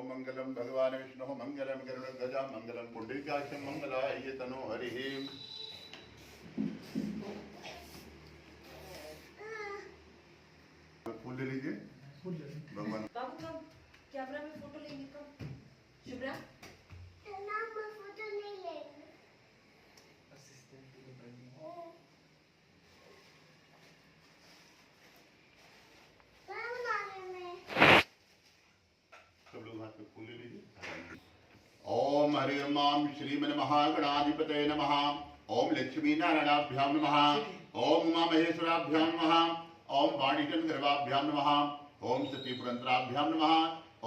ओम मंगलम भगवान विष्णु मंगलम गरुड़ध्वजा मंगलम पुंडरीकाक्षं मंगलाय तनो हरिः। फूल ले लीजिए भगवान। बाबू कब कैमरा में फोटो लेंगे कब? शुभ्रा फोटो नहीं लेंगे। सब लोग हाथ पे फूल ले लीजिए। ओम हरि ओम श्रीमन महागणाधिपतये नमः। ओम लक्ष्मी नारायणाभ्यां नमः। ओम उमा महेश्वराभ्यां नमः। ओम वाणीजन गर्भाभ्यां नमः। ओम सती पुरंतराभ्यां नमः।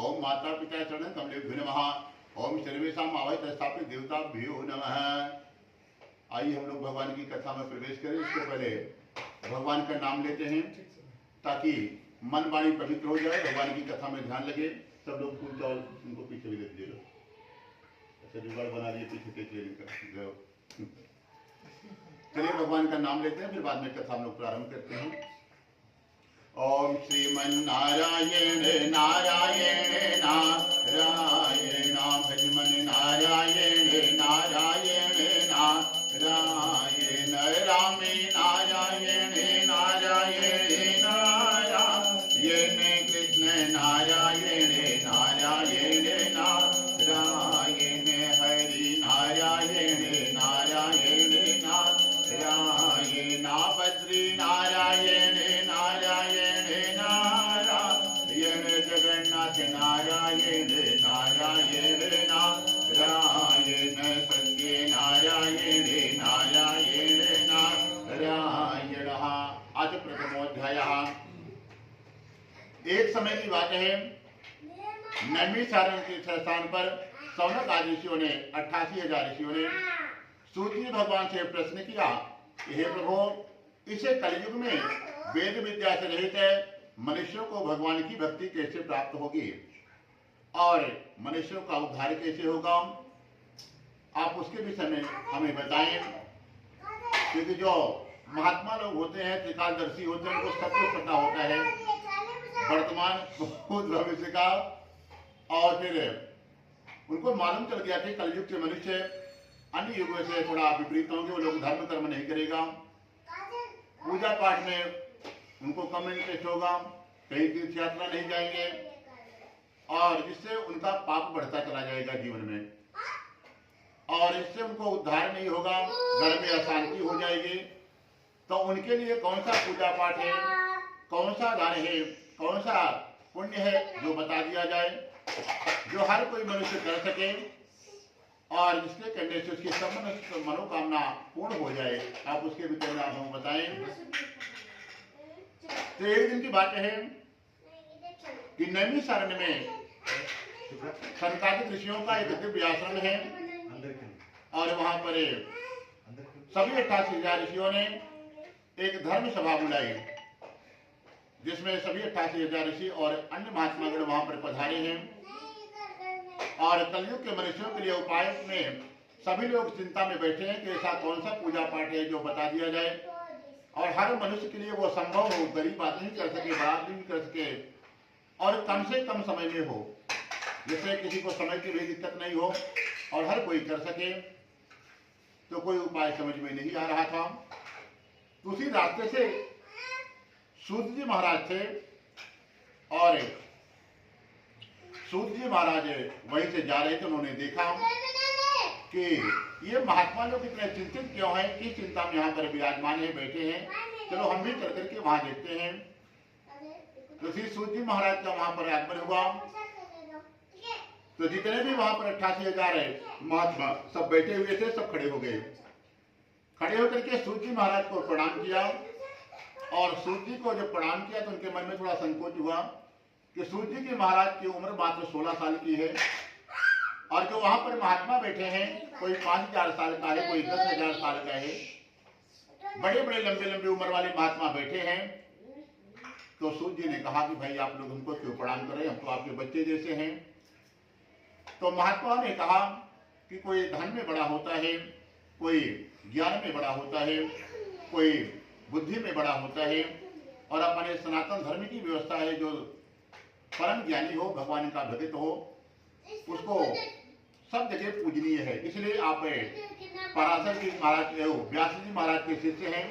ओम माता पिता चरण कमलेभ्यो नमः। ओम सर्वेषां आवाहित स्थापित देवताभ्यो नमः। आइए हम लोग भगवान की कथा में प्रवेश करें। इसके पहले भगवान का नाम लेते हैं ताकि मन वाणी पवित्र हो जाए, भगवान की कथा में ध्यान लगे। सब लोग फूल चावल उनको पीछे भी दे दीजिए। ऐसे जुगाड़ बना लिए पीछे टेक। चलिए भगवान का नाम लेते हैं, फिर बाद में कथा हम लोग प्रारंभ करते हैं। ओम श्रीमन नारायण नारायण नारायण भजमन नारायण नारायण नारायण रामे नारायण नारायण नारायण कृष्ण नारायण नारायण नारायण हरि नारायण नारायण नारायण बद्री नारायण नारायण नारायण जगन्नाथ नारायण नारायण नारायण सत्य नारायण नारायण नारायण। आज प्रथमोध्याय। एक समय की बात है, नैमिषारण्य के स्थान पर सौनक आदि ऋषियों ने 88,000 ऋषियों ने सूत जी भगवान से प्रश्न किया, हे प्रभु, इसे कलयुग में वेद विद्या से रहित है, मनुष्यों को भगवान की भक्ति कैसे प्राप्त होगी और मनुष्यों का उद्धार कैसे होगा? आप उसके विषय में हमें बताएं। क्योंकि जो महात्मा लोग होते हैं, त्रिकालदर्शी होते हैं, उनको सब कुछ पता होता है, वर्तमान भूत भविष्य का। और फिर उनको मालूम चल गया कि कलयुग के मनुष्य अन्य युगों से थोड़ा विपरीत होंगे। वो लोग धर्म कर्म नहीं करेगा, पूजा पाठ में उनको कम इंटरेस्ट होगा, कहीं तीर्थ यात्रा नहीं जाएंगे, और जिससे उनका पाप बढ़ता चला जाएगा जीवन में, और इससे उनको उद्धार नहीं होगा, घर में अशांति हो जाएगी। तो उनके लिए कौन सा पूजा पाठ है, कौन सा दान है, कौन सा पुण्य है, जो बता दिया जाए, जो हर कोई मनुष्य कर सके और जिसके करने से उसकी सब मनोकामना पूर्ण हो जाए। आप उसके विषय में हमें बताएं। तो एक दिन की बात है कि नैमिषारण्य में सनकादिक ऋषियों का एक दिव्य आश्रम है, और वहां पर सभी 88,000 ऋषियों ने एक धर्म सभा बुलाई, जिसमें सभी 88,000 ऋषि और अन्य महात्मागण वहां पर पधारे हैं। और कलयुग के मनुष्यों के लिए उपाय में सभी लोग चिंता में बैठे हैं कि ऐसा कौन सा पूजा पाठ है जो बता दिया जाए और हर मनुष्य के लिए वो संभव हो, गरीब आदमी कर सके, बड़ा आदमी कर सके, और कम से कम समय में हो, जिससे किसी को समय की भी दिक्कत नहीं हो और हर कोई कर सके। तो कोई उपाय समझ में नहीं आ रहा था। उसी रास्ते से सूत जी महाराज थे, और सूत जी महाराज वहीं से जा रहे थे। उन्होंने देखा कि ये महात्मा लोग इतने चिंतित क्यों हैं, कि चिंता में यहाँ पर विराजमान है, बैठे हैं, चलो हम भी चल करके वहां देखते हैं। तो श्री सूत जी महाराज का वहां पर आगमन हुआ। तो जितने भी वहां पर 88,000 महात्मा सब बैठे हुए थे, सब खड़े हो गए। खड़े होकर के सूत जी महाराज को प्रणाम किया, और सूत जी को जब प्रणाम किया तो उनके मन में थोड़ा संकोच हुआ कि सूत जी की महाराज की उम्र मात्र 16 साल की है, और जो वहां पर महात्मा बैठे हैं, कोई 5,000 साल का है, कोई 10,000 साल का है, बड़े बड़े लंबे लंबे उम्र वाले महात्मा बैठे हैं। तो सूत जी ने कहा कि भाई आप लोग हमको क्यों प्रणाम करें, हम तो आपके बच्चे जैसे हैं। तो महात्मा ने कहा कि कोई धन में बड़ा होता है, कोई ज्ञान में बड़ा होता है, कोई बुद्धि में बड़ा होता है, और अपने सनातन धर्म की व्यवस्था है, जो परम ज्ञानी हो, भगवान का भक्त हो, उसको सब जगह पूजनीय है। इसलिए आप पराशर जी महाराज व्यास जी महाराज के शिष्य हैं।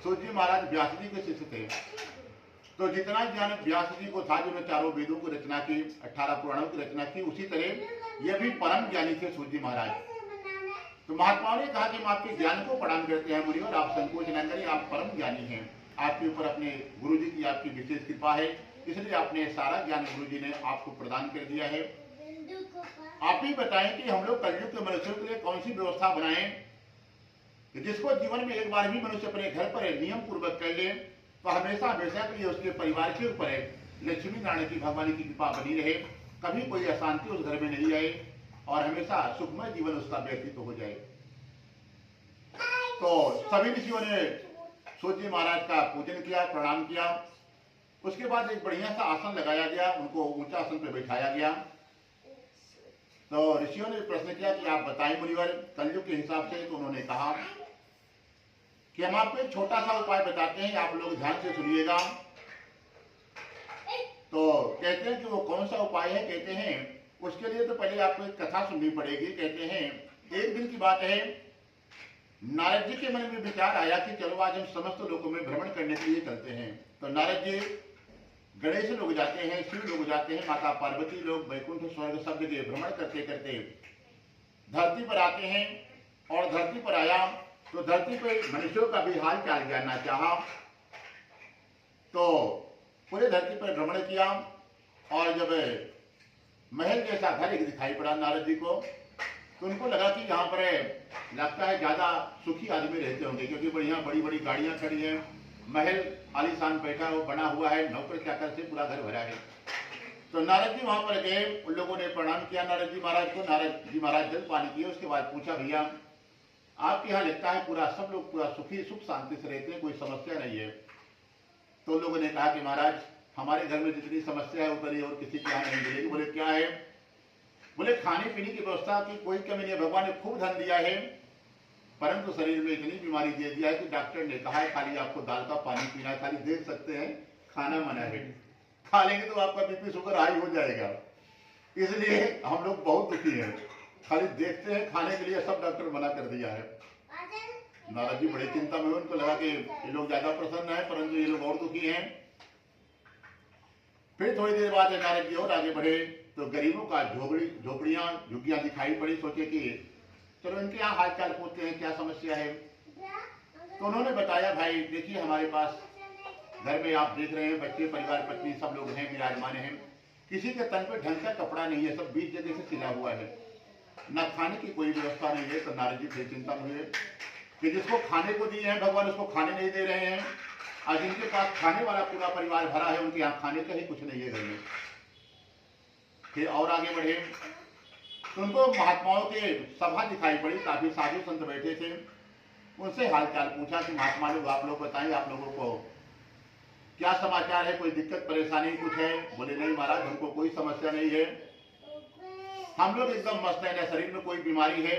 सूत जी महाराज व्यास जी के शिष्य थे। तो जितना ज्ञान व्यास जी को था, जिन्होंने चारों वेदों की रचना की, 18 पुराणों की रचना की, उसी तरह ये भी परम ज्ञानी थे सूत जी महाराज। तो महात्माओं ने कहा कि हम आपके ज्ञान को प्रणाम करते हैं मुनि, और आप संकोच न करें, आप परम ज्ञानी हैं। आपके ऊपर अपने गुरु जी की आपकी विशेष कृपा है, इसलिए आपने सारा ज्ञान गुरु जी ने आपको प्रदान कर दिया है। आप ही बताएं कि हम लोग कलयुग के मनुष्यों के लिए कौन सी व्यवस्था बनाएं कि जिसको जीवन में एक बार भी मनुष्य अपने घर पर नियम पूर्वक कर ले, तो हमेशा हमेशा के लिए उसके परिवार के ऊपर लक्ष्मी नारायण की भगवान की कृपा बनी रहे, कभी कोई अशांति उस घर में नहीं आए और हमेशा सुखमय जीवन उसका व्यतीत हो जाए। तो सभी ऋषियों ने सूत जी महाराज का पूजन किया, प्रणाम किया। उसके बाद एक बढ़िया सा आसन लगाया गया, उनको ऊंचा आसन पर बैठाया गया। तो ऋषियों ने प्रश्न किया कि आप बताएं मुनिवर कलयुग के हिसाब से। तो उन्होंने कहा कि हम आपको एक छोटा सा उपाय बताते हैं, आप लोग ध्यान से सुनिएगा। तो कहते हैं कि वो कौन सा उपाय है। कहते हैं उसके लिए तो पहले आपको एक कथा सुननी पड़ेगी। कहते हैं एक दिन की बात है, नारद जी के मन में विचार आया कि चलो आज हम समस्त लोगों में भ्रमण करने के लिए चलते हैं। तो नारद जी गणेश लोग जाते हैं, शिव लोग जाते हैं, माता पार्वती लोग वैकुंठ स्वर्ग सब जगह भ्रमण करते करते धरती पर आते हैं। और धरती पर आया तो धरती पर मनुष्यों का भी हाल चाल जानना चाहा। तो पूरे धरती पर भ्रमण किया और जब महल जैसा घर एक दिखाई पड़ा नारद जी को, तो उनको लगा कि यहाँ पर लगता है ज्यादा सुखी आदमी रहते होंगे, क्योंकि बढ़िया बड़ी बड़ी गाड़ियां खड़ी हैं, महल आलीशान बैठा बना हुआ है, नौकर चाकर से पूरा घर भरा है। तो नारद जी वहां पर गए, उन लोगों ने प्रणाम किया नारद जी महाराज को। नारद जी महाराज जल पानी किए। उसके बाद पूछा भैया आपके यहाँ लगता है पूरा सब लोग पूरा सुखी सुख शांति से रहते हैं, कोई समस्या नहीं है। तो लोगों ने कहा कि महाराज हमारे घर में जितनी समस्या है उतनी और किसी के यहाँ नहीं मिलेगी। बोले क्या है? बोले खाने पीने की व्यवस्था की कोई कमी नहीं है, भगवान ने खूब धन दिया है, परंतु शरीर में इतनी बीमारी दे दिया है कि डॉक्टर ने कहा है खाली आपको दाल का पानी पीना है, खाली देख सकते हैं खाना मना है, खा लेंगे तो आपका बीपी शुगर हाई हो जाएगा। इसलिए हम लोग बहुत दुखी हैं, खाली देखते हैं खाने के लिए सब डॉक्टर मना कर दिया है। नारद जी बड़ी चिंता में, उनको लगा कि ये लोग ज्यादा प्रसन्न है परंतु ये लोग और दुखी हैं। फिर थोड़ी देर बाद नारद जी और आगे बढ़े तो गरीबों का झोपड़ियां झुग्गियां दिखाई पड़ी। सोचे कि चलो इनके यहाँ हाल चाल पूछते हैं क्या समस्या है। तो उन्होंने बताया भाई देखिए हमारे पास घर में आप देख रहे हैं बच्चे परिवार पत्नी सब लोग हैं, विराजमान हैं, किसी के तन पे ढंग का कपड़ा नहीं है, सब 20 जगह से सिला हुआ है, न खाने की कोई व्यवस्था नहीं है। तो नारद जी फिर चिंता में हुए कि जिसको खाने को दिए हैं भगवान उसको खाने नहीं दे रहे हैं, और जिनके पास खाने वाला पूरा परिवार भरा है उनके यहाँ खाने का ही कुछ नहीं है घर में। फिर और आगे बढ़े तो उनको महात्माओं के सभा दिखाई पड़ी, काफी साधु संत बैठे थे। उनसे हालचाल पूछा कि महात्मा लोग आप लोग बताएं आप लोगों को क्या समाचार है, कोई दिक्कत परेशानी कुछ है? बोले नहीं महाराज हमको कोई समस्या नहीं है, हम लोग एकदम मस्त है, न शरीर में कोई बीमारी है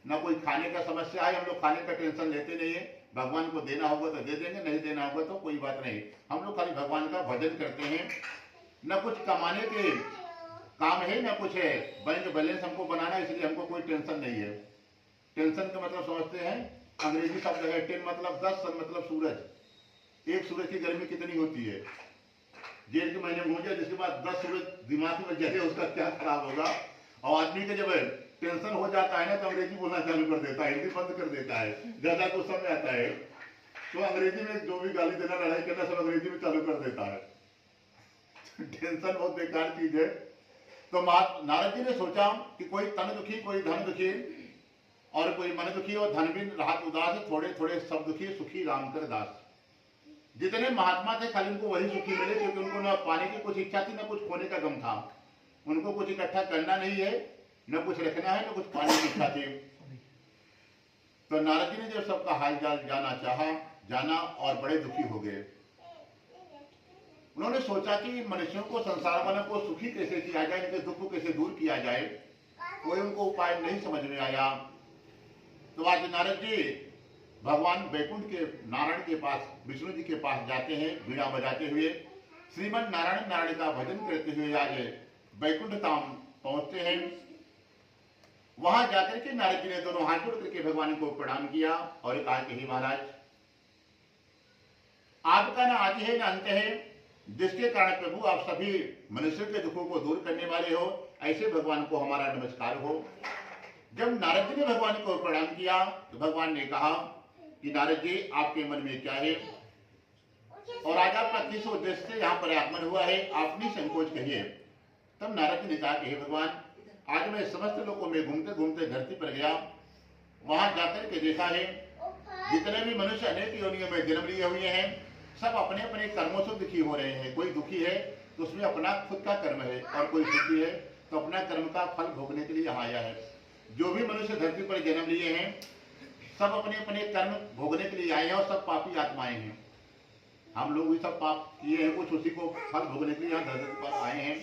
न कोई खाने का समस्या है, हम लोग खाने का टेंशन लेते नहीं है, भगवान को देना होगा तो दे देंगे, नहीं देना होगा तो कोई बात नहीं, हम लोग खाली भगवान का भजन करते हैं, न कुछ कमाने के काम है न कुछ है, बैंक बैलेंस हमको बनाना है, इसलिए हमको कोई टेंशन नहीं है। टेंशन का मतलब समझते हैं, अंग्रेजी शब्द है टेन मतलब 10, सन मतलब सूरज। एक सूरज की गर्मी कितनी होती है, जेठ के महीने में हो जाए जिसके बाद 10 सूरज दिमाग में जले उसका क्या खराब होगा। और आदमी के जब टेंशन हो जाता है ना तो अंग्रेजी बोलना चालू कर देता है, हिंदी बंद कर देता है, ज्यादा गुस्सा में आता है तो अंग्रेजी में जो भी गाली देना लड़ाई करना सब अंग्रेजी में चालू कर देता है। टेंशन बहुत बेकार चीज है। तो नारद जी ने सोचा कि कोई तन दुखी कोई धन दुखी और कोई मन दुखी और धन भी राहत उदास, थोड़े थोड़े सब दुखी सुखी राम कर दास। जितने महात्मा थे खाली उनको वही सुखी मिले, क्योंकि उनको न पाने की कुछ इच्छा थी न कुछ खोने का गम था, उनको कुछ इकट्ठा करना नहीं है न कुछ रखना है न कुछ पाने की इच्छा थी। तो नारद जी ने जब सबका हाल चाल जाना और बड़े दुखी हो गए। उन्होंने सोचा कि मनुष्यों को संसार वालों को सुखी कैसे किया जाए, इनके दुख को कैसे दूर किया जाए, कोई उनको उपाय नहीं समझ में आया। तो आज नारद जी भगवान वैकुंठ के नारायण के पास विष्णु जी के पास जाते हैं, वीणा बजाते हुए श्रीमन नारायण नारायण का भजन करते हुए आज वैकुंठ धाम पहुंचते हैं। वहां जाकर के नारद जी ने दोनों हाथ जोड़ करके भगवान को प्रणाम किया और कहा कि हे महाराज, आपका ना आदि है ना अंत है, जिसके कारण प्रभु आप सभी मनुष्यों के दुखों को दूर करने वाले हो, ऐसे भगवान को हमारा नमस्कार हो। जब नारद जी ने भगवान को प्रणाम किया तो भगवान ने कहा कि नारद जी, आपके मन में क्या है और आज आपका किस उद्देश्य से यहाँ पर आगमन हुआ है, आप निसंकोच कहिए। तब नारद जी ने कहा कि हे भगवान, आज मैं समस्त लोगों में घूमते घूमते धरती पर गया, वहां जाकर के देखा है जितने भी मनुष्य अनेक योनियों में जन्म लिए हुए हैं, सब अपने अपने कर्मों से दुखी हो रहे हैं। कोई दुखी है तो उसमें अपना खुद का कर्म है, और कोई सुखी है तो अपना कर्म का फल भोगने के लिए यहाँ आया है। जो भी मनुष्य धरती पर जन्म लिए हैं, सब अपने अपने कर्म भोगने के लिए आए हैं, और सब पापी आत्माएं हैं। हम लोग भी सब पाप किए हैं, कुछ उसी को फल भोगने के लिए यहाँ धरती पर आए हैं।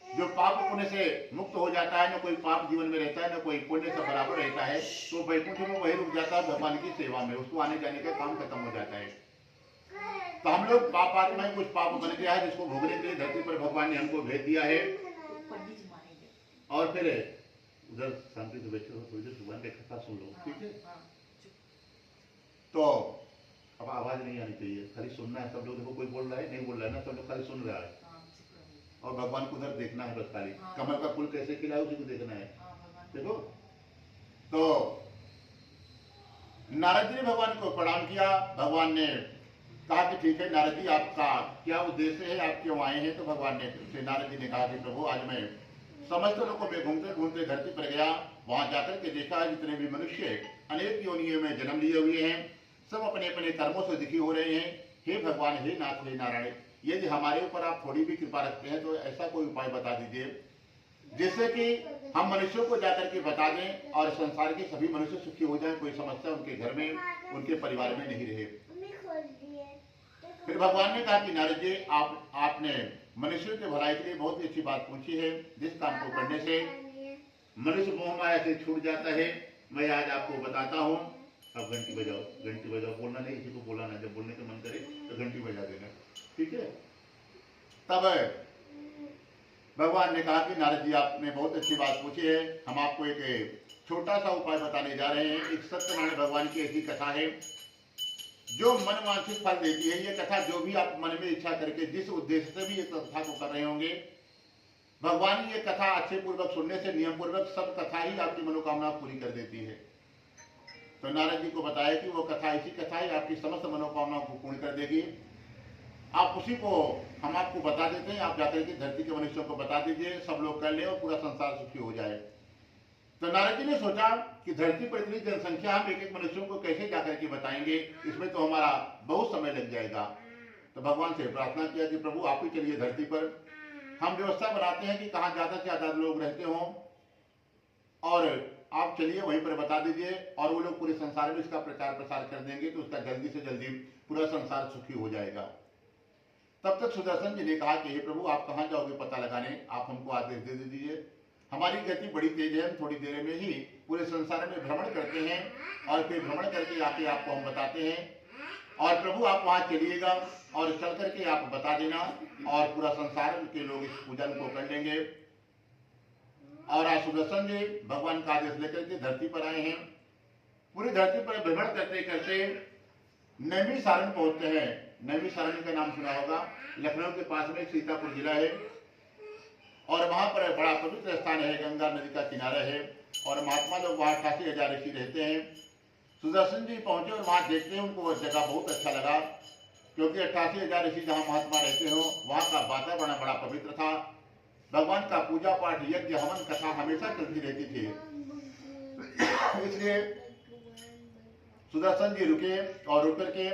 जो पाप पुण्य से मुक्त हो जाता है, न कोई पाप जीवन में रहता है, न कोई पुण्य से बराबर रहता है, तो वैकुंठ में वही रुक जाता है भगवान की सेवा में, उसको आने जाने का काम खत्म हो जाता है। तो हम लोग पाप आत्माएं कुछ पाप बन गया है, जिसको भोगने के लिए धरती पर भगवान ने हमको भेज दिया है। और फिर उधर शांति से बैठे हो, थोड़ी देर भगवान का कथा सुन लो, ठीक है। तो अब आवाज नहीं आनी चाहिए, खाली सुनना है। सब लोग देखो, कोई बोल रहा है नहीं बोल रहा है ना, सब लोग खाली सुन रहा है, और भगवान को उधर देखना है बस खाली। कमल का फूल कैसे खिला है उसी को देखना है, देखो। तो नारद जी ने भगवान को प्रणाम किया। भगवान ने कहा कि ठीक है नारद जी, आपका क्या उद्देश्य है, आप क्यों आए हैं। तो भगवान ने, नारद जी ने कहा कि प्रभु, आज मैं समस्त लोगों में घूमते घूमते धरती पर गया, वहां जाकर के देखा जितने भी मनुष्य अनेक योनियों में जन्म लिए हुए हैं, सब अपने अपने कर्मों से दुखी हो रहे हैं। हे भगवान, हे नाथ, हे नारायण, यदि हमारे ऊपर आप थोड़ी भी कृपा रखते हैं तो ऐसा कोई उपाय बता दीजिए जिससे कि हम मनुष्यों को जाकर के बता दें और संसार के सभी मनुष्य सुखी हो जाएं, कोई समस्या उनके घर में, उनके परिवार में नहीं रहे। फिर भगवान ने कहा कि नारद जी, आपने मनुष्यों के भलाई के लिए बहुत ही अच्छी बात पूछी है, जिस काम को करने से मनुष्य मोह माया से छूट जाता है, मैं आज आपको बताता हूँ। अब घंटी बजाओ, घंटी बजाओ, बोलना नहीं, किसी को बोलना, जब बोलने का मन करे तो घंटी बजा देना, ठीक है। तब भगवान ने कहा कि नारद जी, आपने बहुत अच्छी बात पूछी है, हम आपको एक छोटा सा उपाय बताने जा रहे हैं। एक सत्यनारायण भगवान की ऐसी कथा है जो मन वांछित फल देती है। ये कथा जो भी आप मन में इच्छा करके जिस उद्देश्य से भी ये कथा को कर रहे होंगे, भगवान ये कथा अच्छे पूर्वक सुनने से, नियम पूर्वक सब कथा ही आपकी मनोकामना पूरी कर देती है। तो नारद जी को बताया कि वो कथा ऐसी कथा है, आपकी समस्त मनोकामनाओं को पूर्ण कर देगी। आप उसी को हम आपको बता देते हैं, आप जाकर के धरती के मनुष्यों को बता दीजिए, सब लोग कर ले और पूरा संसार सुखी हो जाए। तो नारद जी ने सोचा कि धरती पर इतनी जनसंख्या, हम एक एक मनुष्यों को कैसे जाकर के बताएंगे, इसमें तो हमारा बहुत समय लग जाएगा। तो भगवान से प्रार्थना किया कि प्रभु, आप ही चलिए धरती पर, हम व्यवस्था बनाते हैं कि कहाँ ज्यादा से ज्यादा लोग रहते हों, और आप चलिए वहीं पर बता दीजिए, और वो लोग पूरे संसार में इसका प्रचार प्रसार कर देंगे, तो उसका जल्दी से जल्दी पूरा संसार सुखी हो जाएगा। तब तक सुदर्शन जी ने कहा कि हे प्रभु, आप कहाँ जाओगे पता लगाने, आप हमको आदेश दे दीजिए, हमारी गति बड़ी तेज है, हम थोड़ी देर में ही पूरे संसार में भ्रमण करते हैं, और फिर भ्रमण करके आके आपको हम बताते हैं, और प्रभु आप वहां चलिएगा और चल करके आप बता देना, और पूरा संसार के लोग इस पूजन को कर लेंगे। और आज सुदर्शन जी भगवान का आदेश लेकर के धरती पर आए हैं। पूरी धरती पर भ्रमण करते करते नैमी सारण पहुंचते हैं। नैमी सारण का नाम सुना होगा, लखनऊ के पास में सीतापुर जिला है, और वहां पर बड़ा पवित्र स्थान है, गंगा नदी का किनारा है, और महात्मा लोग वहां 88,000 ऋषि रहते हैं। सुदर्शन जी पहुंचे और वहां देखते हैं, उनको वो जगह बहुत अच्छा लगा, क्योंकि 88,000 ऋषि जहाँ महात्मा रहते हो, वहां का वातावरण बड़ा पवित्र था। भगवान का पूजा पाठ, यज्ञ, हवन, कथा हमेशा चलती रहती थी। इसलिए सुदर्शन जी रुके, और रुक करके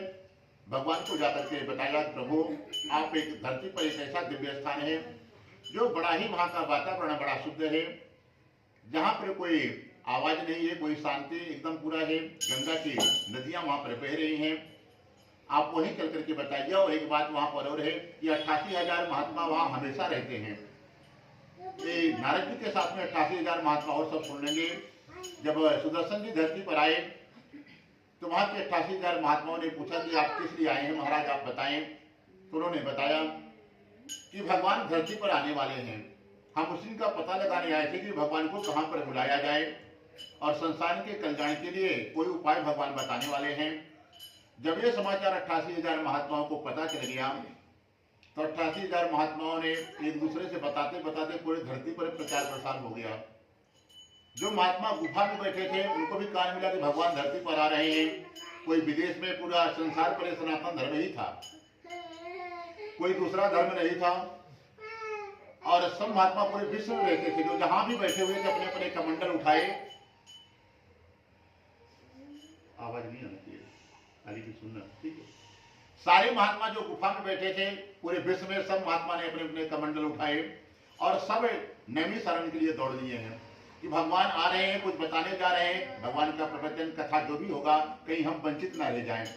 भगवान को जाकर के बताया, प्रभु आप एक धरती पर एक ऐसा दिव्य स्थान है जो बड़ा ही, वहां का वातावरण बड़ा शुद्ध है, जहाँ पर कोई आवाज नहीं है, कोई शांति एकदम पूरा है, गंगा की नदियां वहां पर बह रही हैं, आप वहीं चल करके बताइए। और एक बात वहां पर और है कि 88,000 महात्मा वहां हमेशा रहते हैं। नारद जी के साथ में 88,000 महात्मा और सब सुन लेंगे। जब सुदर्शन जी धरती पर आए तो वहां के 88,000 महात्माओं ने पूछा कि आप किस लिए आए हैं महाराज, आप बताएं। तो उन्होंने बताया कि भगवान धरती पर आने वाले हैं, हम उसी का पता लगाने आए थे कि भगवान को कहाँ पर बुलाया जाए और संसार के कल्याण के लिए कोई उपाय भगवान बताने वाले हैं। जब ये समाचार 88,000 महात्माओं को पता चल गया तो 88,000 महात्माओं ने एक दूसरे से बताते बताते पूरी धरती पर प्रचार प्रसार हो गया। जो महात्मा गुफा में बैठे थे उनको भी कान मिला कि भगवान धरती पर आ रहे हैं। कोई विदेश में, पूरा संसार पर सनातन धर्म ही था, कोई दूसरा धर्म नहीं था। और सब महात्मा पूरे विश्व में रहते थे, जो जहां भी बैठे हुए थे अपने अपने कमंडल उठाए। आवाज नहीं आनी चाहिए, खाली भी सुनना, ठीक है। सारे महात्मा जो गुफा में बैठे थे पूरे विश्व में, सब महात्मा ने अपने अपने कमंडल उठाए और सब नैमी शरण के लिए दौड़ लिए हैं कि भगवान आ रहे हैं, कुछ बताने जा रहे हैं। भगवान का प्रवचन कथा जो भी होगा कहीं हम वंचित ना रह जाएं।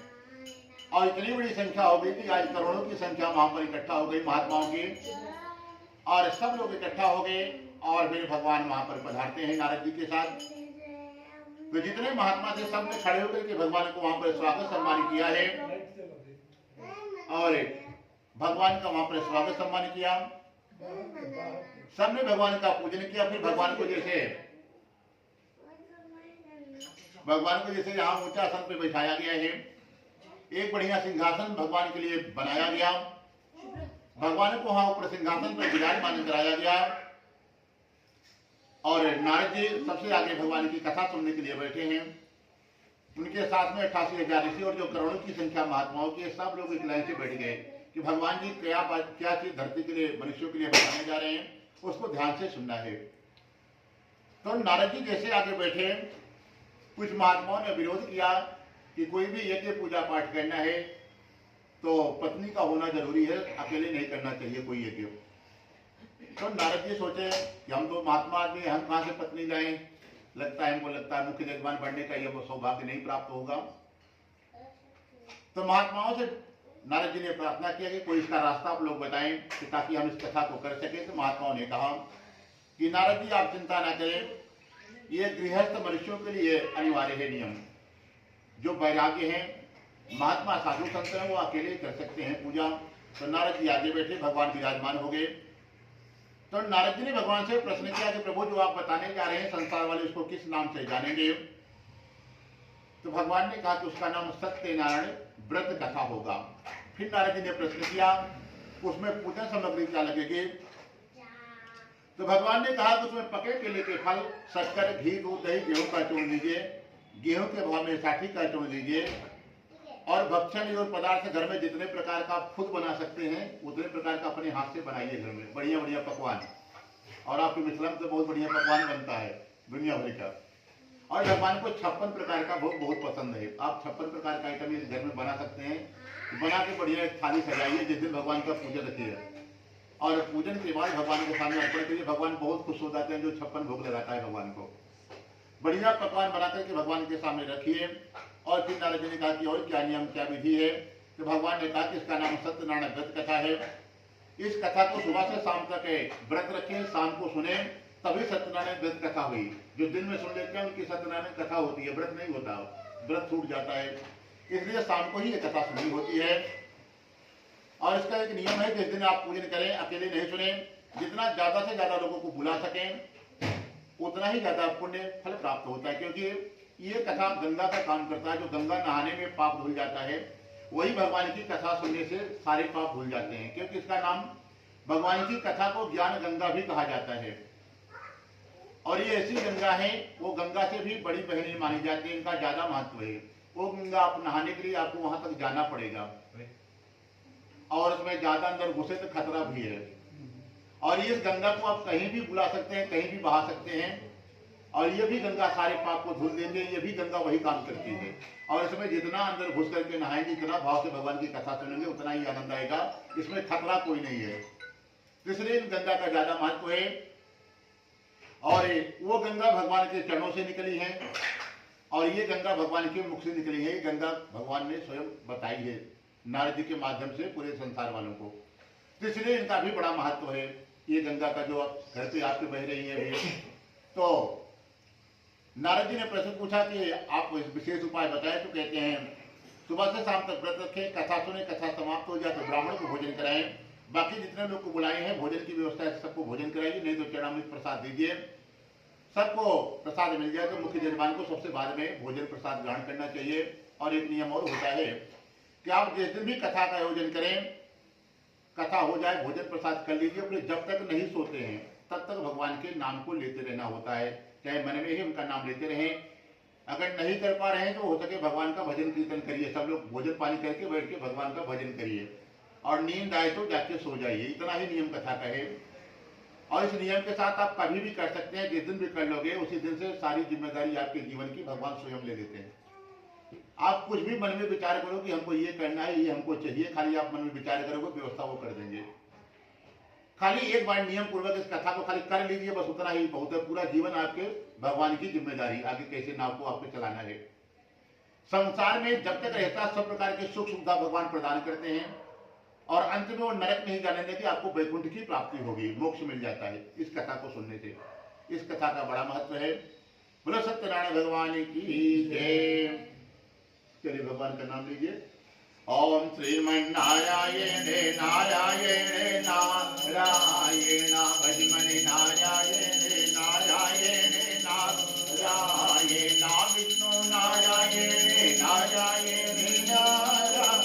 और इतनी बड़ी संख्या हो गई कि आज करोड़ों की संख्या वहां पर इकट्ठा हो गई महात्माओं की, और सब लोग इकट्ठा हो गए। और फिर भगवान वहां पर पधारते हैं नारद जी के साथ। तो जितने महात्मा थे सब ने खड़े होकर के भगवान को वहां पर स्वागत सम्मान किया है और भगवान का वहां पर स्वागत सम्मान किया। सबने भगवान का पूजन किया। फिर भगवान को जैसे यहाँ ऊंचा आसन पे बैठाया गया है, एक बढ़िया सिंहासन भगवान के लिए बनाया गया। भगवान को वहां ऊपर सिंहासन पर विराजमान कराया गया और नारद जी सबसे आगे भगवान की कथा सुनने के लिए बैठे हैं। उनके साथ में 88,000 ऋषि और जो करोड़ों की संख्या महात्माओं की, सब लोग एक लाइन से बैठ गए कि भगवान जी क्या चीज धरती के लिए, मनुष्यों के लिए बताने जा रहे हैं, उसको ध्यान से सुनना है। तो नारद जी जैसे आगे बैठे, कुछ महात्माओं ने विरोध किया कि कोई भी यज्ञ पूजा पाठ करना है तो पत्नी का होना जरूरी है, अकेले नहीं करना चाहिए कोई यज्ञ। तो नारद जी सोचे कि हम तो महात्मा आदमी, हम कहाँ से पत्नी लाएं, लगता है हमको लगता है मुख्य जजमान बनने का ये सौभाग्य नहीं प्राप्त होगा। तो महात्माओं से नारद जी ने प्रार्थना किया कि कोई इसका रास्ता आप लोग बताएं कि ताकि हम इस कथा को कर सकें। तो महात्माओं ने कहा कि नारद जी आप चिंता ना करें, ये गृहस्थ मनुष्यों के लिए अनिवार्य है नियम। जो वैराग्य हैं, महात्मा साधु संत हैं, वो अकेले कर सकते हैं पूजा। तो नारद जी आगे बैठे, भगवान विराजमान हो गए। तो नारद जी ने भगवान से प्रश्न किया कि प्रभु जो आप बताने जा रहे हैं संसार वाले उसको किस नाम से जानेंगे। तो भगवान ने कहा कि उसका नाम सत्यनारायण व्रत कथा होगा। फिर नारद जी ने प्रश्न किया उसमें पूजन सामग्री क्या लगेगी। तो भगवान ने कहा कि उसमें पके केले के फल, शक्कर, घी, दूध, दही, गेहूं का चूर्ण लीजिए, गेहूं के भाव में 60 का चूर्ण लीजिए और भक्षण और पदार्थ घर में जितने प्रकार का खुद बना सकते हैं उतने प्रकार का अपने हाथ से बनाइए घर में, बढ़िया बढ़िया पकवान। और आपके मिथिला में तो बहुत बढ़िया पकवान बनता है दुनिया भर का। और भगवान को 56 प्रकार का भोग बहुत पसंद है। आप 56 प्रकार का आइटम इस घर में बना सकते हैं। बना के बढ़िया एक थाली सजाइए जिस दिन भगवान का पूजन रखिए और पूजन के बाद भगवान के सामने अर्पण करिए। भगवान बहुत खुश हो जाते हैं जो 56 भोग लगाता है भगवान को। बढ़िया पकवान बना करके भगवान के सामने रखिए। और फिर नारद जी ने कहा कि और क्या नियम, क्या विधि है। तो भगवान ने कहा कि इसका नाम सत्यनारायण व्रत कथा है। इस कथा को सुबह से शाम तक व्रत रखें, शाम को सुने, तभी सत्यनारायण व्रत कथा हुई। जो दिन में सुन लेते हैं उनकी सत्यनारायण कथा होती है, व्रत नहीं होता, व्रत छूट जाता है। इसलिए शाम को ही ये कथा सुननी होती है। और इसका एक नियम है कि इस दिन आप पूजन करें, अकेले नहीं सुने। जितना ज्यादा से ज्यादा लोगों को बुला सकें उतना ही ज्यादा पुण्य फल प्राप्त होता है। क्योंकि ये कथा गंगा का काम करता है। जो गंगा नहाने में पाप धुल जाता है, वही भगवान की कथा सुनने से सारे पाप भूल जाते हैं। क्योंकि इसका नाम, भगवान की कथा को ज्ञान गंगा भी कहा जाता है। और ये ऐसी गंगा है, वो गंगा से भी बड़ी बहनें मानी जाती है, इनका ज्यादा महत्व है। वो गंगा आप नहाने के लिए आपको वहां तक जाना पड़ेगा और उसमें ज्यादा अंदर घुसे तो खतरा भी है। और इस गंगा को आप कहीं भी बुला सकते हैं, कहीं भी बहा सकते हैं और ये भी गंगा सारे पाप को धुल देंगे। ये भी गंगा वही काम करती है। और इसमें जितना अंदर घुस करके नहाएंगे, जितना भाव से भगवान की कथा सुनेंगे, उतना ही आनंद आएगा। इसमें खतरा कोई नहीं है। इसलिए इन गंगा का ज्यादा महत्व है। और वो गंगा भगवान के चरणों से निकली है और ये गंगा भगवान के मुख से निकली है। ये गंगा भगवान ने स्वयं बताई है नारद जी के माध्यम से पूरे संसार वालों को। तो इसलिए इनका भी बड़ा महत्व है। ये गंगा का जो घर पे आपके बह रही है अभी। तो नारद जी ने प्रश्न पूछा कि आप विशेष उपाय बताएं। तो कहते हैं सुबह से शाम तक व्रत रखें, कथा सुने, कथा समाप्त हो जाए तो ब्राह्मणों को भोजन कराएं बाकी जितने लोग को बुलाए हैं भोजन की व्यवस्था है, सबको भोजन कराइए, नहीं तो चरणामृत प्रसाद दीजिए। सबको प्रसाद मिल जाए तो मुख्य जजमान को सबसे बाद में भोजन प्रसाद ग्रहण करना चाहिए। और एक नियम और होता है कि आप जिस दिन भी कथा का आयोजन करें, कथा हो जाए भोजन प्रसाद कर लीजिए, फिर जब तक नहीं सोते हैं तब तक भगवान के नाम को लेते रहना होता है, चाहे मन में ही उनका नाम लेते रहें। अगर नहीं कर पा रहे हैं तो हो सके भगवान का भजन कीर्तन करिए, सब लोग भोजन पानी करके बैठ के भगवान का भजन करिए, और नींद आए तो जाके सो जाइए। इतना ही नियम कथा का है। और इस नियम के साथ आप कभी भी कर सकते हैं, जिस दिन भी कर लोगे उसी दिन से सारी जिम्मेदारी आपके जीवन की भगवान स्वयं ले लेते हैं। आप कुछ भी मन में विचार करो कि हमको ये करना है, ये हमको चाहिए, खाली आप मन में विचार करोगे, व्यवस्था वो कर देंगे। खाली एक बार नियम पूर्वक इस कथा को खाली कर लीजिए, बस उतना ही बहुत है। पूरा जीवन आपके भगवान की जिम्मेदारी, आगे कैसे नाव को आपको चलाना है। संसार में जब तक रहता सब प्रकार के सुख सुविधा भगवान प्रदान करते हैं, और अंत में वो नरक नहीं जाने देंगे, आपको वैकुंठ की प्राप्ति होगी, मोक्ष मिल जाता है इस कथा को सुनने से। इस कथा का बड़ा महत्व है। बोलो सत्यनारायण भगवान की जय। चलिए भगवान का नाम लीजिए। ओम श्रीमन्नारायण नारायण नारायण भजमनि नारायण नारायण नारायण विष्णु नारायण नारायण नारायण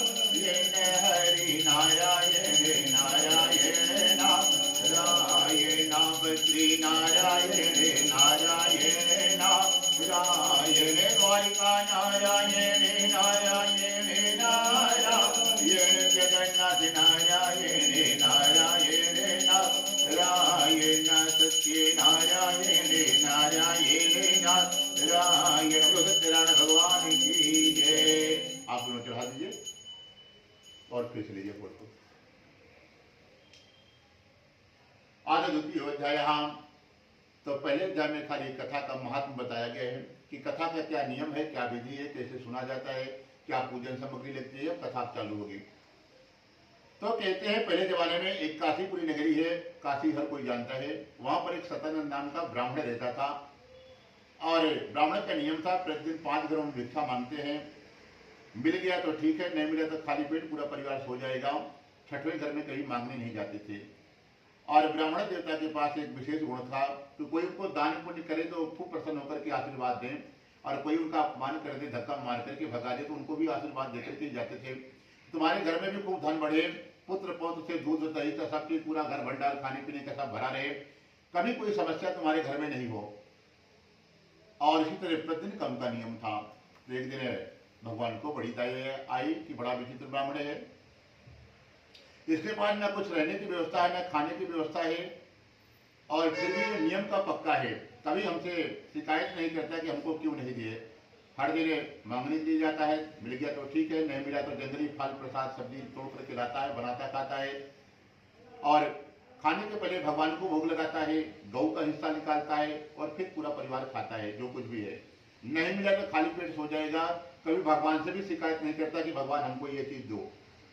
हरि नारायण नारायण नारायण श्री नारायण नारायण नारायण द्वारिका नारायण नारायण नारायण जगन्नाथ नारायण नारायण नारायण सत्य नारायण नारायण नारायण सत्यनारायण भगवान की जय। आप दोनों चढ़ा दीजिए और फिर से लीजिए फोटो। आधा द्वितीय अध्याय। तो पहले अध्याय में खाली कथा का महात्म बताया गया है कि कथा का क्या नियम है, क्या विधि है, कैसे सुना जाता है, क्या पूजन सामग्री लगती है, कथा चालू होगी। तो कहते हैं पहले जमाने में एक काशीपुरी नगरी है, काशी हर कोई जानता है। वहां पर एक सतानंद नाम का ब्राह्मण रहता था, और ब्राह्मण का नियम था प्रतिदिन 5 ग्राम भिक्षा मांगते हैं। मिल गया तो ठीक है, नहीं मिला तो खाली पेट पूरा परिवार सो जाएगा। छठवें घर में कहीं मांगने नहीं जाते थे। और ब्राह्मण देवता के पास एक विशेष गुण था कि कोई उनको दान पुण्य करे तो खूब प्रसन्न होकर के आशीर्वाद दें, और कोई उनका अपमान कर दे, धक्का मार करके भगा दे तो उनको भी आशीर्वाद देकर के जाते थे। तुम्हारे घर में भी खूब धन बढ़े, पुत्र पौत्र से दूध दही का सबकी पूरा घर भंडार खाने पीने का सब भरा रहे, कभी कोई समस्या तुम्हारे घर में नहीं हो। और इसी तरह प्रतिदिन का उनका नियम था। तो एक दिन भगवान को बड़ी दया आई कि बड़ा विचित्र ब्राह्मण है, इसके पास न कुछ रहने की व्यवस्था है, न खाने की व्यवस्था है, और फिर भी नियम का पक्का है, कभी हमसे शिकायत नहीं करता कि हमको क्यों नहीं दिए। हर दिन मांगने दिया जाता है, मिल गया तो ठीक है, नहीं मिला तो जंगली फल प्रसाद सब्जी तोड़ करके लाता है, बनाता खाता है, और खाने के पहले भगवान को भोग लगाता है, गौ का हिस्सा निकालता है, और फिर पूरा परिवार खाता है जो कुछ भी है। नहीं मिला तो खाली पेट सो जाएगा। कभी भगवान से भी शिकायत नहीं करता कि भगवान हमको ये चीज दो।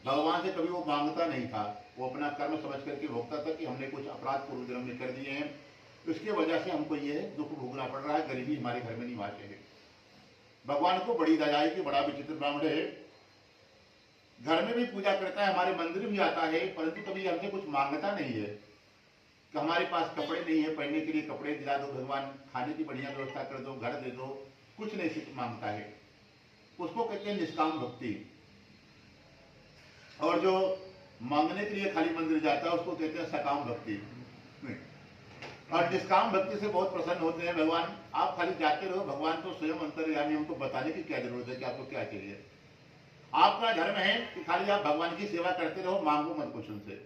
भगवान से कभी वो मांगता नहीं था, वो अपना कर्म समझ करके भोगता था कि हमने कुछ अपराध पूर्व जन्म में कर दिए हैं, उसकी वजह से हमको ये दुख भोगना पड़ रहा है, गरीबी हमारे घर में निवास है। भगवान को बड़ी दया है कि बड़ा विचित्र ब्राह्मण है, घर में भी पूजा करता है, हमारे मंदिर भी आता है, परंतु कभी हमसे कुछ मांगता नहीं है कि हमारे पास कपड़े नहीं है, पहनने के लिए कपड़े दिला दो भगवान, खाने की बढ़िया व्यवस्था कर दो, घर दे दो, कुछ नहीं मांगता है। उसको कहते हैं निष्काम भक्ति। और जो मांगने के लिए खाली मंदिर जाता है उसको कहते हैं सकाम भक्ति। और निष्काम भक्ति से बहुत प्रसन्न होते हैं भगवान। आप खाली जाते रहो, भगवान तो स्वयं अंतर्यामी, उनको बताने की क्या जरूरत है कि आपको क्या चाहिए। आपका धर्म है कि खाली आप भगवान की सेवा करते रहो, मांगो मत कुछ उनसे।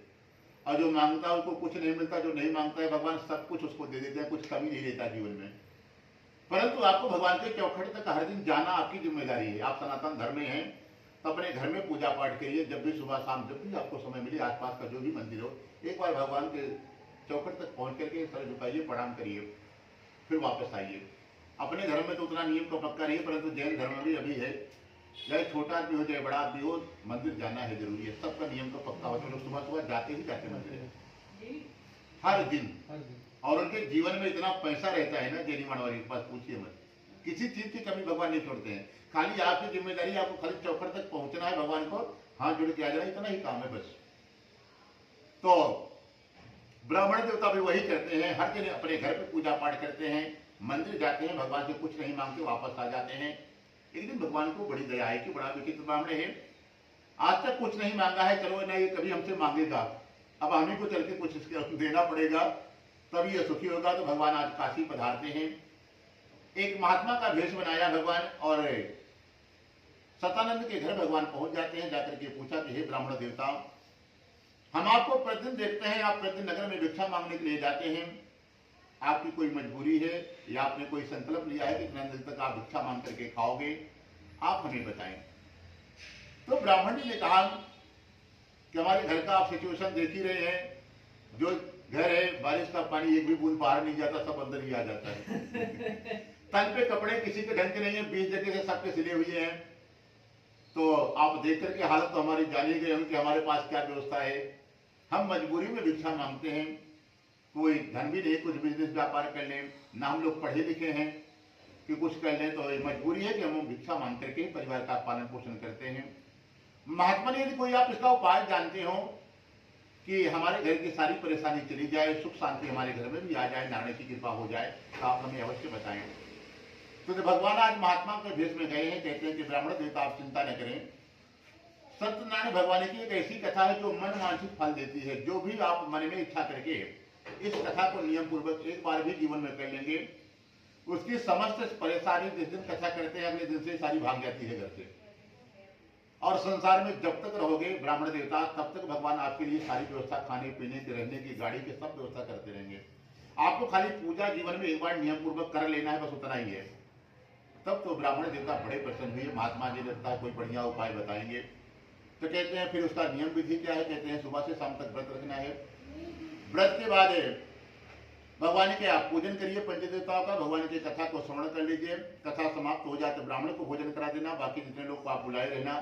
और जो मांगता है उसको कुछ नहीं मिलता, जो नहीं मांगता है भगवान सब कुछ उसको दे देते हैं, कुछ कमी नहीं रहता जीवन में। परंतु आपको भगवान के चौखट तक हर दिन जाना आपकी जिम्मेदारी है। आप सनातन धर्म में हैं तो अपने घर में पूजा पाठ करिए, जब भी सुबह शाम जब भी आपको समय मिले, आसपास का जो भी मंदिर हो, एक बार भगवान के चौखट तक पहुंच करके सर झुकाइए, प्रणाम करिए, फिर वापस आइए। अपने धर्म में तो उतना नियम का पक्का नहीं है, परंतु जैन धर्म में भी अभी है, चाहे छोटा आदमी हो चाहे बड़ा आदमी हो, मंदिर जाना है जरूरी है। सबका नियम का पक्का होता है, लोग सुबह सुबह जाते ही जाते मंदिर हर दिन। और उनके जीवन में इतना पैसा रहता है ना जैनी मानवारी के पास, पूछिए मत, किसी चीज की कमी भगवान नहीं छोड़ते हैं। खाली आपकी जिम्मेदारी, आपको खाली चौखट तक पहुंचना है, भगवान को हाथ जोड़ के आ जाना, इतना ही काम है बस। तो ब्राह्मण देवता भी वही करते हैं, हर दिन अपने घर पे पूजा पाठ करते हैं, मंदिर जाते हैं, भगवान से कुछ नहीं मांगते, वापस आ जाते हैं। एक दिन भगवान को बड़ी दया है कि बड़ा विचित्र ब्राह्मण है, आज तक कुछ नहीं मांगा है, चलो ना ये कभी हमसे मांगेगा, अब हम ही को चल के कुछ इसके देना पड़ेगा, तभी ये सुखी होगा। तो भगवान आज काशी पधारते हैं, एक महात्मा का भेष बनाया भगवान, और सतानंद के घर भगवान पहुंच जाते हैं। जाकर के पूछा कि हे ब्राह्मण देवता, हम आपको प्रतिदिन देखते हैं, आप प्रतिदिन नगर में भिक्षा मांगने के लिए जाते हैं, आपकी कोई मजबूरी है या आपने कोई संकल्प लिया है कि इतना दिन तक आप भिक्षा मांग करके खाओगे, आप हमें बताएं। तो ब्राह्मण जी ने कहा कि हमारे घर का आप सिचुएशन देख ही रहे हैं, जो घर है बारिश का पानी एक भी बूंद बाहर नहीं जाता, सब अंदर ही आ जाता है। तन पे कपड़े किसी के ढंग के नहीं है, 20 जगह से सबके सिले हुए हैं। तो आप देख करके हालत तो हमारी जानी गए कि हमारे पास क्या व्यवस्था है, हम मजबूरी में भिक्षा मांगते हैं, कोई धन भी नहीं, कुछ बिजनेस व्यापार कर लें, ना हम लोग पढ़े लिखे हैं कि कुछ कर लें, तो ये मजबूरी है कि हम भिक्षा मांग करके परिवार का पालन पोषण करते हैं। महात्मा ने यदि कोई आप इसका उपाय जानते हो कि हमारे घर की सारी परेशानी चली जाए, सुख शांति हमारे घर में भी आ जाए, नारायण की कृपा हो जाए, तो आप हमें अवश्य बताएं। तो भगवान आज महात्मा के भेष में गए हैं, कहते हैं कि ब्राह्मण देवता आप चिंता न करें, सत्यनारायण भगवान की एक ऐसी कथा है जो मन वांछित फल देती है। जो भी आप मन में इच्छा करके इस कथा को नियम पूर्वक एक बार भी जीवन में कर लेंगे, उसकी समस्त परेशानी जिस दिन कथा करते हैं अगले दिन से सारी भाग जाती है घर से। और संसार में जब तक रहोगे ब्राह्मण देवता, तब तक भगवान आपके लिए सारी व्यवस्था, खाने पीने के, रहने की, गाड़ी की सब व्यवस्था करते रहेंगे। आपको खाली पूजा जीवन में एक बार नियम पूर्वक कर लेना है, बस उतना ही है। तब तो ब्राह्मण देवता बड़े प्रसन्न हुए, महात्मा जी देवता कोई बढ़िया उपाय बताएंगे। तो कहते हैं फिर उसका नियम विधि क्या है, कहते हैं सुबह से शाम तक व्रत रखना है। व्रत के बाद भगवान के आप पूजन करिए पंचदेवताओं का, भगवान की कथा को श्रवण कर लीजिए, कथा समाप्त हो जाए तो ब्राह्मण को भोजन करा देना, बाकी जितने लोग को आप बुलाए रहना,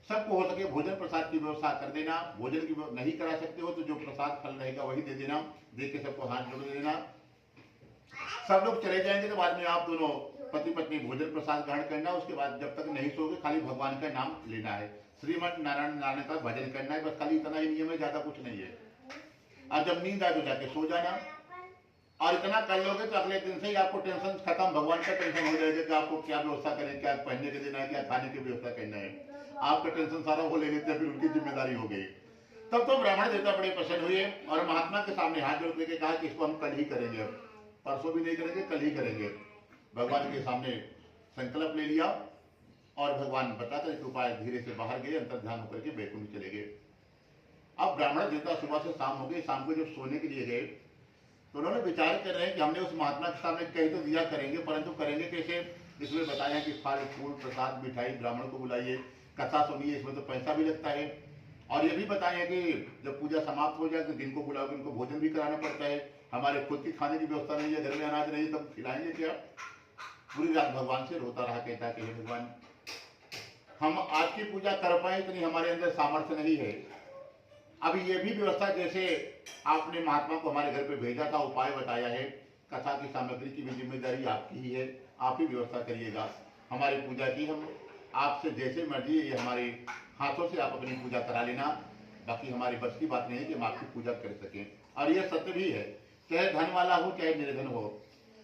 सबको हो सके भोजन प्रसाद की व्यवस्था कर देना। भोजन की नहीं करा सकते हो तो जो प्रसाद फल रहेगा वही दे देना, दे के सबको हाथ जोड़ देना। सब लोग चले जाएंगे तो बाद में आप दोनों पति पत्नी भोजन प्रसाद ग्रहण करना। उसके बाद जब तक नहीं सोगे खाली भगवान का नाम लेना है, श्रीमद नारायण नारायण का भजन करना है, बस खाली इतना ही नियम है, ज्यादा कुछ नहीं है। और जब नींद आए तो जाके सो जाना, और इतना कर लोगे तो अगले दिन से ही आपको टेंशन खत्म, भगवान का टेंशन हो जाएगा कि आपको क्या व्यवस्था करें, क्या पहनने के देना है, क्या खाने की व्यवस्था करना है, आपका टेंशन सारा वो ले लेते हैं, फिर उनकी जिम्मेदारी हो गई। तब तो ब्राह्मण देवता बड़े प्रसन्न हुए और महात्मा के सामने हाथ जोड़ के कहा कि इसको हम कल ही करेंगे, अब परसों भी नहीं करेंगे, कल ही करेंगे। भगवान के सामने संकल्प ले लिया और भगवान बताकर के उपाय धीरे से बाहर गए, अंतर ध्यान होकर के बैकुंठ चले गए। अब ब्राह्मण देवता सुबह से शाम हो गई, शाम को जब सोने के लिए गए तो उन्होंने विचार कर रहे हैं कि हमने उस महात्मा के सामने कहीं तो दिया करेंगे, परंतु करेंगे कैसे। इसमें बताया कि फल फूल प्रसाद मिठाई, ब्राह्मण को बुलाइए, कथा सुनिए, इसमें तो पैसा भी लगता है। और ये भी बताया कि जब पूजा समाप्त हो जाए तो जिनको बुलाओगे उनको भोजन भी कराना पड़ता है, हमारे खुद की खाने की व्यवस्था नहीं है, घर में अनाज नहीं, तब खिलाएंगे क्या। पूरी रात भगवान से रोता रहा, कहता कि हे भगवान, हम आपकी पूजा कर पाए इतनी हमारे अंदर सामर्थ्य नहीं है। अब ये भी व्यवस्था जैसे आपने महात्मा को हमारे घर पे भेजा था, उपाय बताया है, कथा की सामग्री की भी जिम्मेदारी आपकी ही है, आप ही व्यवस्था करिएगा हमारी पूजा की। हम आपसे जैसे मर्जी ये हमारे हाथों से आप अपनी पूजा करा लेना, बाकी हमारी बस की बात नहीं है कि हम आपकी पूजा कर सकें। और यह सत्य भी है, चाहे धन वाला हो चाहे निर्धन हो,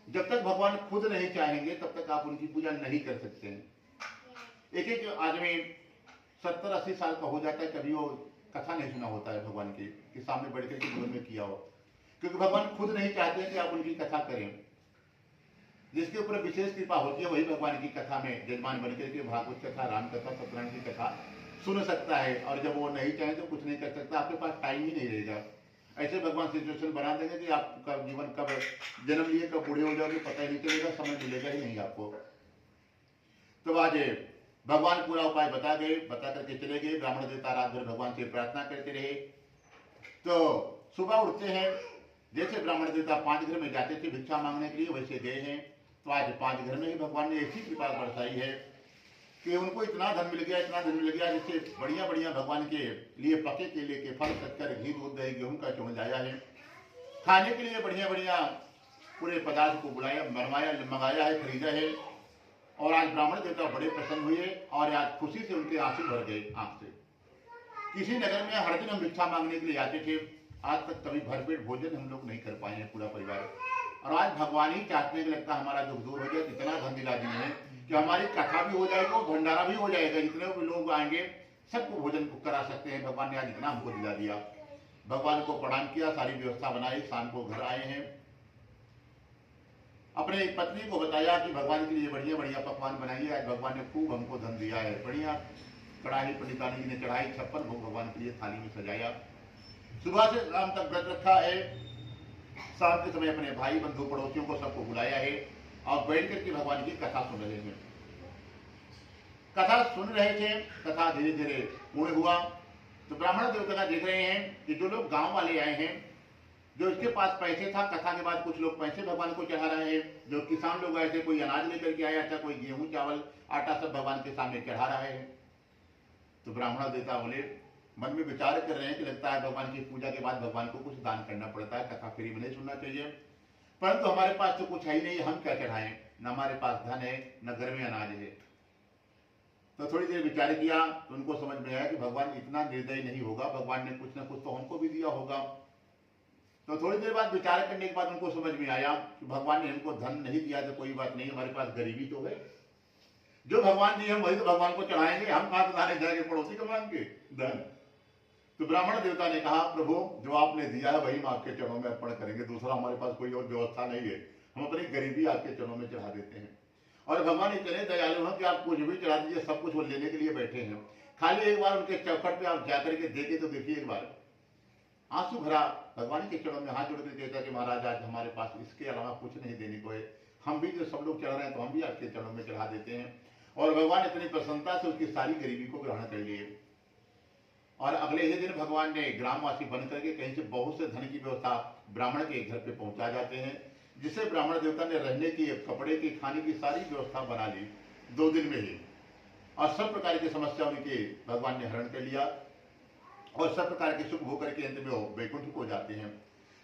जब तक भगवान खुद नहीं चाहेंगे तब तक आप उनकी पूजा नहीं कर सकते हैं। एक एक आदमी 70-80 साल का हो जाता है, कभी वो कथा नहीं सुना होता है भगवान की कि सामने बैठ कर के जीवन में किया हो, क्योंकि भगवान खुद नहीं चाहते कि आप उनकी कथा करें। जिसके ऊपर विशेष कृपा होती है वही भगवान की कथा में जजमान बनकर के भागवत कथा, राम कथा, सत्यनारायण की कथा सुन सकता है। और जब वो नहीं चाहे तो कुछ नहीं कर सकता, आपके पास टाइम ही नहीं रहेगा। ऐसे भगवान सिचुएशन बना देंगे कि आपका जीवन कब जन्म लिए कब बूढ़े हो जाओगे पता ही नहीं चलेगा, समय मिलेगा ही नहीं आपको। तो आज भगवान पूरा उपाय बता गए, बता करके चले गए। ब्राह्मण देवता रात भर भगवान से प्रार्थना करते रहे। तो सुबह उठते हैं, जैसे ब्राह्मण देवता 5 घर में जाते थे भिक्षा मांगने के लिए, वैसे गए हैं। तो आज 5 घर में ही भगवान ने ऐसी कृपा बरसाई है कि उनको इतना धन मिल गया, इतना धन मिल गया, जिससे बढ़िया बढ़िया भगवान के लिए पके केले के फल, शक्कर, घी, दूध, दही, गेहूं का चूर्ण लाया है। खाने के लिए बढ़िया बढ़िया पूरे पदार्थ को बुलाया, बनवाया, मंगाया है, खरीदा है। और आज ब्राह्मण देवता बड़े प्रसन्न हुए और आज खुशी से उनके आंसू भर गए आंख से। किसी नगर में हर दिन हम भिक्षा मांगने के लिए आते थे, आज तक कभी भरपेट भोजन हम लोग नहीं कर पाए हैं पूरा परिवार। और आज भगवान ही चाहते हैं कि लगता है हमारा दुख दूर हो जाए, इतना धन दिला दिए हैं कि हमारी कथा भी हो जाएगी और भंडारा भी हो जाएगा। जितने भी लोग आएंगे सबको भोजन करा सकते हैं। भगवान ने आज इतना हमको दिला दिया। भगवान को प्रणाम किया, सारी व्यवस्था बनाई, शाम को घर आए हैं। अपने पत्नी को बताया कि भगवान के लिए बढ़िया बढ़िया पकवान बनाइए, आज भगवान ने खूब हमको धन दिया है। बढ़िया कढ़ाई पंडितानी जी ने चढ़ाई, 56 भोग भगवान के लिए थाली में सजाया। सुबह से शाम तक व्रत रखा है। शाम के समय अपने भाई बंधु पड़ोसियों को सबको बुलाया है और बैठ करके भगवान की कथा सुन रहे हैं। कथा सुन रहे थे, कथा धीरे धीरे पूर्ण हुआ तो ब्राह्मण देवता देख रहे हैं कि जो लोग गांव वाले आए हैं, जो इसके पास पैसे था, कथा के बाद कुछ लोग पैसे भगवान को चढ़ा रहे हैं। जो किसान लोग आए थे, कोई अनाज लेकर के आया था, कोई गेहूं चावल आटा सब भगवान के सामने चढ़ा रहे हैं। तो ब्राह्मण देवता बोले, मन में विचार कर रहे हैं कि लगता है भगवान की पूजा के बाद भगवान को कुछ दान करना पड़ता है, कथा फ्री में नहीं सुनना चाहिए, परंतु हमारे पास तो कुछ है ही नहीं, हम क्या चढ़ाएं, न हमारे पास धन है न घर में अनाज है। तो थोड़ी देर विचार किया तो उनको समझ में आया कि भगवान इतना निर्दयी नहीं होगा, भगवान ने कुछ ना कुछ तो हमको भी दिया होगा। तो थोड़ी देर बाद विचार करने के बाद उनको समझ में आया कि भगवान ने हमको धन नहीं दिया तो कोई बात नहीं, हमारे पास गरीबी तो है, जो भगवान दिए हम वही तो भगवान को चढ़ाएंगे, हम कहां तो जाने जाएंगे पड़ोसी को मांगे धन। तो ब्राह्मण देवता ने कहा, प्रभु जो आपने दिया है वही हम आपके चरणों में अर्पण करेंगे, दूसरा हमारे पास कोई और व्यवस्था नहीं है, हम अपनी गरीबी आपके चरणों में चढ़ा देते हैं। और भगवान इतने दयालु हैं कि आप कुछ भी चढ़ा दीजिए, सब कुछ वो लेने के लिए बैठे हैं। खाली एक बार उनके चौखट पे आप जाकर के देखे तो देखिए, एक बार आंसू भरा भगवान के चरणों में हाथ जोड़ के कहता कि महाराज आज हमारे पास इसके अलावा कुछ नहीं देने को है, हम भी जो सब लोग चढ़ रहे हैं तो हम भी आपके चरणों में चढ़ा देते हैं। और भगवान इतनी प्रसन्नता से उसकी सारी गरीबी को ग्रहण कर लिए। और अगले ही दिन भगवान ने ग्रामवासी बन करके कहीं से बहुत से धन की व्यवस्था ब्राह्मण के घर पे पहुंचा जाते हैं, जिसे ब्राह्मण देवता ने रहने की, कपड़े की, खाने की सारी व्यवस्था बना ली 2 दिन में ही। और सब प्रकार की समस्या उनके भगवान ने हरण कर लिया और सब प्रकार के सुख होकर के अंत में वो वैकुंठ को जाते हैं।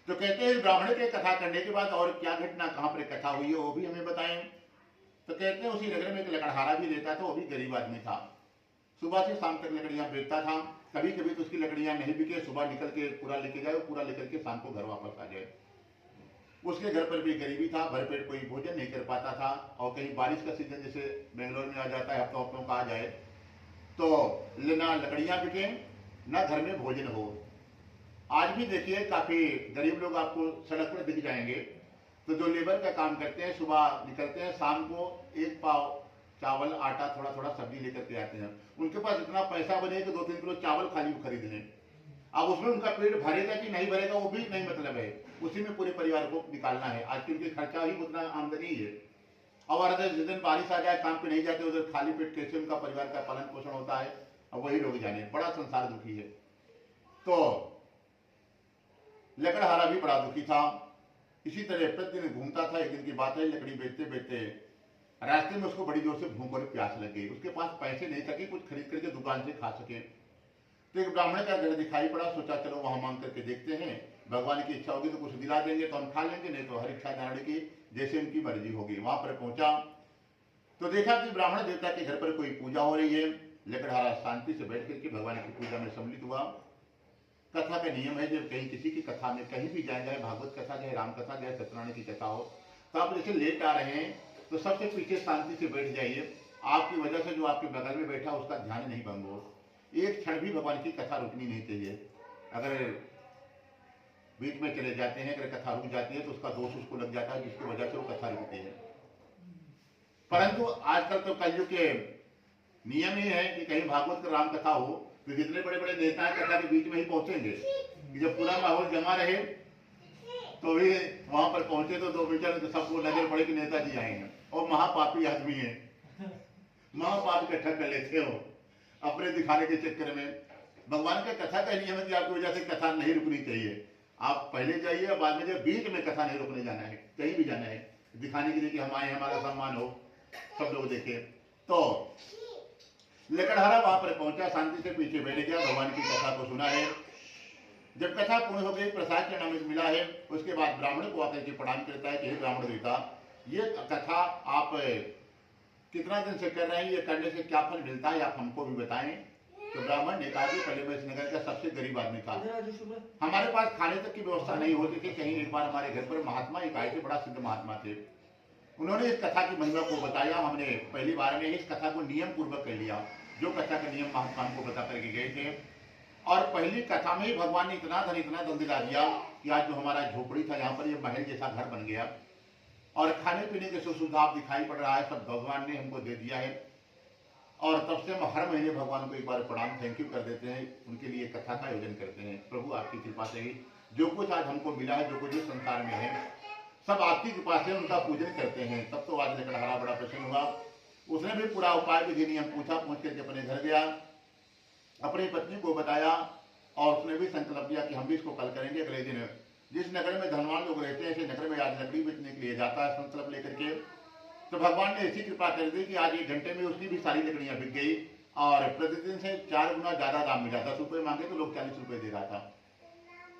तो कहते हैं ब्राह्मण के कथा करने के बाद और क्या घटना, कहां पर कथा हुई है वो भी हमें बताएं। तो कहते हैं उसी नगर में एक लकड़हारा भी रहता था, वो भी गरीब आदमी था। सुबह से शाम तक लकड़ियां बेचता था, कभी कभी तो उसकी लकड़ियां नहीं बिके, सुबह निकल के पूरा लेके जाए, पूरा लेकर के शाम को घर वापस आ जाए। उसके घर पर भी गरीबी था, भरपेट कोई भोजन नहीं कर पाता था। और कहीं बारिश का सीजन जैसे बेंगलोर में आ जाता है, हफ्तों हफ्तों का आ जाए, तो ना लकड़ियां बिके ना घर में भोजन हो। आज भी देखिए काफी गरीब लोग आपको सड़क पर दिख जाएंगे, तो जो लेबर का काम करते हैं सुबह निकलते हैं, शाम को 1 पाव चावल आटा थोड़ा थोड़ा सब्जी लेकर के आते हैं। उनके पास इतना पैसा बने कि 2-3 किलो चावल खाली खरीद लें। अब उसमें उनका पेट भरेगा कि नहीं भरेगा वो भी नहीं मतलब है, उसी में पूरे परिवार को निकालना है। आज के उनके खर्चा ही उतना आमदनी है। और अगर जिस दिन बारिश आ जाए, काम पे नहीं जाते, उधर खाली पेट कैसे उनका परिवार का पालन पोषण होता है, अब वही लोग जाने। बड़ा संसार दुखी है। तो लकड़हारा भी बड़ा दुखी था। इसी तरह प्रतिदिन घूमता था। एक दिन की बात है, लकड़ी बेचते बेचते रास्ते में उसको बड़ी जोर से भूख और प्यास लग गई। उसके पास पैसे नहीं सके कुछ खरीद करके दुकान से खा सके। तो एक ब्राह्मण का घर दिखाई पड़ा, सोचा चलो वहां मांग करके देखते हैं, भगवान की इच्छा होगी तो कुछ दिला देंगे तो हम खा लेंगे, नहीं तो हर इच्छा धारण की जैसे उनकी मर्जी होगी। वहां पर पहुंचा तो देखा कि ब्राह्मण देवता के घर पर कोई पूजा हो रही है। लकड़हारा शांति से बैठ करके भगवान की पूजा में सम्मिलित हुआ। कथा का नियम है, जब कहीं किसी की कथा में कहीं भी जाए, चाहे भागवत कथा, चाहे राम कथा, चाहे सत्यनारायण की कथा हो, तो आप जैसे लेट आ रहे हैं तो सबसे पीछे शांति से बैठ जाइए। आपकी वजह से जो आपके बगल में बैठा उसका ध्यान नहीं भंग हो। एक क्षण भी भगवान की कथा रुकनी नहीं चाहिए। अगर बीच में चले जाते हैं, अगर कथा रुक जाती है तो उसका दोष उसको लग जाता है, जिसकी वजह से वो कथा रुकती है। परंतु आजकल तो कलयुग के नियम ही है कि कहीं भागवत का राम कथा हो तो जितने बड़े बड़े नेता कथा के बीच में ही पहुंचेंगे, कि जब पूरा माहौल जमा रहे तो भी वहां पर पहुंचे तो 2 मीटर तो सबको नजर पड़े कि नेताजी आएंगे। और महापापी आदमी है, महापाप इकट्ठा कर लेते हो अपने दिखाने के चक्कर में। भगवान का कथा का नियम है कि आपकी वजह से कथा नहीं रुकनी चाहिए। आप पहले जाइए, बाद में जब बीच में कथा नहीं रुकने जाना है, कहीं भी जाना है दिखाने के लिए कि हम आए, हमारा सम्मान हो, सब लोग देखे। तो लकड़हारा वहां पर पहुंचा, शांति से पीछे बैठ गया, भगवान की कथा को सुना है। जब कथा पूर्ण हो गई, प्रसाद के नाम मिला है, उसके बाद ब्राह्मण को आकर के प्रणाम करता है कि हे ब्राह्मण देवता, ये कथा आप कितना दिन से कर रहे हैं, ये करने से क्या फल मिलता है, आप हमको भी बताएं। तो ब्राह्मण ने कहा कि पहले मैं इस नगर का सबसे गरीब आदमी था, हमारे पास खाने तक की व्यवस्था नहीं होती थी। कहीं एक बार हमारे घर पर महात्मा एक आए थे, बड़ा सिद्ध महात्मा थे। उन्होंने इस कथा की महिमा को बताया। हमने पहली बार में इस कथा को नियम पूर्वक कर लिया, जो कथा का नियम महात्मा को बता करके गए थे। और पहली कथा में ही भगवान ने इतना धन दिला दिया कि आज जो हमारा झोपड़ी था, यहाँ पर ये महल जैसा घर बन गया। और खाने पीने के सुख सुविधा दिखाई पड़ रहा है, सब भगवान ने हमको दे दिया है। और तब से हम हर महीने भगवान को एक बार प्रणाम थैंक यू कर देते हैं, उनके लिए कथा का आयोजन करते हैं। प्रभु आपकी कृपा से ही जो कुछ आज हमको मिला है, जो कुछ इस संसार में है, सब आपकी कृपा से उनका पूजन करते हैं। तब तो आज लकड़हारा बड़ा प्रसन्न हुआ। उसने भी पूरा उपाय विधि नियम पूछा, पूछ करके अपने घर गया, अपनी पत्नी को बताया और उसने भी संकल्प लिया कि हम भी इसको कल करेंगे। अगले दिन जिस नगर में धनवान लोग रहते हैं, ऐसे नगर में आज लकड़ी बेचने के लिए जाता है संकल्प लेकर के। तो भगवान ने ऐसी कृपा कर दी कि आज 1 घंटे में उसकी भी सारी लकड़ियां बिक गई और प्रतिदिन से 4 गुना ज्यादा दाम मिला। 10 रुपए मांगे तो लोग 40 रुपए दे रहा था।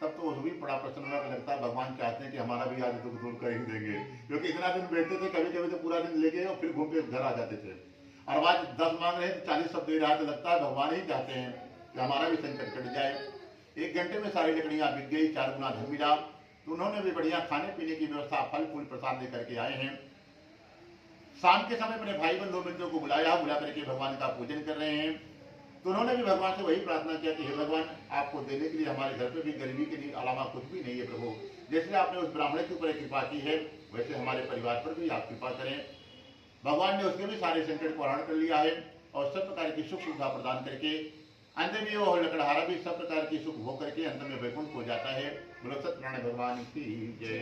तब तो वो भी बड़ा प्रसन्न हुआ, लगता है भगवान चाहते हैं कि हमारा भी आज दुख दूर कर ही देंगे, क्योंकि इतना दिन बैठते थे, कभी कभी तो पूरा दिन ले गए और फिर घूम के घर आ जाते थे। और आज 10 मांग रहे हैं तो 40 सब दे रहा है, तो लगता है भगवान ही चाहते हैं कि हमारा भी संकट कट जाए। 1 घंटे में सारी लकड़ियां बिक गई, 4 गुना धन मिला। तो उन्होंने भी बढ़िया खाने पीने की व्यवस्था, फल फूल प्रसाद लेकर के आए हैं। शाम के समय अपने भाई बंधु मित्रों को बुला करके भगवान का पूजन कर रहे हैं। तो उन्होंने भी भगवान से वही प्रार्थना किया कि हे भगवान, आपको देने के लिए हमारे घर पे भी गरीबी के अलावा कुछ भी नहीं है प्रभु। जैसे आपने उस ब्राह्मण के ऊपर कृपा की है, वैसे हमारे परिवार पर भी आप कृपा करें। भगवान ने उसके भी सारे संकट को हरण कर लिया है और सब प्रकार की सुख सुविधा प्रदान करके अंत में वो लकड़हारा भी सब प्रकार की सुख भोग करके अंत में वैकुंठ हो जाता है। बोलो सत्यनारायण भगवान की जय।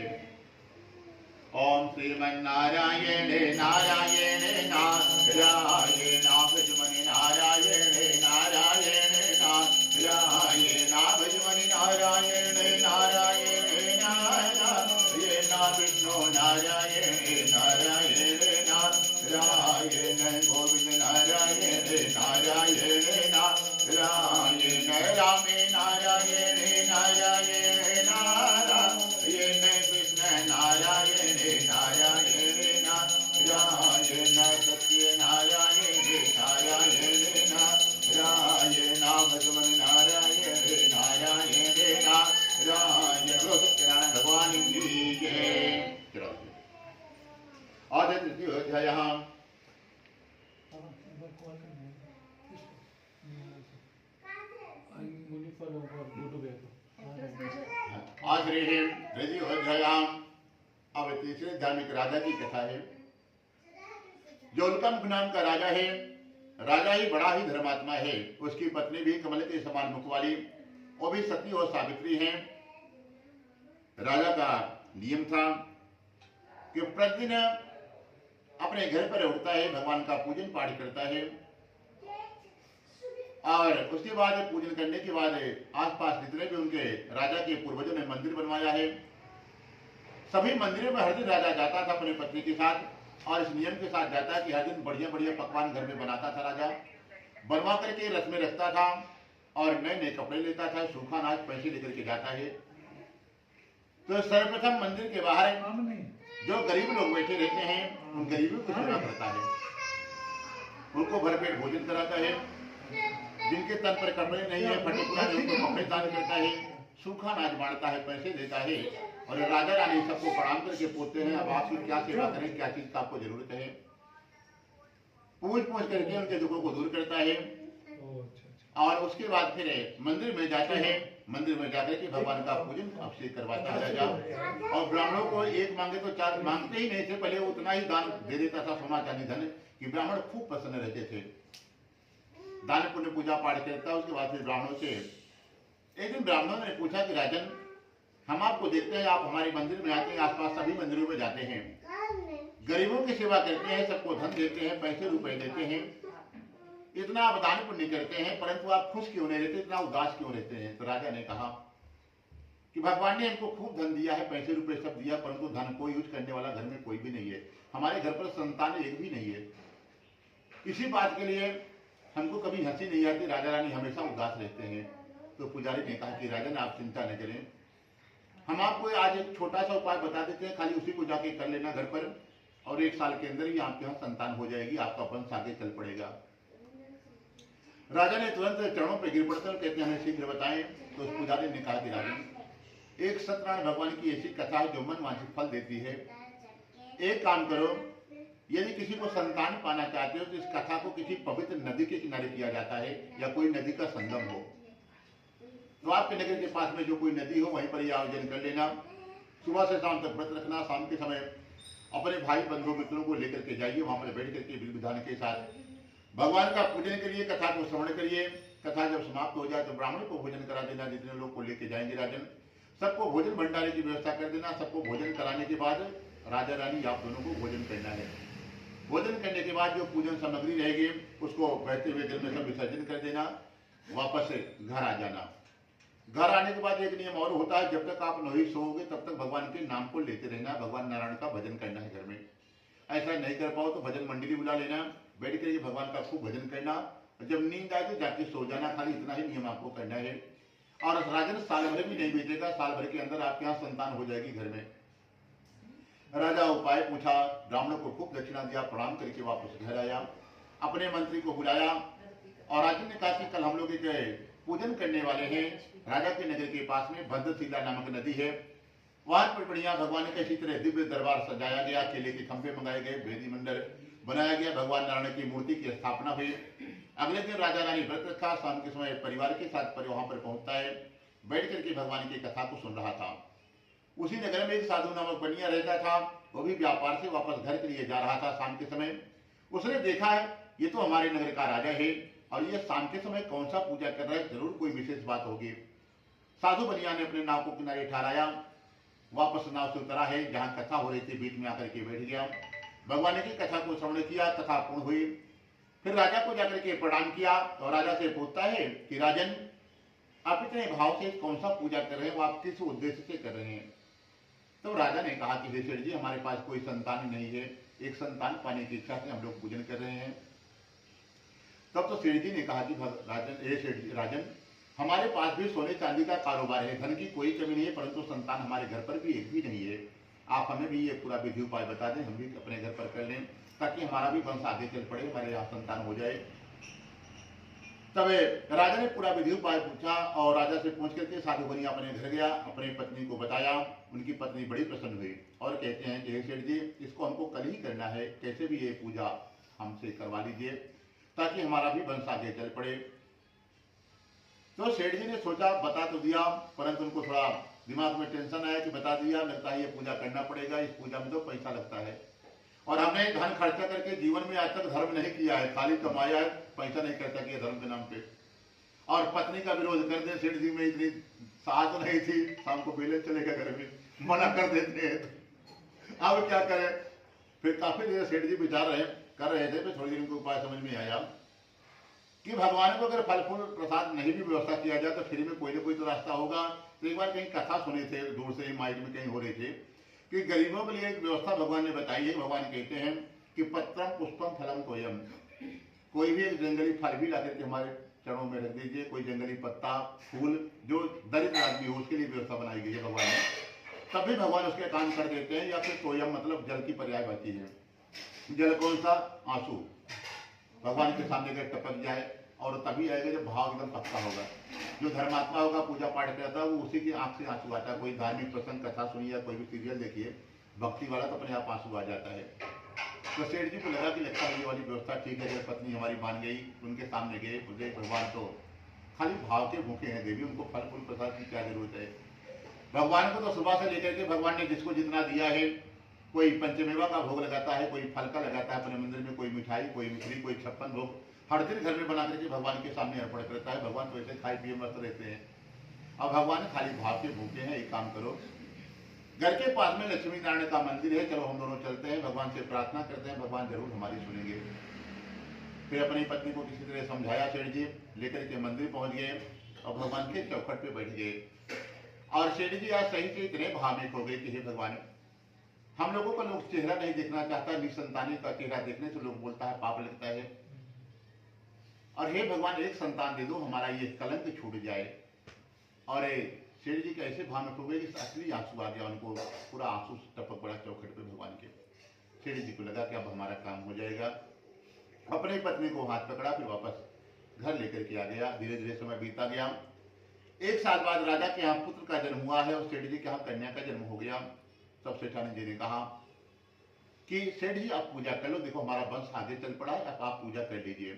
ओम श्रीमन्नारायण नारायण नारायण भजमनि नारायण नारायण नारायण भजमनि नारायण नारायण नारायण विष्णु नारायण नारायण नारायण गोविंद नारायण नारायण नारायण राम नारायण नारायण नारायण कृष्ण नारायण नारायण नारायण सत्य नारायण नारायण नारायण भगवान नारायण नारायण नारायण सत्यनारायण भगवान की जय। आदि तृतीय अध्याय। आज तृतीय अध्याय। अब तीसरे अध्याय में राजा की कथा है। जो उल्कम नाम का राजा है, राजा ही बड़ा ही धर्मात्मा है। उसकी पत्नी भी कमल के समान मुख वाली, वो भी सती और सावित्री हैं। राजा का नियम था कि प्रतिदिन अपने घर पर उठता है, भगवान का पूजन पाठ करता है और उसके बाद पूजन करने के बाद आसपास जितने भी उनके राजा के पूर्वजों ने मंदिर बनवाया है, सभी मंदिरों में हर दिन राजा जाता था अपनी पत्नी के साथ और इस नियम के साथ जाता कि हर दिन बढ़िया बढ़िया पकवान घर में बनाता था। राजा बनवा करके रथ में रखता था और नए नए कपड़े लेता था, सूखा अनाज पैसे लेकर के जाता है। तो सर्वप्रथम मंदिर के बाहर जो गरीब लोग बैठे रहते हैं, उन गरीबों की सेवा करता है, उनको भरपेट भोजन कराता है। जिनके तन पर कपड़े नहीं है, फटे पुराने, उनको कपड़े दान करता है, सूखा अनाज बांटता है, पैसे देता है। और राजा रानी सबको प्रणाम करके पूछते हैं अब आपकी क्या सेवा करें, क्या चीज का आपको जरूरत है। पूछ करके उनके दुखों को दूर करता है और उसके बाद फिर मंदिर में जाता है। मंदिर में जाकर के भगवान का पूजन अभिषेक करवाता है राजा। और ब्राह्मणों को 1 मांगे तो 4 मांगते ही नहीं थे, पहले उतना ही दान दे देता था, सोना चांदी धन, कि ब्राह्मण खूब प्रसन्न रहते थे। दान पुण्य पूजा पाठ करता। उसके बाद फिर ब्राह्मणों से एक दिन ब्राह्मणों ने पूछा कि राजन, हम आपको देखते हैं, आप हमारे मंदिर में आते हैं, आसपास सभी मंदिरों में जाते हैं, गरीबों की सेवा करते हैं, सबको धन देते हैं, पैसे रुपए देते हैं, इतना आप दान पुण्य करते हैं, परंतु आप खुश क्यों नहीं रहते, इतना उदास क्यों रहते हैं। तो राजा ने कहा कि भगवान ने हमको खूब धन दिया है, पैसे रुपए सब दिया, परंतु धन को यूज करने वाला घर में कोई भी नहीं है। हमारे घर पर संतान एक भी नहीं है। इसी बात के लिए हमको कभी हंसी नहीं आती, राजा रानी हमेशा उदास रहते हैं। तो पुजारी ने कहा कि राजन आप चिंता न करें, हम आपको आज एक छोटा सा उपाय बता देते हैं, खाली उसी को जाके कर लेना घर पर और 1 साल के अंदर ही आपके यहाँ संतान हो जाएगी, आपका वंश आगे चल पड़ेगा। राजा ने तुरंत चरणों पर गिर पड़कर कहते हैं हमें शीघ्र बताएं। तो उस पुजारी ने कहा कि राजन, एक सत्यनारायण भगवान की ऐसी कथा है जो मन वांछित फल देती है। एक काम करो, यदि किसी को संतान पाना चाहते हो तो इस कथा को किसी पवित्र नदी के किनारे किया जाता है या कोई नदी का संगम हो। तो आपके नगर के पास में जो कोई नदी हो वहीं पर यह आयोजन कर लेना। सुबह से शाम तक व्रत रखना। शाम के समय अपने भाई बंधु मित्रों को लेकर के जाइए, वहां पर बैठ करके विधि विधान के साथ भगवान का पूजन करिए, कथा को श्रवण करिए। कथा जब समाप्त हो जाए तो ब्राह्मण को भोजन करा देना। जितने लोग को लेके जाएंगे राजन, सबको भोजन भंडारे की व्यवस्था कर देना। सबको भोजन कराने के बाद राजा रानी आप दोनों को भोजन करना है। भोजन करने के बाद जो पूजन सामग्री रहेगी उसको बहते हुए जल में सब विसर्जन कर देना। वापस घर आ जाना। घर आने के बाद एक नियम और होता है, जब तक आप नहीं सोओगे तब तक भगवान के नाम को लेते रहना। भगवान नारायण का भजन करना है घर में। ऐसा नहीं कर पाओ तो भजन मंडली बुला लेना, बैठ कर भगवान का खूब भजन करना। जब नींद आए तो जाके सो जाना। खाली इतना ही नियम आपको करना है। और राजन साल भर भी नहीं बीतेगा, साल भर के अंदर आपके यहाँ संतान हो जाएगी घर में। राजा उपाय पूछा, ब्राह्मण को खूब दक्षिणा दिया, प्रणाम करके वापस घर आया। अपने मंत्री को बुलाया और राजा ने कहा कि कल हम लोग एक पूजन करने वाले हैं। राजा के नगर के पास में भद्रशिला नामक नदी है, वहां पर बढ़िया भगवान का इसी तरह दिव्य दरबार सजाया गया। केले के खंभे मंगाए गए, वेदी मंडल बनाया गया, भगवान नारायण की मूर्ति की स्थापना हुई। अगले दिन राजा रानी व्रत रखा। शाम के समय परिवार के साथ वहां पर पहुंचता है, बैठ करके भगवान की कथा को सुन रहा था। उसी नगर में एक साधु नामक बनिया रहता था, वो भी व्यापार से वापस घर के लिए जा रहा था। शाम के समय उसने देखा है ये तो हमारे नगर का राजा है और ये शाम के समय कौन सा पूजा कर रहा है, जरूर कोई विशेष बात होगी। साधु बनिया ने अपने नाव को किनारे ठहराया, वापस नाव से उतरा है, जहां कथा हो रही थी बीच में आकर के बैठ गया। भगवान की कथा को श्रवण किया, कथा पूर्ण हुई। फिर राजा को जाकर के प्रणाम किया और राजा से पूछता है कि राजन, आप इतने भाव से कौन सा पूजा कर रहे हैं, वो आप किस उद्देश्य से कर रहे हैं। तो राजा ने कहा कि हे सेठ जी, हमारे पास कोई संतान नहीं है, एक संतान पाने की इच्छा से हम लोग पूजन कर रहे हैं। तब तो सेठ जी ने कहा कि राजन, हे सेठ जी राजन, हमारे पास भी सोने चांदी का कारोबार है, धन की कोई कमी नहीं है, परंतु संतान हमारे घर पर भी एक भी नहीं है। आप हमें भी ये पूरा विधि उपाय बता दें, हम भी अपने घर पर कर लें, ताकि हमारा भी वंश आगे चल पड़े, हमारे यहाँ संतान हो जाए। तब राजा ने पूरा विधि उपाय पूछा और राजा से पूछ करके साधु बनिया अपने घर गया, अपनी पत्नी को बताया। उनकी पत्नी बड़ी प्रसन्न हुई और कहते हैं कि सेठ जी, इसको हमको कल ही करना है, कैसे भी ये पूजा हमसे करवा लीजिए ताकि हमारा भी वंश आगे चल पड़े। तो सेठ जी ने सोचा, बता तो दिया, परंतु उनको थोड़ा दिमाग में टेंशन आया कि बता दिया, लगता है ये पूजा करना पड़ेगा, इस पूजा में तो पैसा लगता है और हमने धन खर्चा करके जीवन में आज तक धर्म नहीं किया है, खाली कमाया है, पैसा नहीं खर्चा किया धर्म के नाम पे। और पत्नी का विरोध कर दे, सेठ जी में इतनी साहस नहीं थी, शाम को बेले चलेगा घर में, मना कर देते हैं। अब क्या करें। फिर काफी देर सेठ जी विचार कर रहे थे, फिर थोड़ी देर उनको उपाय समझ में आया कि भगवान को अगर फल फूल प्रसाद नहीं भी व्यवस्था किया जाए तो फ्री में कोई ना कोई तो रास्ता होगा। तो एक बार कहीं कथा सुने थे, दूर से माइक में कहीं हो रही थी कि गरीबों के लिए एक व्यवस्था भगवान ने बताई है। भगवान कहते हैं कि पत्रम पुष्पम फलम तोयम, कोई भी एक जंगली फल भी ला करके हमारे चरणों में रख दीजिए, कोई जंगली पत्ता फूल जो दरिद्र आदमी हो उसके लिए व्यवस्था बनाई गई है भगवान ने, तभी भगवान उसके काम कर देते हैं। या फिर तोयम मतलब जल की पर्यायवाची है। जल कौन सा? आंसू। भगवान के सामने अगर टपक जाए और तभी आएगा जब भाव एकदम पक्का होगा। जो धर्मात्मा होगा, पूजा पाठ करता है, वो उसी की आंख से आंसू आता है। कोई धार्मिक प्रसंग कथा सुनिए या कोई भी सीरियल देखिए, भक्ति वाला तो अपने आप आंसू आ जाता है। तो सेठ जी को लगा कि लगता है ये वाली व्यवस्था ठीक है। जब पत्नी हमारी मान गई, उनके सामने गए, बोले भगवान तो खाली भाव के भूखे हैं देवी, उनको फल फूल प्रसाद की क्या जरूरत है। भगवान को तो सुबह से लेकर के भगवान ने जिसको जितना दिया है, कोई पंचमेवा का भोग लगाता है, कोई फल का लगाता है अपने मंदिर में, कोई मिठाई, कोई मिश्री, कोई 56 भोग हर दिन घर में बना करके भगवान के सामने अर्पण करता है। भगवान तो ऐसे खाए पिए मस्त रहते हैं। अब भगवान खाली भाव के भूखे हैं। एक काम करो, घर के पास में लक्ष्मी नारायण का मंदिर है, चलो हम दोनों चलते हैं, भगवान से प्रार्थना करते हैं, भगवान जरूर हमारी सुनेंगे। फिर अपनी पत्नी को किसी तरह समझाया सेठ जी, लेकर के मंदिर पहुंच गए और भगवान के चौखट पे बैठ गए। और सेठ जी आज सही से इतने भावुक हो गए कि हे भगवान, हम लोगों का लोग चेहरा नहीं देखना चाहता, निसंतानी का चेहरा देखने से लोग बोलता है पाप लगता है, और हे भगवान एक संतान दे दो, हमारा ये कलंक छूट जाए। और सेठ जी कैसे भावुक हो गए कि असली आंसू आ गया उनको, पूरा आंसू टपक पड़ा चौखट पे भगवान के। सेठ जी को लगा कि अब हमारा काम हो जाएगा। अपनी पत्नी को हाथ पकड़ा, फिर वापस घर लेकर के आ गया। धीरे धीरे समय बीता गया। 1 साल बाद राजा के यहाँ पुत्र का जन्म हुआ है और सेठ जी के यहाँ कन्या का जन्म हो गया। तब सेठानी जी ने कहा कि सेठ जी आप पूजा कर लो, देखो हमारा वंश आगे चल पड़ा है, अब आप पूजा कर लीजिए।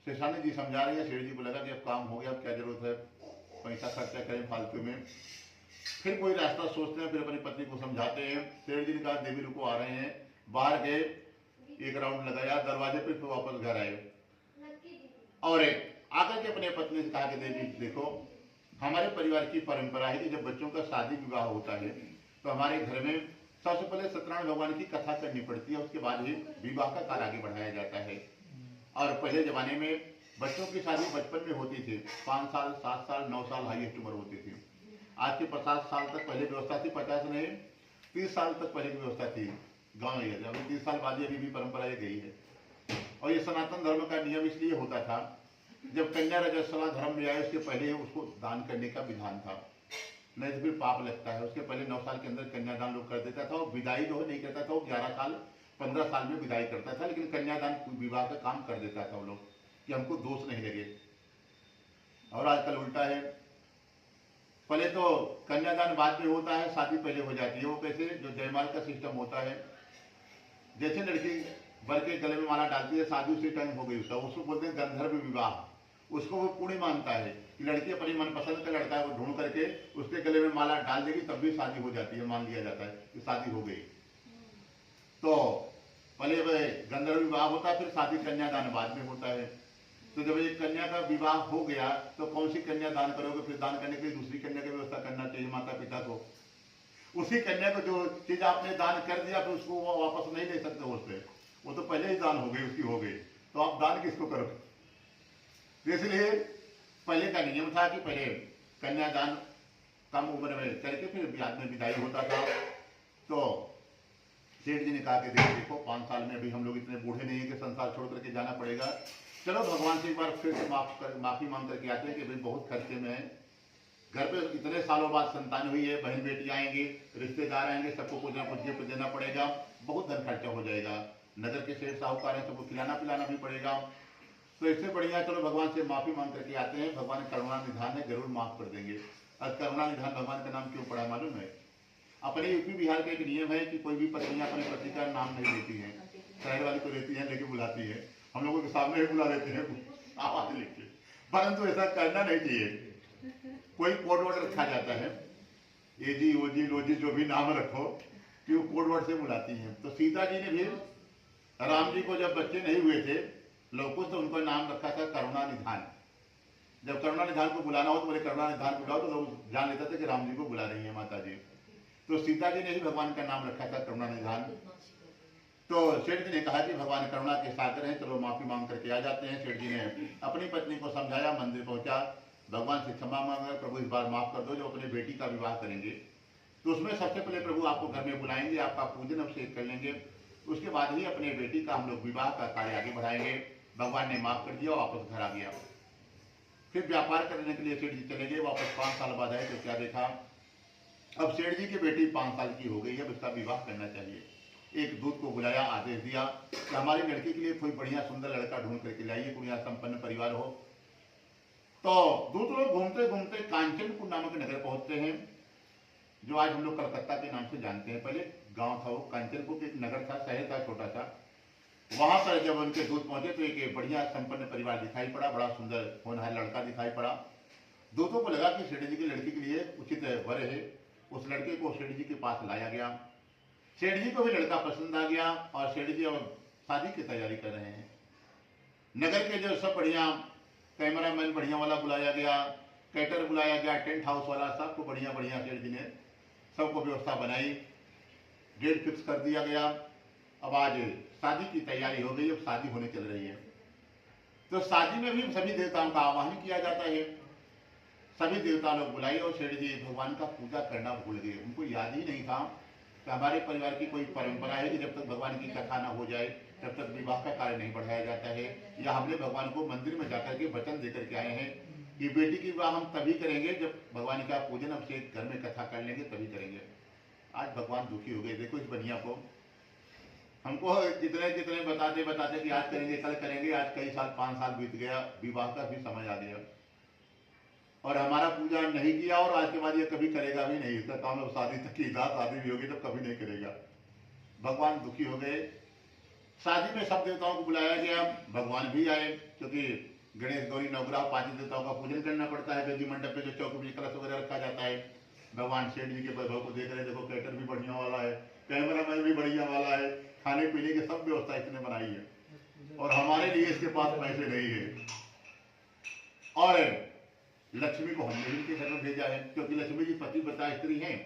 सेठानी जी समझा रही है, सेठ जी को लगा कि अब काम हो गया, अब क्या जरूरत है पैसा खर्चा करें फालतू में। फिर कोई रास्ता सोचते हैं, फिर अपनी पत्नी को समझाते हैं। सेठ जी ने कहा देवी रुको आ रहे हैं। बाहर गए, 1 राउंड लगाया दरवाजे पे, फिर वापस घर आए और आकर के अपने पत्नी से कहा कि देवी देखो हमारे परिवार की परंपरा है कि जब बच्चों का शादी विवाह होता है तो हमारे घर में सबसे पहले सत्यनारायण भगवान की कथा करनी पड़ती है, उसके बाद ही विवाह का कार्य आगे बढ़ाया जाता है। और पहले जमाने में बच्चों की शादी बचपन में होती थी, 5 साल 7 साल 9 साल हाईएस्ट उम्र होती थी। आज के 50 साल तक पहले व्यवस्था थी, 50 नहीं 30 साल तक पहले की व्यवस्था थी गाँव में। अभी 30 साल बाद अभी भी परंपरा ये गई है। और ये सनातन धर्म का नियम इसलिए होता था, जब कन्या रजस्वला धर्म में आए उसके पहले उसको दान करने का विधान था, नहीं तो फिर पाप लगता है। उसके पहले 9 साल के अंदर कन्यादान लोग कर देता था। और विदाई जो नहीं करता था, वो 11 साल 15 साल में विदाई करता था, लेकिन कन्यादान विवाह का काम कर देता था वो लोग कि हमको दोष नहीं लगे। और आजकल उल्टा है, पहले तो कन्यादान बाद में होता है, शादी पहले हो जाती है। वो कैसे, जो जयमाल का सिस्टम होता है, जैसे लड़की वर के गले में माला डालती है, शादी उसी टाइम हो गई उसका, उसको बोलते हैं गंधर्व विवाह। उसको वो पुण्य मानता है कि लड़की अपनी मनपसंद का लड़का को ढूंढ करके उसके गले में माला डाल देगी तब भी शादी हो जाती है, मान लिया जाता है कि शादी हो गई। तो पहले वह गंधर्व विवाह होता है, फिर शादी कन्यादान बाद में होता है। तो जब एक कन्या का विवाह हो गया तो कौन सी कन्या दान करोगे, फिर दान करने के लिए दूसरी कन्या की व्यवस्था करना चाहिए माता पिता को। उसी कन्या को जो चीज आपने दान कर दिया फिर उसको वो वापस नहीं ले सकते उससे, वो तो पहले ही दान हो गई, उसकी हो गई, तो आप दान किसको करोगे। इसलिए पहले का नियम था कि पहले कन्यादान कम उम्र में करके फिर बाद में विदाई होता था। तो सेठ जी ने कहा कि देखो 5 साल में अभी हम लोग इतने बूढ़े नहीं है कि संसार छोड़ करके जाना पड़ेगा, चलो भगवान से एक बार फिर से माफी मांग करके आते हैं कि भाई बहुत खर्चे में है, घर पे इतने सालों बाद संतान हुई है, बहन बेटी आएंगे, रिश्तेदार आएंगे, सबको कुछ ना कुछ गिफ्ट देना पड़ेगा, बहुत धन खर्चा हो जाएगा, नगर के सेठ साहूकार हैं सबको खिलाना पिलाना भी पड़ेगा। तो इससे बढ़िया चलो भगवान से माफी मांग करके आते हैं, भगवान करुणा निधान है, जरूर माफ कर देंगे। आज करुणा निधान भगवान का नाम क्यों पड़ा है मालूम है? अपने यूपी बिहार का एक नियम है कि कोई भी पत्नियां अपने पति का नाम नहीं लेती है, शहर वाली को लेती है लेके बुलाती है, हम लोगों के सामने ही बुला लेते हैं आवाज लेके, परंतु ऐसा करना नहीं चाहिए। कोई कोड वर्ड रखा जाता है, ए जी ओ जी लो जी जो भी नाम रखो कि वो कोड वर्ड से बुलाती हैं। तो सीता जी ने भी राम जी को जब बच्चे नहीं हुए थे लवकुश, तो उनको नाम रखा था करुणा निधान। जब करुणा निधान को बुलाना हो तो बोले करुणा निधान बुलाओ, तो लोग जान लेते थे कि राम जी को बुला रही है माता जी। तो सीता जी ने ही भगवान का नाम रखा था करुणा निधान। तो सेठ जी ने कहा कि भगवान करुणा के सागर हैं, चलो माफी मांग करके आ जाते हैं। सेठ जी ने अपनी पत्नी को समझाया, मंदिर पहुंचा, भगवान से क्षमा मांगा, प्रभु इस बार माफ कर दो, जो अपनी बेटी का विवाह करेंगे तो उसमें सबसे पहले प्रभु आपको घर में बुलाएंगे, आपका पूजन अभिषेक कर लेंगे, उसके बाद ही अपने बेटी का हम लोग विवाह का कार्य आगे बढ़ाएंगे। भगवान ने माफ कर दिया, वापस घर आ गया। फिर व्यापार करने के लिए सेठ जी चले गए, वापस 5 साल बाद आए तो क्या देखा, अब सेठ जी की बेटी 5 साल की हो गई है, उसका विवाह करना चाहिए। एक दूत को बुलाया, आदेश दिया कि हमारी लड़की के लिए कोई बढ़िया सुंदर लड़का ढूंढ करके लाइए, कोई संपन्न परिवार हो। तो दूत लोग घूमते घूमते कांचनपुर नामक नगर पहुंचते हैं, जो आज हम लोग कलकत्ता के नाम से जानते हैं। पहले गांव था वो, कांचनपुर एक नगर था, शहर था छोटा सा। वहां पर जब उनके दूत पहुंचे तो एक बढ़िया संपन्न परिवार दिखाई पड़ा, बड़ा सुंदर होनहार लड़का दिखाई पड़ा। दूतों को लगा कि सेठ जी की लड़की के लिए उचित वर है, उस लड़के को सेठ जी के पास लाया गया। सेठ जी को भी लड़का पसंद आ गया और सेठ जी अब शादी की तैयारी कर रहे हैं। नगर के जो सब बढ़िया कैमरामैन बढ़िया वाला बुलाया गया, कैटर बुलाया गया, टेंट हाउस वाला, सबको बढ़िया बढ़िया सेठ जी ने सबको व्यवस्था बनाई, डेट फिक्स कर दिया गया। अब आज शादी की तैयारी हो गई, अब शादी होने चल रही है। तो शादी में भी सभी देवताओं का आवाहन किया जाता है, सभी देवता लोग बुलाए और सेठ जी भगवान का पूजा करना भूल गए। उनको याद ही नहीं था कि हमारे परिवार की कोई परंपरा है कि जब तक भगवान की कथा न हो जाए तब तक विवाह का कार्य नहीं बढ़ाया जाता है। या हमने भगवान को मंदिर में जाकर के वचन देकर के आए हैं कि बेटी की विवाह हम तभी करेंगे जब भगवान का पूजन अभिषेक घर में कथा कर लेंगे तभी करेंगे। आज भगवान दुखी हो गए। देखो इस बनिया को हमको जितने जितने बताते बताते कि आज करेंगे कल करेंगे, आज कई साल 5 साल बीत गया, विवाह का भी समय आ गया और हमारा पूजा नहीं किया और आज के बाद ये कभी करेगा भी नहीं। इसका काम है शादी तक की था, शादी भी होगी तो कभी नहीं करेगा। भगवान दुखी हो गए। शादी में सब देवताओं को बुलाया गया, भगवान भी आए, क्योंकि गणेश गौरी नवग्रह 5 देवताओं का पूजन करना पड़ता है। वेदी मंडप पे जो चौक में कलश वगैरह रखा जाता है। भगवान सेठ जी के वैभव को देख रहे, देखो कैटर भी बढ़िया वाला है, कैमरामैन भी बढ़िया वाला है, खाने पीने की सब व्यवस्था इसने बनाई है और हमारे लिए इसके पास पैसे नहीं है। और लक्ष्मी को हमने इनके घर में भेजा है, क्योंकि लक्ष्मी जी पतिव्रता स्त्री हैं।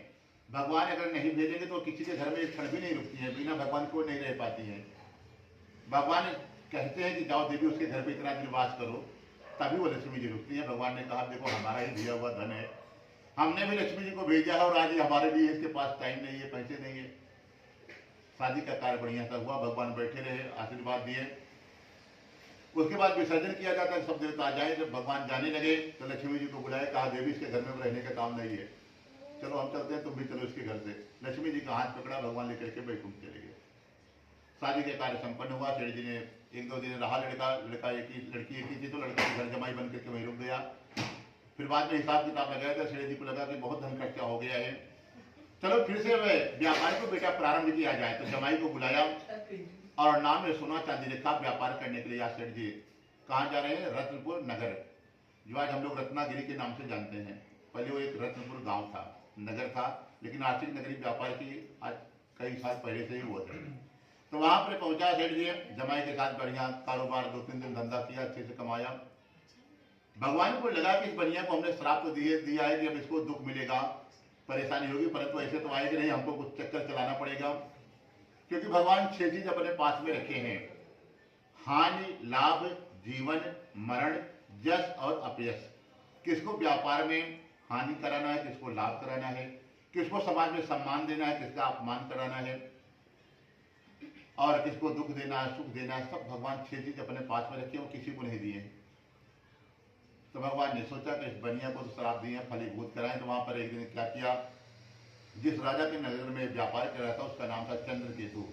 भगवान अगर नहीं भेजेंगे तो किसी के घर में एक क्षण भी नहीं रुकती है, बिना भगवान को नहीं रह पाती है। भगवान कहते हैं कि जाओ देवी उसके घर पे इतना दिन वास करो, तभी वो लक्ष्मी जी रुकती है। भगवान ने कहा देखो हमारा ही दिया हुआ धन है, हमने भी लक्ष्मी जी को भेजा है और आज हमारे लिए इसके पास टाइम नहीं है, पैसे नहीं है। शादी का कार्य बढ़िया सा हुआ, भगवान बैठे रहे, आशीर्वाद दिए। उसके बाद विसर्जन किया जाता है, सब देवता आ जाए। जब भगवान जाने लगे तो लक्ष्मी जी को बुलाया, कहा देवी इसके घर में रहने का काम नहीं है, चलो हम चलते हैं, तुम भी चलो इसके घर से। लक्ष्मी जी का हाथ पकड़ा, भगवान लेकर के बैकुंठ चले गए। शादी के कार्य संपन्न हुआ। सेठ जी ने 1-2 दिन रहा, लड़का एक ही लड़की एक ही थी, तो लड़का घर जमाई बन करके वहीं रुक गया। फिर बाद में हिसाब किताब लगाया था, सेठ जी को लगा कि बहुत धन खर्चा हो गया है, चलो फिर से व्यापार को बेटा प्रारंभ किया जाए। तो जमाई को बुलाया और नाम में सोना चांदी रखा व्यापार करने के लिए। आज सेठ जी कहाँ जा रहे हैं? रत्नपुर नगर, जो आज हम लोग रत्नागिरी के नाम से जानते हैं। पहले वो एक रत्नपुर गांव था, नगर था, लेकिन आर्थिक नगरी व्यापार की आज कई साल पहले से ही हुआ था। तो वहां पर पहुंचा सेठ जी, जमाई के साथ बढ़िया कारोबार, 2-3 दिन धंधा किया, अच्छे से कमाया। भगवान को लगा कि इस बनिया को हमने श्राप तो दिया है कि अब इसको दुख मिलेगा, परेशानी होगी, परंतु ऐसे तो आएगी नहीं, हमको कुछ चक्कर चलाना पड़ेगा। क्योंकि भगवान 6 चीज अपने पास में रखे हैं, हानि, लाभ, जीवन, मरण, यश और अपयश। किसको व्यापार में हानि कराना है, किसको लाभ कराना है, किसको समाज में सम्मान देना है, किसका अपमान कराना है, और किसको दुख देना है, सुख देना है, सब भगवान 6 चीज अपने पास में रखे, वो किसी को नहीं दिए। तो भगवान ने सोचा कि इस बनिया को तो श्राप दिए, फलीभूत कराएं। तो वहां पर एक दिन क्या किया, जिस राजा के नगर में व्यापार कर रहा था उसका नाम था चंद्रकेतु।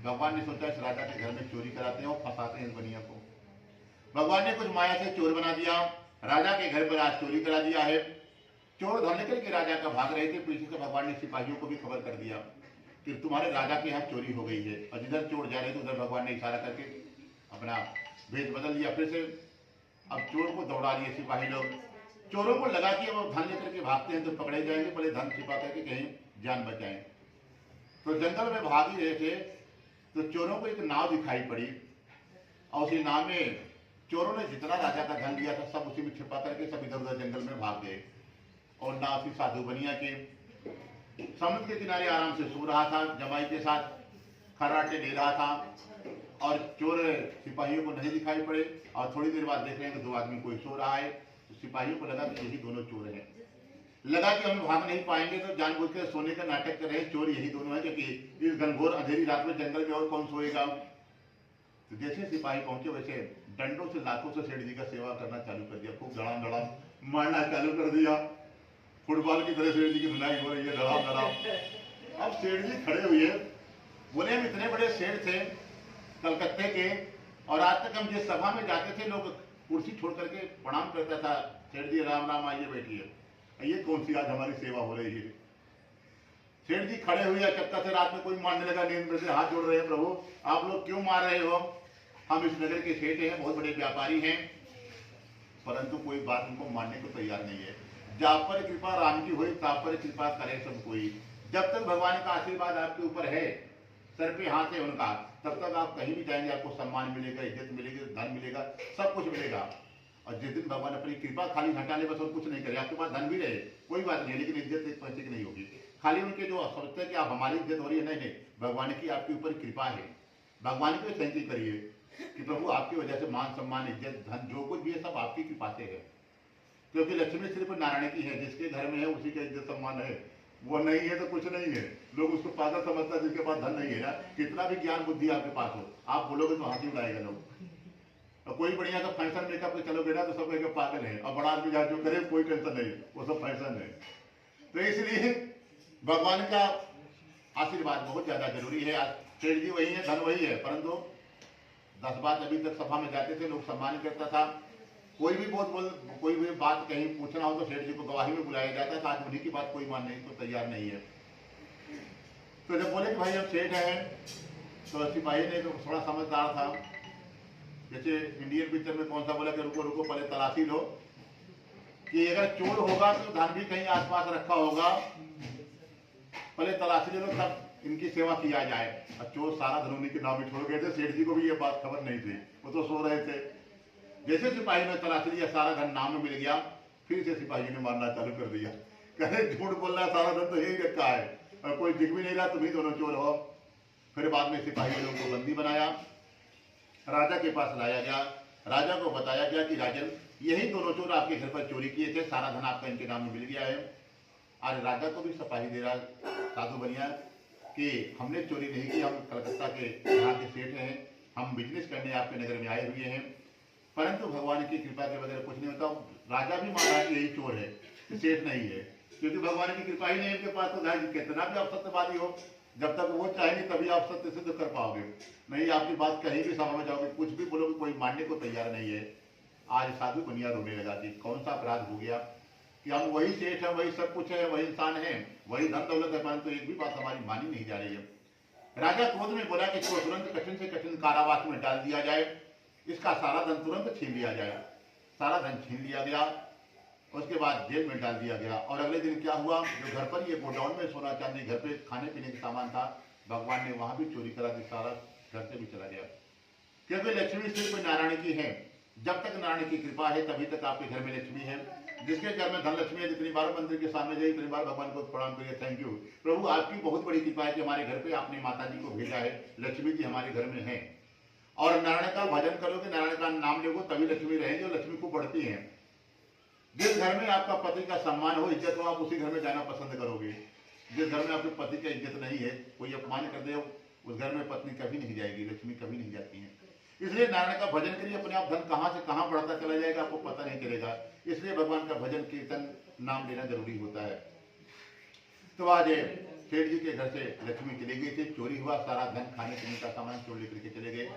भगवान ने सोचा इस राजा के घर में चोरी कराते हैं और फंसाते हैं इस बनिया को। भगवान ने कुछ माया से चोर बना दिया, राजा के घर पर आज चोरी करा दिया है। चोर धन लेकर के राजा का भाग रहे थे, पीछे से भगवान ने सिपाहियों को भी खबर कर दिया कि तुम्हारे राजा के यहाँ चोरी हो गई है। और जिधर चोर जा रहे थे उधर भगवान ने इशारा करके अपना भेष बदल दिया फिर से। अब चोर को दौड़ा लिए सिपाही लोग। चोरों को लगा कि अब धन लेकर के भागते हैं तो पकड़े जाएंगे, पहले धन छिपा करके कहीं जान बचाएं। तो जंगल में भाग ही रहे थे तो चोरों को एक नाव दिखाई पड़ी और उसी नाव में चोरों ने जितना राजा का धन लिया था सब उसी में छिपा करके सब इधर उधर जंगल में भाग गए। और नाव की साधु बनिया के समुद्र के किनारे आराम से सो रहा था, जमाई के साथ खर्राटे ले रहा था और चोर सिपाहियों को नहीं दिखाई पड़े। और थोड़ी देर बाद देख रहे हैं कि 2 आदमी कोई सो रहा है। तो सिपाहियों को लगा कि यही दोनों चोर हैं। लगा कि हम भाग नहीं पाएंगे तो जानबूझ कर सोने का नाटक कर रहे हैं, चोर यही दोनों हैं, क्योंकि इस घनघोर अंधेरी रात में जंगल में और कौन सोएगा। तो जैसे सिपाही पहुंचे वैसे डंडों से लातों से सेठ जी का सेवा करना चालू कर दिया, खूब धड़ाम धड़ाम मारना चालू कर दिया। फुटबॉल की तरह सेठ जी की धुलाई हो रही है, धड़ाम धड़ाम। अब सेठ जी खड़े हुए बोले हम इतने बड़े सेठ थे कलकत्ते के, और आज तक हम जिस सभा में जाते थे लोग कुर्सी छोड़ करके प्रणाम करता था, सेठ जी राम राम आइए बैठिए, ये कौन सी आज हमारी सेवा हो रही है। सेठ जी खड़े हुए चक्कर से रात में कोई मारने लगा, नींद में से हाथ जोड़ रहे हैं, प्रभु आप लोग क्यों मार रहे हो, हम इस नगर के सेठ हैं, बहुत बड़े व्यापारी हैं। परंतु कोई बात उनको मानने को तैयार नहीं है। जा पर कृपा राम की हुई, ता पर कृपा करे सब कोई। जब तक भगवान का आशीर्वाद आपके ऊपर है, सर पे हाथ है उनका, तब तक आप कहीं भी जाएंगे आपको सम्मान मिलेगा, इज्जत मिलेगी, धन मिलेगा, सब कुछ मिलेगा। और जिस दिन भगवान अपनी कृपा खाली हटा ले, बस और कुछ नहीं करे, आपके पास धन भी रहे कोई बात नहीं, लेकिन इज्जत एक पैसे की नहीं होगी। खाली उनके जो सोचते हैं कि आप हमारी इज्जत हो रही है, नहीं, भगवान की आपके ऊपर कृपा है। भगवान की थैंक यू करिए कि प्रभु आपकी वजह से मान सम्मान इज्जत धन जो कुछ भी है सब आपकी कृपा से है। क्योंकि लक्ष्मी सिर्फ नारायण की है, जिसके घर में है उसी का इज्जत सम्मान है, वो नहीं है तो कुछ नहीं है। लोग उसको पागल समझता है जिसके पास धन नहीं है ना, कितना भी ज्ञान बुद्धि आपके पास हो, आप बोलोगे तो हंसी उड़ाएगा लोग। और कोई बढ़िया सा फैशन मेकअप पे चलोगे ना तो सब कहेंगे पागल है, और बड़ा आदमी जहाँ जो करे कोई टेंशन नहीं, वो सब फैशन है। तो इसलिए भगवान का आशीर्वाद बहुत ज्यादा जरूरी है। सेठ जी वही है, धन वही है, परंतु 10 बात अभी तक सभा में जाते थे, लोग सम्मान करता था। कोई भी कोई भी बात कहीं पूछना हो तो सेठ जी को गवाही में बुलाया जाता था। आज उन्हीं की बात कोई मानने को तैयार नहीं है। तो जब बोले कि भाई अब सेठ है, तो सिपाही ने तो थोड़ा समझदार था, जैसे इंडियन पिक्चर में कौन सा बोला कि रुको रुको पहले तलाशी लो, कि अगर चोर होगा तो धन भी कहीं आसपास रखा होगा, पहले तलाशी ले लो तब इनकी सेवा किया जाए। अब चोर सारा धन उन्हीं के नाम में छोड़ गए थे, सेठ जी को भी ये बात खबर नहीं थी, वो तो सो रहे थे। जैसे सिपाही ने तलाशी लिया, सारा धन नाम में मिल गया, फिर से सिपाही ने मारना चालू कर दिया, कहे झूठ बोल रहा है, सारा धन तो यही रखा है और कोई दिख भी नहीं रहा, तुम ही दोनों चोर हो। फिर बाद में सिपाही लोगों को बंदी बनाया, राजा के पास लाया गया। राजा को बताया गया कि राजन यही दोनों चोर आपके घर पर चोरी किए थे, सारा धन आपका इनके नाम में मिल गया है। आज राजा को भी सिपाही दे रहा साधु बनिया कि हमने चोरी नहीं की, हम कलकत्ता के यहाँ के सेठ हैं, हम बिजनेस करने आपके नगर में आए हुए हैं, परंतु भगवान की कृपा के बगैर कुछ नहीं होता। राजा भी मान रहा कि यही चोर है, सेठ नहीं है, क्योंकि भगवान की कृपा ही नहीं इनके पास। तो कितना भी आप सत्यवादी हो, जब तक वो चाहेंगे तभी आप सत्य सिद्ध कर पाओगे, नहीं आपकी बात कहीं भी सभा में जाओगे, कुछ भी बोलोगे, कोई मानने को तैयार नहीं है। आज साधु बनिया रोने लगा कि कौन सा अपराध हो गया कि हम वही सेठ है, वही सब कुछ है, वही इंसान है, वही धन दौलत है, परंतु एक भी बात हमारी मानी नहीं जा रही है। राजा क्रोध में बोला कि इसको तुरंत कठिन से कठिन कारावास में डाल दिया जाए, इसका सारा धन तुरंत छीन लिया जाए। सारा धन छीन लिया गया, उसके बाद जेल में डाल दिया गया। और अगले दिन क्या हुआ, जो घर पर ये गोडाउन में सोना चांदी, घर पे खाने पीने का सामान था, भगवान ने वहां भी चोरी करा दी, सारा घर से भी चला गया। क्योंकि लक्ष्मी सिर्फ नारायण की है, जब तक नारायण की कृपा है तभी तक आपके घर में लक्ष्मी है। जिसके घर में धन लक्ष्मी है, जितनी बार मंदिर के सामने जाइए उतनी बार भगवान को प्रणाम करिए, थैंक यू प्रभु, आपकी बहुत बड़ी कृपा है कि हमारे घर पे आपने माता जी को भेजा है, लक्ष्मी जी हमारे घर में है। और नारायण का भजन करोगे, नारायण का नाम लोगे, तभी लक्ष्मी रहेगी और लक्ष्मी को बढ़ती है। जिस घर में आपका पति का सम्मान हो, इज्जत हो, आप उसी घर में जाना पसंद करोगे। जिस घर में आपके पति का इज्जत नहीं है, कोई अपमान कर दे, उस घर में पत्नी कभी नहीं जाएगी, लक्ष्मी कभी नहीं जाती है। इसलिए नारायण का भजन करिए, अपने आप धन कहाँ से कहाँ बढ़ता चला जाएगा आपको पता नहीं चलेगा। इसलिए भगवान का भजन कीर्तन नाम लेना जरूरी होता है। तो आज सेठ जी के घर से लक्ष्मी चली गई थी, चोरी हुआ, सारा धन खाने पीने का सामान चोर लेकर के चले गए,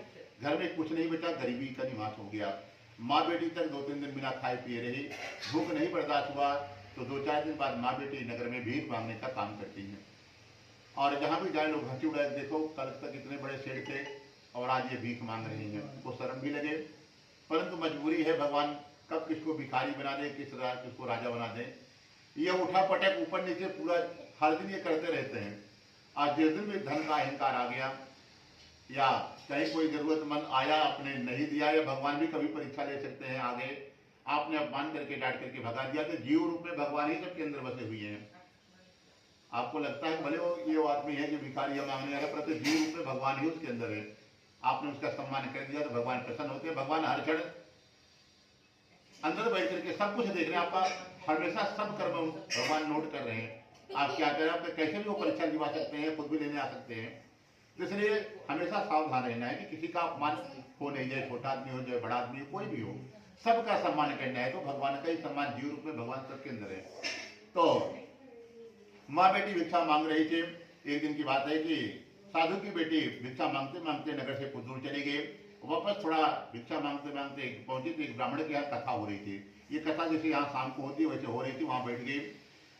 घर में कुछ नहीं बचा, गरीबी का निवास हो गया। माँ बेटी तक 2-3 दिन बिना खाए पिए रही, भूख नहीं बर्दाश्त हुआ, तो 2-4 दिन बाद माँ बेटी नगर में भीख मांगने का काम करती हैं। और जहाँ भी जाए लोग हंसी उड़ाए, देखो कल तक इतने बड़े सेठ थे और आज ये भीख मांग रही हैं, उनको शर्म भी लगे, परंतु मजबूरी है, भगवान कब किसको भिखारी बना दे, किसको राजा बना दे। ये उठा पटक ऊपर नीचे पूरा हर दिन ये करते रहते हैं। आज जिस दिन भी धन का अहंकार आ गया या कहीं कोई जरूरतमंद आया, आपने नहीं दिया, या भगवान भी कभी परीक्षा ले सकते हैं आगे, आपने अपमान करके डांट करके भगा दिया, तो जीव रूप में भगवान ही सबके अंदर बसे हुए हैं। आपको लगता है भले वो ये आदमी है जो भिखारी मांगने वाला, परंतु जीव रूप में भगवान ही उसके अंदर है। आपने उसका सम्मान कर दिया तो भगवान प्रसन्न होते हैं। भगवान हर क्षण अंदर बैठ करके सब कुछ देख रहे हैं, आपका हमेशा सब कर्म भगवान नोट कर रहे हैं। आप क्या करें, आप कैसे भी वो परीक्षा दिवा सकते हैं, खुद भी लेने आ सकते हैं। इसलिए हमेशा सावधान रहना है कि किसी का अपमान हो नहीं जाए, छोटा आदमी हो जाए, बड़ा आदमी हो, कोई भी हो, सबका सम्मान करना है। तो भगवान का ही सम्मान जीव रूप में भगवान सबके अंदर है। तो माँ बेटी भिक्षा मांग रही थी। एक दिन की बात है कि साधु की बेटी भिक्षा मांगते मांगते नगर से कुछ दूर चली गई, वापस थोड़ा भिक्षा मांगते मांगते पहुंची तो एक ब्राह्मण के यहाँ कथा हो रही थी। ये कथा जैसे यहाँ शाम को होती है वैसे हो रही थी, वहां बैठ गई,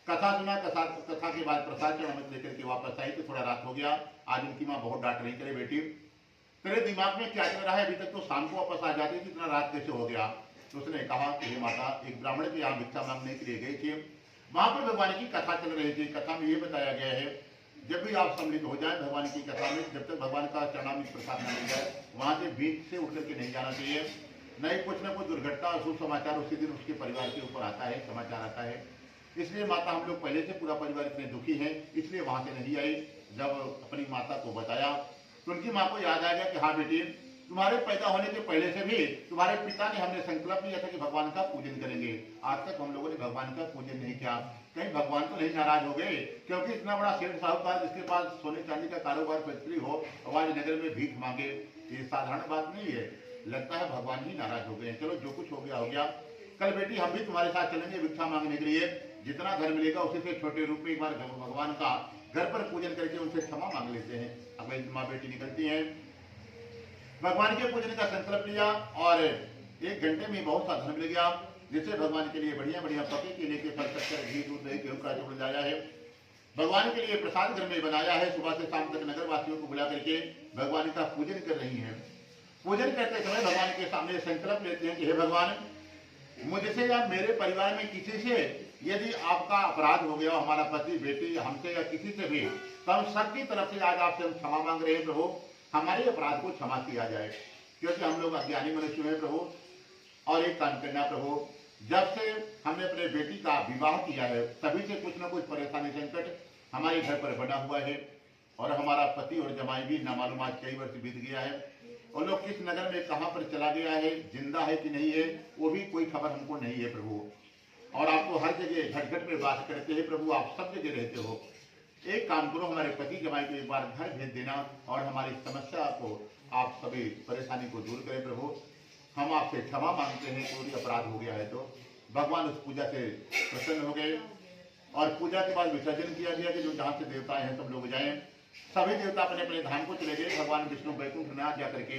कथा सुना। कथा के बाद प्रसाद चढ़ाने लेकर के वापस आई तो थोड़ा रात हो गया। आज उनकी माँ बहुत डांट रही, करे बेटी तेरे दिमाग में क्या चल रहा है, अभी तक तो शाम को वापस आ जाती थी, इतना रात कैसे हो गया। तो उसने कहा कि हे माता, एक ब्राह्मण के यहाँ भिक्षा मांगने के लिए गई थी, वहां पर भगवान की कथा चल रही थी। कथा में ये बताया गया है जब भी आप सम्मिलित हो जाए भगवान की कथा में, जब तक भगवान का चरणामृत प्रसाद न मिल जाए वहां से बीच से उठ करके नहीं जाना चाहिए, नहीं कुछ न कुछ दुर्घटना अशुभ समाचार उसी दिन उसके परिवार के ऊपर आता है, समाचार आता है। इसलिए माता हम लोग पहले से पूरा परिवार इतने दुखी है, इसलिए वहां से नहीं आई। जब अपनी माता को बताया तो उनकी माँ को याद आ गया कि हाँ बेटी, तुम्हारे पैदा होने के पहले से भी तुम्हारे पिता ने हमने संकल्प लिया था कि भगवान का पूजन करेंगे। आज तक हम लोगों ने भगवान का पूजन नहीं किया, कहीं भगवान तो नहीं नाराज हो गए? क्योंकि इतना बड़ा सेठ साहूकार जिसके पास सोने चांदी का कारोबार फैक्ट्री हो, आज नगर में भीख मांगे, ये साधारण बात नहीं है। लगता है भगवान ही नाराज हो गए। चलो जो कुछ हो गया हो गया। कल बेटी हम भी तुम्हारे साथ चलेंगे भिक्षा मांगने के लिए, जितना धन मिलेगा उसी से छोटे रूप में एक बार भगवान का घर पर पूजन करके उनसे क्षमा मांग लेते हैं। अगले दिन माँ बेटी निकलती हैं, भगवान के पूजन का संकल्प लिया और 1 घंटे में बहुत सा धन मिल गया, जिससे भगवान के लिए बढ़िया बढ़िया पके केले के फल, शक्कर, घी, दूध, दही, गेहूं का चूर्ण लाया है। भगवान के लिए प्रसाद घर में बनाया है। सुबह से शाम तक नगर वासियों को बुला करके भगवान का पूजन कर रही हैं। पूजन करते समय भगवान के सामने संकल्प लेते हैं कि हे भगवान, मुझसे या मेरे परिवार में किसी से यदि आपका अपराध हो गया, हमारा पति, बेटी, हमसे या किसी से भी, तो हम सबकी तरफ से आज आपसे हम क्षमा मांग रहे हैं प्रभु, हमारे अपराध को क्षमा किया जाए, क्योंकि हम लोग अज्ञानी मनुष्य हैं प्रभु। और एक काम करना प्रभु, जब से हमने अपने बेटी का विवाह किया है तभी से कुछ न कुछ परेशानी, संकट हमारे घर पर बना हुआ है और हमारा पति और जमाई भी ना मालूम आज कई वर्ष बीत गया है। और लोग किस नगर में कहाँ पर चला गया है, जिंदा है कि नहीं है, वो भी कोई खबर हमको नहीं है प्रभु। और आपको हर जगह घट घट में बात करते हैं प्रभु, आप सब जगह रहते हो। एक काम करो, हमारे पति जमाई को एक बार घर भेज देना और हमारी समस्या को, आप सभी परेशानी को दूर करें प्रभु। हम आपसे क्षमा मांगते हैं, कोई अपराध हो गया है तो। भगवान उस पूजा से प्रसन्न हो गए और पूजा के बाद विसर्जन किया गया कि जो जहाँ से देवता हैं सब लोग जाएं। सभी देवता अपने अपने धाम को चले गए। भगवान विष्णु वैकुंठनाथ जा करके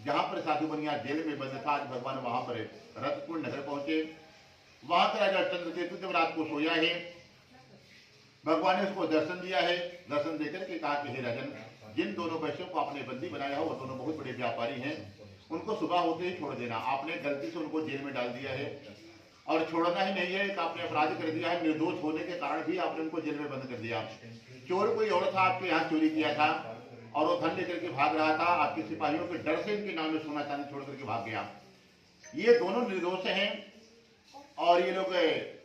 जहाँ पर साधु बनिया जेल में बंद था, आज भगवान वहां पर रथपुर नगर पहुंचे। वहां का राजा चंद्रकेतु जब रात को सोया है, भगवान ने उसको दर्शन दिया है। दर्शन देकर के कहा कि हे राजन, जिन दोनों वैश्यों को आपने बंदी बनाया हो वो दोनों बहुत बड़े व्यापारी हैं, उनको सुबह होते ही छोड़ देना। आपने गलती से उनको जेल में डाल दिया है और छोड़ना ही नहीं है, एक आपने अपराध कर दिया है, निर्दोष होने के कारण भी आपने उनको जेल में बंद कर दिया। चोर कोई और था, आपके यहाँ चोरी किया था और वो धन लेकर के भाग रहा था, आपके सिपाहियों के डर से इनके नाम में सोना चांदी छोड़ करके भाग गया। ये दोनों निर्दोष हैं और ये लोग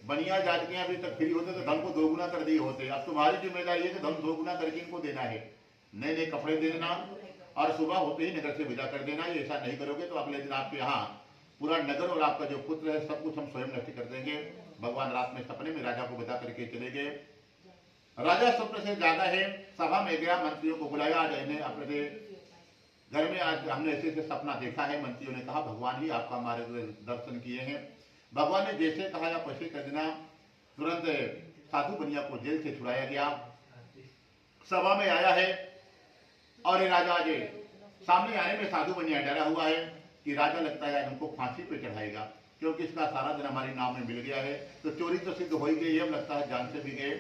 बनिया जात के अभी तक फ्री होते तो धन को दोगुना कर दिए होते। अब तुम्हारी जिम्मेदारी है कि धन दोगुना करके इनको देना है, नए नए कपड़े दे देना और सुबह होते ही नगर से विदा कर देना। ये ऐसा नहीं करोगे तो अगले दिन आपके यहाँ पूरा नगर और आपका जो पुत्र है सब कुछ हम स्वयं नष्ट कर देंगे। भगवान रात में सपने में राजा को बता करके चले गए। राजा स्वप्न से जागा है, सभा में गया, मंत्रियों को बुलाया, आज इन्हें अपने घर में आज हमने ऐसे ऐसे सपना देखा है। मंत्रियों ने कहा भगवान ही आपका मार्गदर्शन किए हैं। भगवान ने जैसे कहा या वैसे कर देना। तुरंत साधु बनिया को जेल से छुड़ाया गया, सभा में आया है और ये राजा आज सामने आने में साधु बनिया डरा हुआ है कि राजा लगता है हमको फांसी पे चढ़ाएगा, क्योंकि इसका सारा दिन हमारे नाम में मिल गया है। तो चोरी तो सिद्ध हो ही गई है, लगता है जान से भी गए।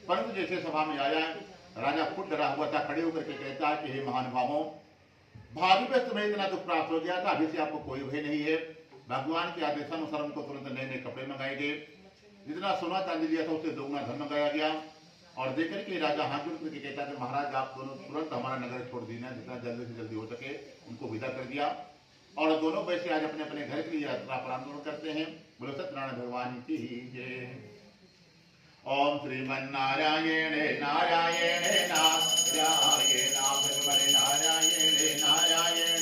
परंतु जैसे सभा में आया, राजा खुद डरा हुआ था, खड़े होकर के कहता है कि हे महानुभावों, भावी पे तुम्हें इतना दुख प्राप्त हो गया था, अभी से आपको कोई भय नहीं है। भगवान के आदेशानुसार उनको तुरंत नए नए कपड़े मंगाए गए, जितना सोना चांदी लिया था उससे दोगुना धन मंगाया गया। और देकर के राजा हाथ जोड़ करके कहता है महाराज आप दोनों तुरंत हमारा नगर छोड़ देना, जितना जल्दी से जल्दी हो सके। उनको विदा कर दिया और दोनों वैसे आज अपने अपने घर के लिए यात्रा प्रारंभ करते हैं। बोलो सत्यनारायण भगवान की जय। ओम श्रीमन्नारायण नारायण नारायण भगवान नारायण नारायण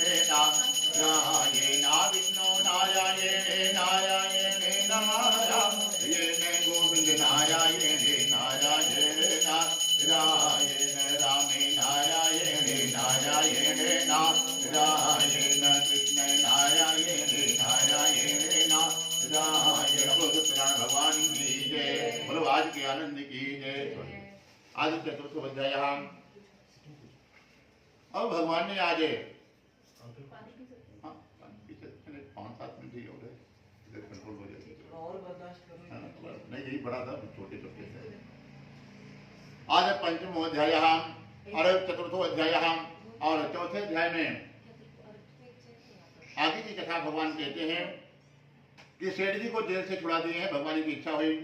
नारायण विष्णु नारायण नारायण नारायण गोविंद नारायण नारायण नारायण राम नारायण नारायण नारायण कृष्ण नारायण नारायण नारायण। भगवान की जय। बोलो आज के आनंद की जय। आज चतुर्थ अध्याय। अब भगवान ने आज 5-7 मिनट ही हो रहे, कंट्रोल हो जाएगी और बर्दाश्त करो। नहीं यही बड़ा था, छोटे छोटे थे। आज पंचमो अध्याय और चतुर्थो अध्याय और चौथे अध्याय में आगे की कथा भगवान कहते हैं कि सेठ जी को जेल से छुड़ा दिए हैं। भगवान की इच्छा हुई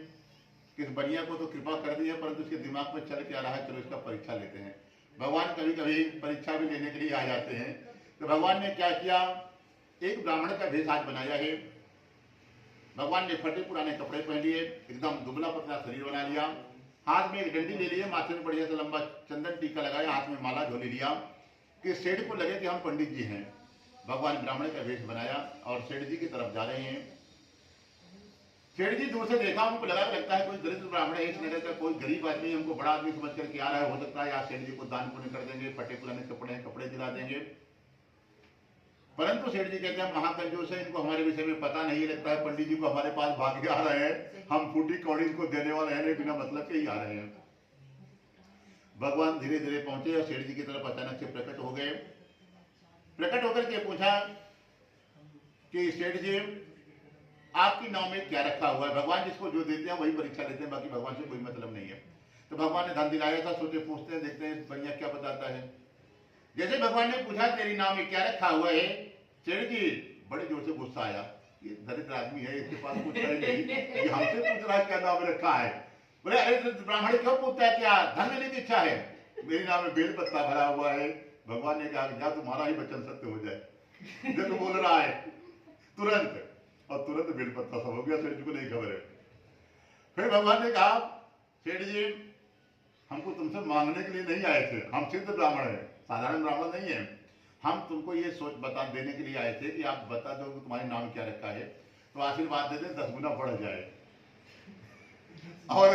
कि इस बनिया को तो कृपा कर दी है, परंतु उसके दिमाग में चल क्या रहा है, चलो इसका परीक्षा लेते हैं। भगवान कभी कभी परीक्षा भी लेने के लिए आ जाते हैं। तो भगवान ने क्या किया, एक ब्राह्मण का भेष आज बनाया है। भगवान ने फटे पुराने कपड़े पहन लिए, एकदम दुबला पतला शरीर बना लिया, हाथ में एक डंडी ले लिए, माथे में बढ़िया से लंबा चंदन टीका लगाया, हाथ में माला झोली लिया कि सेठ को लगे कि हम पंडित जी हैं। भगवान ब्राह्मण का वेश बनाया और सेठ जी की तरफ जा रहे हैं। सेठ जी दूर से देखा, उनको लगता है कोई दरिद्र ब्राह्मण है, इस नगर का कोई गरीब आदमी हमको बड़ा आदमी समझ करके आ रहा है, हो सकता है आज सेठ जी को दान पुण्य कर देंगे, फटे पुराने कपड़े दिला देंगे। परंतु सेठ जी कहते हैं महाकंजूस है, इनको हमारे विषय में पता नहीं, लगता है पंडित जी को हमारे पास भाग के आ रहे हैं, हम फूटी कौड़ी इनको देने वाले हैं, बिना मतलब के ही आ रहे हैं। भगवान धीरे धीरे पहुंचे और सेठ जी की तरफ अचानक से प्रकट हो गए। प्रकट होकर के पूछा कि सेठ जी आपकी नाव में क्या रखा हुआ है? भगवान जिसको जो देते हैं वही परीक्षा लेते हैं, बाकी भगवान से कोई मतलब नहीं है। तो भगवान ने धन दिलाया था, सोचे पूछते हैं, देखते हैं बढ़िया क्या बताता है। जैसे भगवान ने पूछा तेरी नाव में क्या रखा हुआ है, सेठ जी बड़े जोर से गुस्सा आया, ये दरिद्र आदमी है, इसके पास कुछ है नहीं, ये हमसे पूछ रहा है क्या नाव में रखा है। बोले अरे ब्राह्मण क्यों पूछता है, क्या धन लेने की इच्छा है? मेरी नाव में बेल पत्ता भरा हुआ है। भगवान ने कहा जा तुम्हारा ही वचन सत्य हो जाए, जो तू बोल रहा है तुरंत, और तुरंत बेल पत्ता सब हो गया। सेठ जी को नहीं खबर है। फिर भगवान ने कहा सेठ जी हमको तुमसे मांगने के लिए नहीं आए थे, हम सिद्ध ब्राह्मण है, साधारण ब्राह्मण नहीं है। हम तुमको ये सोच बता देने के लिए आए थे कि आप बता दो कि तुम्हारे नाम क्या रखा है, तो आशीर्वाद दे दे 10 गुना बढ़ जाए। और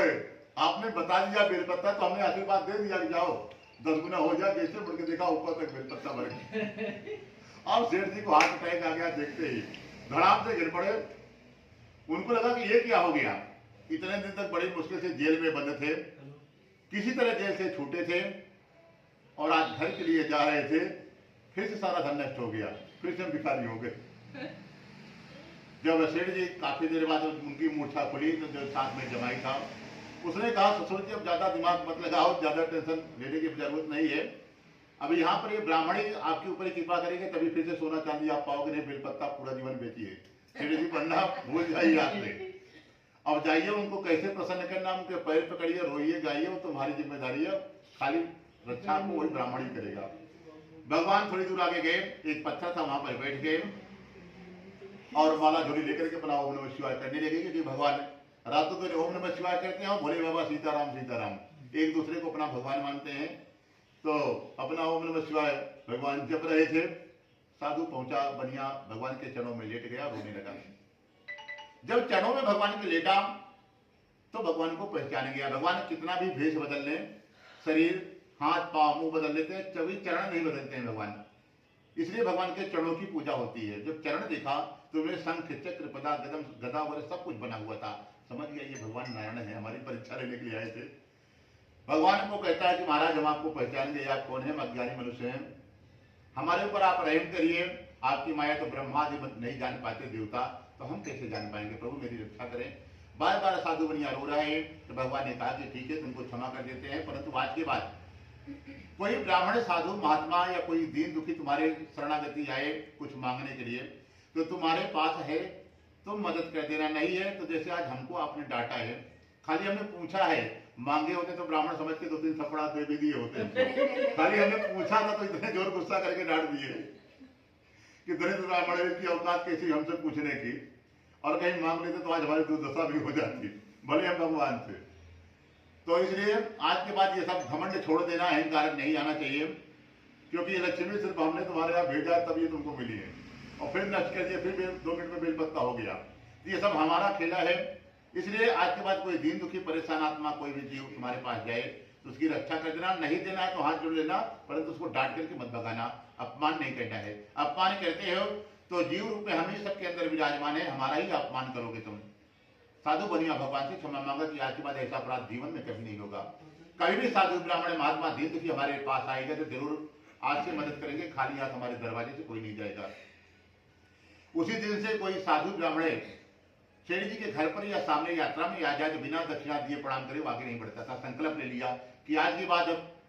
आपने बता दिया बेलपत्ता, तो हमने आशीर्वाद दे दिया कि जाओ 10 गुना हो जाए। जैसे मुड़ के देखा ऊपर तक बेलपत्ता भर गया। अब सेठ जी को हार्ट अटैक आ गया, देखते ही धड़ाम से गिर पड़े। उनको लगा कि ये क्या हो गया, इतने दिन तक बड़ी मुश्किल से जेल में बंद थे, किसी तरह जेल से छूटे थे और आज घर के लिए जा रहे थे, फिर से सारा धन नष्ट हो गया, फिर से हम भिखारी हो गए। जब सेठ जी काफी देर बाद उनकी मूर्छा खुली तो जो साथ में जमाई था उसने कहा ससुर जी अब ज्यादा दिमाग मत लगाओ, ज्यादा टेंशन लेने की जरूरत नहीं है। अभी यहाँ पर ये ब्राह्मणी आपके ऊपर कृपा करेंगे तभी फिर से सोना चांदी आप पाओगे, नहीं बेलपत्ता पूरा जीवन बेचिए। सेठ जी पढ़ना भूल जाइए आपने। अब जाइए उनको कैसे प्रसन्न करना, उनके पैर पकड़िए, रोइए गाइए, वो तुम्हारी जिम्मेदारी है, खाली रक्षा को वही ब्राह्मण ही करेगा। भगवान थोड़ी दूर आगे गए, एक पत्थर था वहां पर बैठ गए और माला झोली लेकर के अपना ओम नमः शिवाय करने लगे, क्योंकि भगवान रातों दिन ओम नमः शिवाय करते हैं और भोले बाबा सीताराम सीताराम एक दूसरे को अपना भगवान मानते हैं। तो अपना ओम नमः शिवाय भगवान जप रहे थे। साधु पहुंचा, बनिया भगवान के चरणों में लेट गया, रोने लगा। जब चरणों में भगवान के लेटा तो भगवान को पहचान गया। भगवान कितना भी भेष बदल लें, शरीर हाथ पांव मुंह बदल लेते हैं, कभी चरण नहीं बदलते हैं भगवान। इसलिए भगवान के चरणों की पूजा होती है। जब चरण देखा तो वे शंख चक्र पदा गदम गदा वगैरह सब कुछ बना हुआ था। समझ गया ये भगवान नारायण है, हमारी परीक्षा लेने के लिए आए थे। भगवान को कहता है कि महाराज हम आपको पहचान गए, आप कौन है? हम अज्ञानी मनुष्य हैं, हमारे ऊपर आप रहम करिए। आपकी माया तो ब्रह्मा आदि नहीं जान पाते देवता, तो हम कैसे जान पाएंगे? प्रभु मेरी रक्षा करें। बार बार साधु बनिया रो रहा है। तो भगवान ने कहा कि ठीक है तुमको क्षमा कर देते हैं, परंतु आज के बाद कोई ब्राह्मण साधु महात्मा या कोई दीन दुखी तुम्हारे शरणागति आए कुछ मांगने के लिए, तो तुम्हारे पास है तुम मदद कर देना, नहीं है तो जैसे आज हमको आपने डांटा है, खाली हमने पूछा है, मांगे होते तो ब्राह्मण समझ के 2-3 थप्पड़ा दे भी दिए होते। खाली हमने पूछा था तो इतने जोर गुस्सा करके डांट दिए कि दरिद्र ब्राह्मण की औकात कैसी हमसे पूछने की, और कहीं मांग लेते तो आज हमारी दुर्दशा भी हो जाती, भले हम भगवान थे। तो इसलिए आज के बाद ये सब घमंड छोड़ देना, अहंकार नहीं आना चाहिए, क्योंकि ये लक्ष्मी सिर्फ हमने तुम्हारे यहाँ भेजा है तब ये तुमको मिली है, और फिर नष्ट कर दिया, फिर 2 मिनट में बेलपत्ता हो गया। ये सब हमारा खेला है। इसलिए आज के बाद कोई दीन दुखी परेशान आत्मा कोई भी जीव तुम्हारे पास जाए तो उसकी रक्षा कर देना, नहीं देना है तो हाथ जोड़ लेना, परंतु उसको डांट करके मत भगाना, अपमान नहीं करना है। अपमान करते हो तो जीव रूप में हम ही सबके अंदर विराजमान है, हमारा ही अपमान करोगे तुम। साधु बनिया भगवान से क्षमा मांगा कि आज के बाद ऐसा अपराध जीवन में कभी नहीं होगा। कभी भी साधु ब्राह्मण महात्मा दीन दुखी हमारे पास आएगा तो जरूर आज से मदद करेंगे, खाली हाथ हमारे दरवाजे से कोई नहीं जाएगा। उसी दिन से कोई साधु ब्राह्मण सेठ जी के घर पर या सामने यात्रा में आ जाए तो बिना दक्षिणा दिए प्रणाम करे आगे नहीं बढ़ता था। संकल्प ले लिया कि आज के बाद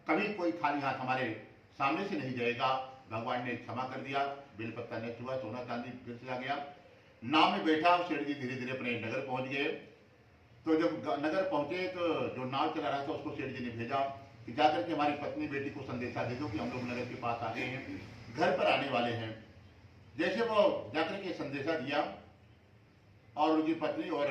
कभी कोई खाली हाथ हमारे सामने से नहीं जाएगा। भगवान ने क्षमा कर दिया, बेलपत्ता नष्ट हुआ, सोना चांदी फिर से आ गया। नाव में बैठा सेठ जी धीरे धीरे अपने नगर पहुंच गए। तो जब नगर पहुंचे तो जो नाव चला रहा था उसको सेठ जी ने भेजा कि जाकर के हमारी पत्नी बेटी को संदेशा दे दो कि हम लोग नगर के पास आ गए हैं, घर पर आने वाले हैं। जैसे वो जाकर के संदेशा दिया और उनकी पत्नी और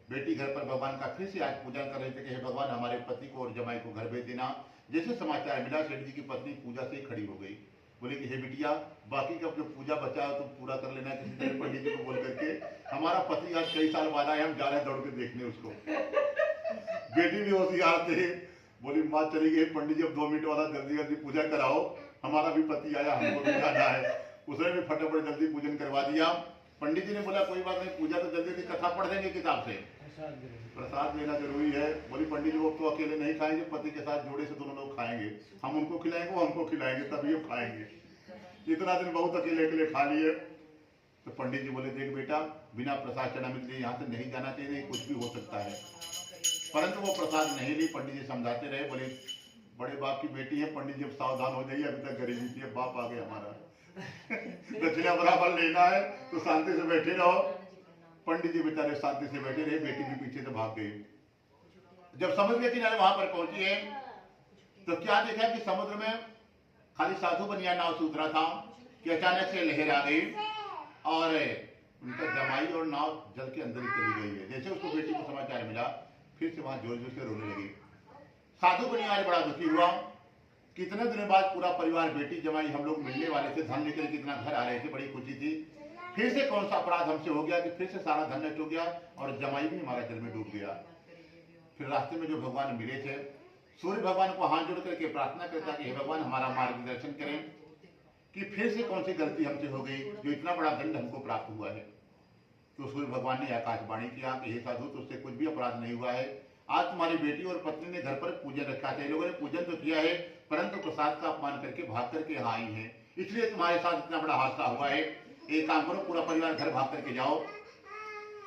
बेटी घर पर भगवान का फिर से आज पूजन कर रहे थे कि हे भगवान हमारे पति को और जमाई को घर भेज देना। जैसे समाचार मिला सेठ जी की पत्नी पूजा से खड़ी हो गई, बोले कि हे बिटिया बाकी का जो पूजा बचा है तुम पूरा कर लेना किसी तरह पंडित जी को बोल करके, हमारा पति आज कई साल बाद आए, हम जा रहे हैं दौड़ के देखने उसको। बेटी भी होशियार थे, बोली माँ चली गई, पंडित जी अब 2 मिनट वाला जल्दी जल्दी पूजा कराओ, हमारा भी पति आया, हमको भी जाना है। उसने भी फटाफट जल्दी पूजन करवा दिया। पंडित जी ने बोला कोई बात नहीं, पूजा तो जल्दी जल्दी कथा पढ़ देंगे किताब से, प्रसाद लेना जरूरी है। बोली पंडित जी वो तो अकेले नहीं खाएंगे, पति के साथ जोड़े से दोनों लोग खाएंगे, हम उनको खिलाएंगे वो हमको खिलाएंगे, तभी हम खाएंगे। इतना दिन बहुत अकेले अकेले खा लिए। तो पंडित जी बोले देख बेटा, बिना प्रसाद चढ़ाने के लिए यहाँ से नहीं जाना चाहिए, कुछ भी हो सकता है। परंतु वो प्रसाद नहीं ली। पंडित जी समझाते रहे, बोले बड़े बाप की बेटी है पंडित जी, अब सावधान हो जाइए, अभी तक गरीबी थी, अब बाप आ गया हमारा दक्षिणा बराबर लेना है तो शांति से बैठे रहो। पंडित जी बेचारे शांति से बैठे रहे, बेटी भी पीछे से भाग गई। जब समुद्र के किनारे वहां पर पहुंची है तो क्या देखा कि समुद्र में खाली साधु बनिया नाव से उतरा था कि अचानक से लहर आ गई और उनका जमाई और नाव जल के अंदर ही चली गई है। जैसे उसको बेटी को समाचार मिला, फिर से वहां जोर जोर से रोने लगी। साधु बनिया आज बड़ा दुखी हुआ। कितने दिनों बाद पूरा परिवार, बेटी जमाई, हम लोग मिलने वाले थे, धन लेकर कितना घर आ रहे थे, बड़ी खुशी थी। फिर से कौन सा अपराध हमसे हो गया कि फिर से सारा धन नष्ट हो गया और जमाई भी हमारा जल में डूब गया। फिर रास्ते में जो भगवान मिले थे, सूर्य भगवान को हाथ जोड़ करके प्रार्थना करता कि हे भगवान हमारा मार्गदर्शन करें कि फिर से कौन सी गलती हमसे हो गई जो इतना बड़ा दंड हमको प्राप्त हुआ है। तो सूर्य भगवान ने आकाशवाणी किया कि हे साधु, तुझसे कुछ भी अपराध नहीं हुआ है। आज तुम्हारी बेटी और पत्नी ने घर पर पूजन रखा था, लोगों ने पूजन तो किया है परंतु प्रसाद का अपमान करके भाग करके यहाँ आई है, इसलिए तुम्हारे साथ इतना बड़ा हादसा हुआ है। एक काम करो, पूरा परिवार घर भाग करके जाओ,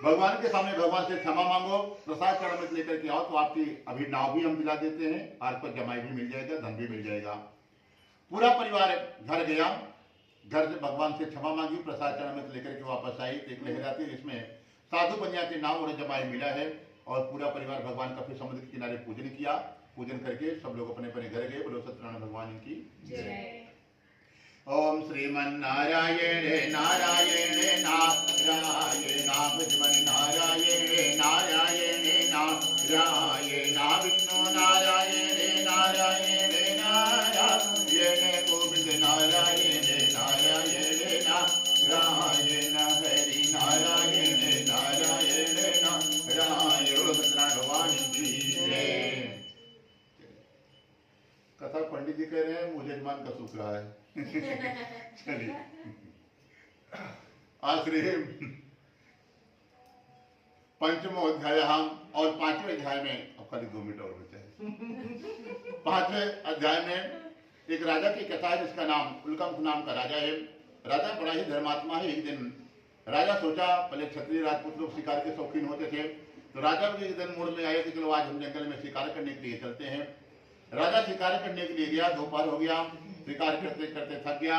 भगवान के सामने भगवान से क्षमा मांगो, प्रसाद चढ़ामृत लेकर के आओ तो आपकी अभी नाव भी हम दिला देते हैं, आपको जमाई भी मिल जाएगा, धन भी मिल जाएगा। पूरा परिवार घर गया, घर से भगवान से क्षमा मांगी, प्रसाद चढ़ामृत लेकर के वापस आई। एक लहर आती है जिसमें साधु बनिया के नाव और जमाई मिला है और पूरा परिवार भगवान का फिर समुद्र के किनारे पूजन किया। पूजन करके सब लोग अपने अपने घर गए। बोलो सत्यनारायण भगवान की जय। ओम श्रीमन्नारायण नारायण नारायण भजमन नारायण नारायण नारायण विष्णु नारायण नारायण नारायण गोविंद नारायण नारायण नारायण हरि नारायण नारायण नारायण सत्यनारायण भगवान की जय। कथा पंडित जी कह रहे हैं, मुझे जजमान का सुख रहा है। चलिए आश्रय पंचमो अध्याय हम और 5वें अध्याय में, अब खाली 2 मिनट और बचे हैं। 5वें अध्याय में एक राजा की कथा है जिसका नाम उल्कंठ नाम का राजा है। राजा बड़ा ही धर्मात्मा है। एक दिन राजा सोचा, पहले क्षत्रिय राजपूत लोग शिकार के शौकीन होते थे, तो राजा भी एक दिन मूड में आया कि चलो आज हम जंगल में शिकार करने के लिए चलते हैं। राजा शिकार करने के लिए गया, दोपहर हो गया, शिकार करते करते थक गया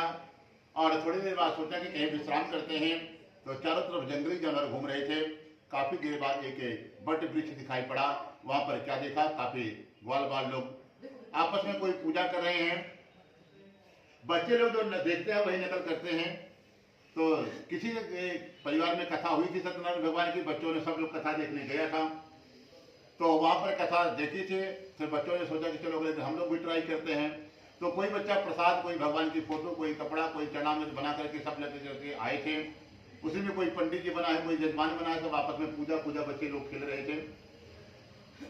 और थोड़ी देर बाद सोचा कि कहीं विश्राम करते हैं। तो चारों तरफ जंगली जानवर घूम रहे थे। काफी देर बाद एक बट वृक्ष दिखाई पड़ा। वहां पर क्या देखा, काफी ग्वाल बाल लोग आपस में कोई पूजा कर रहे हैं। बच्चे लोग जो देखते हैं वही नकल करते हैं। तो किसी परिवार में कथा हुई थी सत्यनारायण भगवान की, बच्चों ने सब लोग कथा देखने गया था, तो वहां पर कथा देखी थी। फिर बच्चों ने सोचा कि चलो हम लोग भी ट्राई करते हैं। तो कोई बच्चा प्रसाद, कोई भगवान की फोटो, कोई कपड़ा, कोई चढ़ामृत बना करके सब लेके करके आए थे। उसी में कोई पंडित जी बना है, कोई जजमान बना है, सब आपस में पूजा पूजा बच्चे लोग खेल रहे थे।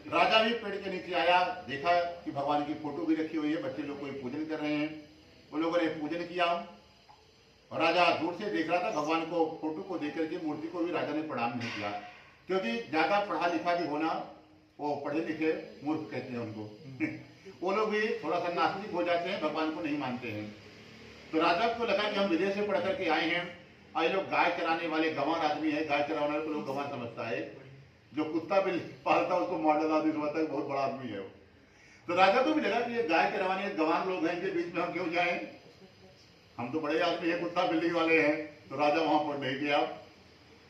राजा भी पेड़ के नीचे आया, देखा कि भगवान की फोटो भी रखी हुई है, बच्चे लोग कोई पूजन कर रहे हैं। वो लोगों ने पूजन किया और राजा दूर से देख रहा था भगवान को, फोटो को देख करके मूर्ति को भी राजा ने प्रणाम नहीं किया, क्योंकि ज्यादा पढ़ा लिखा भी होना, वो पढ़े लिखे मूर्ख कहते हैं उनको वो लोग भी थोड़ा सा नास्तिक हो जाते हैं, भगवान को नहीं मानते हैं। तो राजा को लगा कि हम विदेश से पढ़ करके आए हैं और ये लोग गाय चराने वाले गंवार आदमी है, गाय चराने वाले को लोग गंवार समझता है, जो कुत्ता भी पालता है उसको मॉडल आदमी समझता है, बहुत बड़ा आदमी है वो। तो राजा को भी लगा कि ये गाय चराने गंवार लोग हैं, इनके बीच में हम क्यों जाएं, हम तो बड़े आदमी है, कुत्ता बिल्ली वाले हैं। तो राजा वहां पर नहीं गया।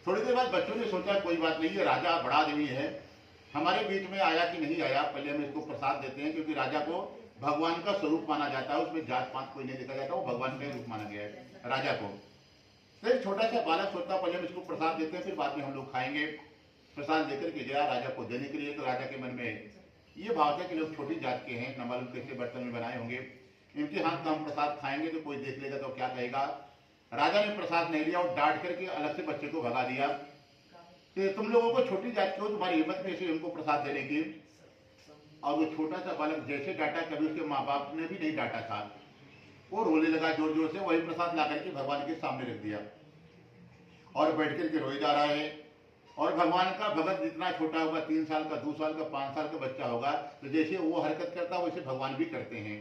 थोड़ी देर बाद बच्चों ने सोचा कोई बात नहीं है, राजा बड़ा आदमी है, हमारे बीच में आया कि नहीं आया, पहले हम इसको प्रसाद देते हैं, क्योंकि राजा को भगवान का स्वरूप माना जाता है, उसमें जात पात कोई नहीं देखा जाता, वो भगवान का रूप माना गया है राजा को। तो एक छोटा सा बालक सोचता पहले हम इसको प्रसाद देते हैं, फिर बाद में हम लोग खाएंगे। प्रसाद देकर के गया राजा को देने के लिए। तो राजा के मन में ये भाव था कि लोग छोटी जात के हैं, न मालूम कैसे बर्तन में बनाए होंगे, इनके हाथ का हम प्रसाद खाएंगे तो कोई देख लेगा तो क्या कहेगा। राजा ने प्रसाद नहीं लिया और डांट करके अलग से बच्चे को भगा दिया कि तुम लोगों को छोटी जात की हो, तुम्हारी हिम्मत कैसे उनको प्रसाद देने की। और वो छोटा सा बालक जैसे डांटा, कभी उसके माँ बाप ने भी नहीं डांटा था, वो रोने लगा जोर जोर से। वही प्रसाद ला करके भगवान के सामने रख दिया और बैठ करके रोए जा रहा है। और भगवान का भगत जितना छोटा होगा, 3 साल का, 2 साल का, 5 साल का बच्चा होगा, तो जैसे वो हरकत करता है वैसे भगवान भी करते हैं।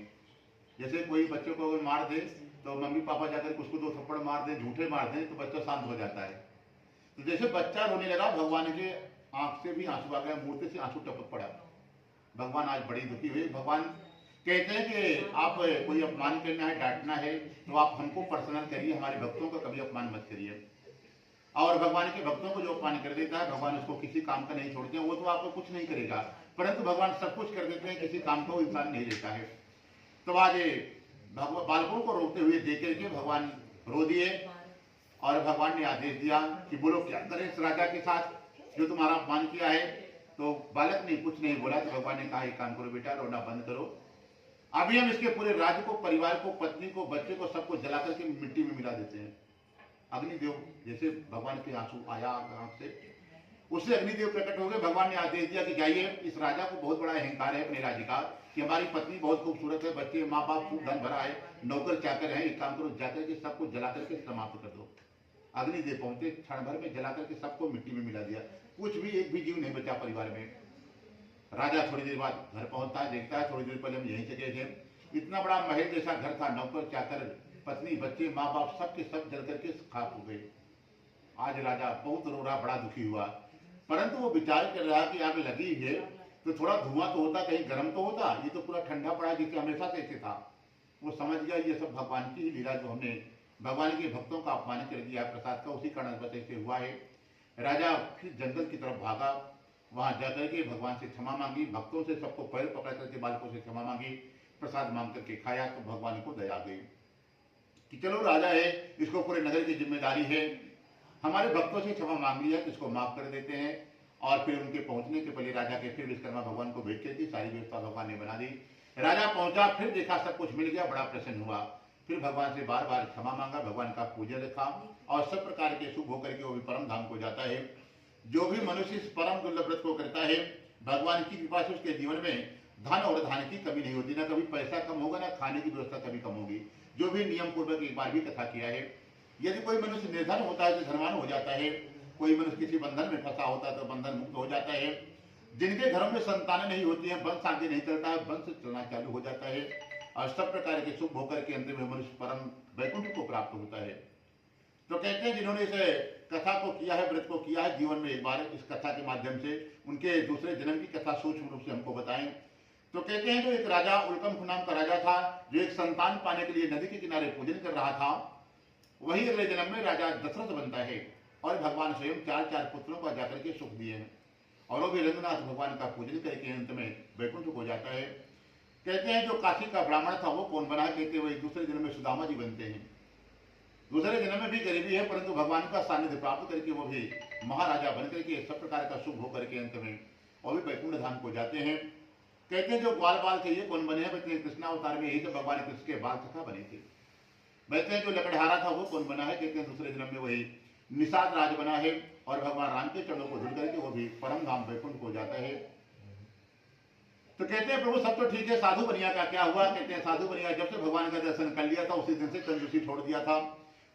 जैसे कोई बच्चे को अगर मार दे तो मम्मी पापा जाकर उसको 2 थप्पड़ मार दे, झूठे मार दे, तो बच्चा शांत हो जाता है। तो जैसे बच्चा रोने लगा, भगवान के आंख से भी आंसू आ गया, मूर्ति से आंसू टपक पड़ा। भगवान आज बड़ी दुखी हुए। भगवान कहते हैं कि आप कोई अपमान करना है, डांटना है, तो आप हमको पर्सनल करिए, हमारे भक्तों का कभी अपमान मत करिए। और भगवान के भक्तों को जो अपमान कर देता है, भगवान उसको किसी काम का नहीं छोड़ते हैं। वो तो आपको कुछ नहीं करेगा, परंतु भगवान सब कुछ कर देते हैं, किसी काम को इंसान नहीं लेता है। तो आज बालकों को रोकते हुए देख करके भगवान रो दिए और भगवान ने आदेश दिया कि बोलो क्या करें इस राजा के साथ जो तुम्हारा अपमान किया है। तो बालक ने कुछ नहीं बोला। तो भगवान ने कहा एक काम करो बेटा, रोना बंद करो, अभी हम इसके पूरे राज्य को, परिवार को, पत्नी को, बच्चे को, सबको जला करके मिट्टी में मिला देते हैं। अग्निदेव जैसे भगवान के आंसू आया आंख से, उससे अग्निदेव प्रकट हो गए। भगवान ने आदेश दिया कि जाइए, इस राजा को बहुत बड़ा अहंकार है अपने राज्य का कि हमारी पत्नी बहुत खूबसूरत है, बच्चे, माँ बाप, खूब धन भरा है, नौकर चाकर है, एक काम करो जाकर के सबको जला करके समाप्त कर दो। अग्निदेव पहुंचे, क्षण भर में जला करके सबको मिट्टी में मिला दिया। कुछ भी, एक भी जीव नहीं बचा परिवार में। राजा थोड़ी देर बाद घर पहुंचता है, देखता है थोड़ी देर पहले हम यहीं से गए थे, इतना बड़ा महल जैसा घर था, नौकर चाकर, पत्नी, बच्चे, माँ बाप सबके सब जल करके खाक हो गए। आज राजा बहुत रो रहा, बड़ा दुखी हुआ, परंतु वो विचार कर रहा कि आग लगी है तो थोड़ा धुआं तो होता, कहीं गर्म तो होता, ये तो पूरा ठंडा पड़ा जैसे हमेशा से ऐसे था। वो समझ गया ये सब भगवान की ही लीला, जो हमने भगवान के भक्तों का अपमान कर दिया प्रसाद का, उसी कारण बस ऐसे हुआ है। राजा फिर जंगल की तरफ भागा, वहां जाकर के भगवान से क्षमा मांगी, भक्तों से सबको पैर पकड़ करके बालकों से क्षमा मांगी, प्रसाद मांग करके खाया। तो भगवान को दया गई कि चलो राजा है, इसको पूरे नगर की जिम्मेदारी है, हमारे भक्तों से क्षमा मांग लिया तो इसको माफ कर देते हैं। और फिर उनके पहुंचने के पहले राजा के फिर विश्वकर्मा भगवान को भेंट की, सारी व्यवस्था भगवान ने बना दी। राजा पहुंचा, फिर देखा सब कुछ मिल गया, बड़ा प्रसन्न हुआ। फिर भगवान से बार बार क्षमा मांगा, भगवान का पूजा रखा और सब प्रकार के शुभ होकर के वो भी परम धाम को जाता है। जो भी मनुष्य इस परम दुर्लभ व्रत को करता है, भगवान की कृपा से उसके जीवन में धन और धान की कमी नहीं होती, ना कभी पैसा कम होगा, ना खाने की व्यवस्था कभी कम होगी। जो भी नियम पूर्वक एक बार भी कथा किया है। यदि कोई मनुष्य निर्धन होता है तो धनवान हो जाता है, कोई मनुष्य किसी बंधन में फंसा होता है तो बंधन मुक्त हो जाता है। जिनके घरों में संतानें नहीं होती हैं, वंश आगे नहीं चलता है, वंश चलना चालू हो जाता है और सब प्रकार के शुभ होकर के अंत में मनुष्य परम वैकुंठ को प्राप्त होता है। तो कहते हैं जिन्होंने इस कथा को किया है, व्रत को किया है, जीवन में एक बार इस कथा के माध्यम से उनके दूसरे जन्म की कथा सूक्ष्म रूप से हमको बताएं। तो कहते हैं जो एक राजा उल्कम नाम का राजा था, जो एक संतान पाने के लिए नदी के किनारे पूजन कर रहा था, वही अगले जन्म में राजा दशरथ बनता है और भगवान स्वयं 4 पुत्रों को जाकर के सुख दिए हैं और वो भी रंगनाथ भगवान का पूजन करके अंत में वैकुंठ हो जाता है। कहते हैं जो काशी का ब्राह्मण था वो कौन बना, कहते हैं वही दूसरे जन्म में सुदामा जी बनते हैं। दूसरे जन्म में भी गरीबी है, परंतु भगवान का सानिध्य प्राप्त करके वो भी महाराजा बनकर के सब प्रकार का शुभ होकर के अंत में वो भी वैकुंठ धाम को जाते हैं। कहते हैं जो ग्वाल बाल थे ये कौन बने हैं, कहते हैं कृष्णावतार में यही तो भगवान कृष्ण के बाल सखा बने थे। कहते हैं जो लकड़हारा था वो कौन बना है, कहते हैं दूसरे जन्म में वही निषाद राज बना है और भगवान राम के चरणों को धुल करके वो भी परम धाम वैकुंठ को जाता है। तो कहते हैं प्रभु सब तो ठीक है, साधु बनिया का क्या हुआ। कहते हैं साधु बनिया जब से भगवान का दर्शन कर लिया था उसी दिन से कंजूसी छोड़ दिया था।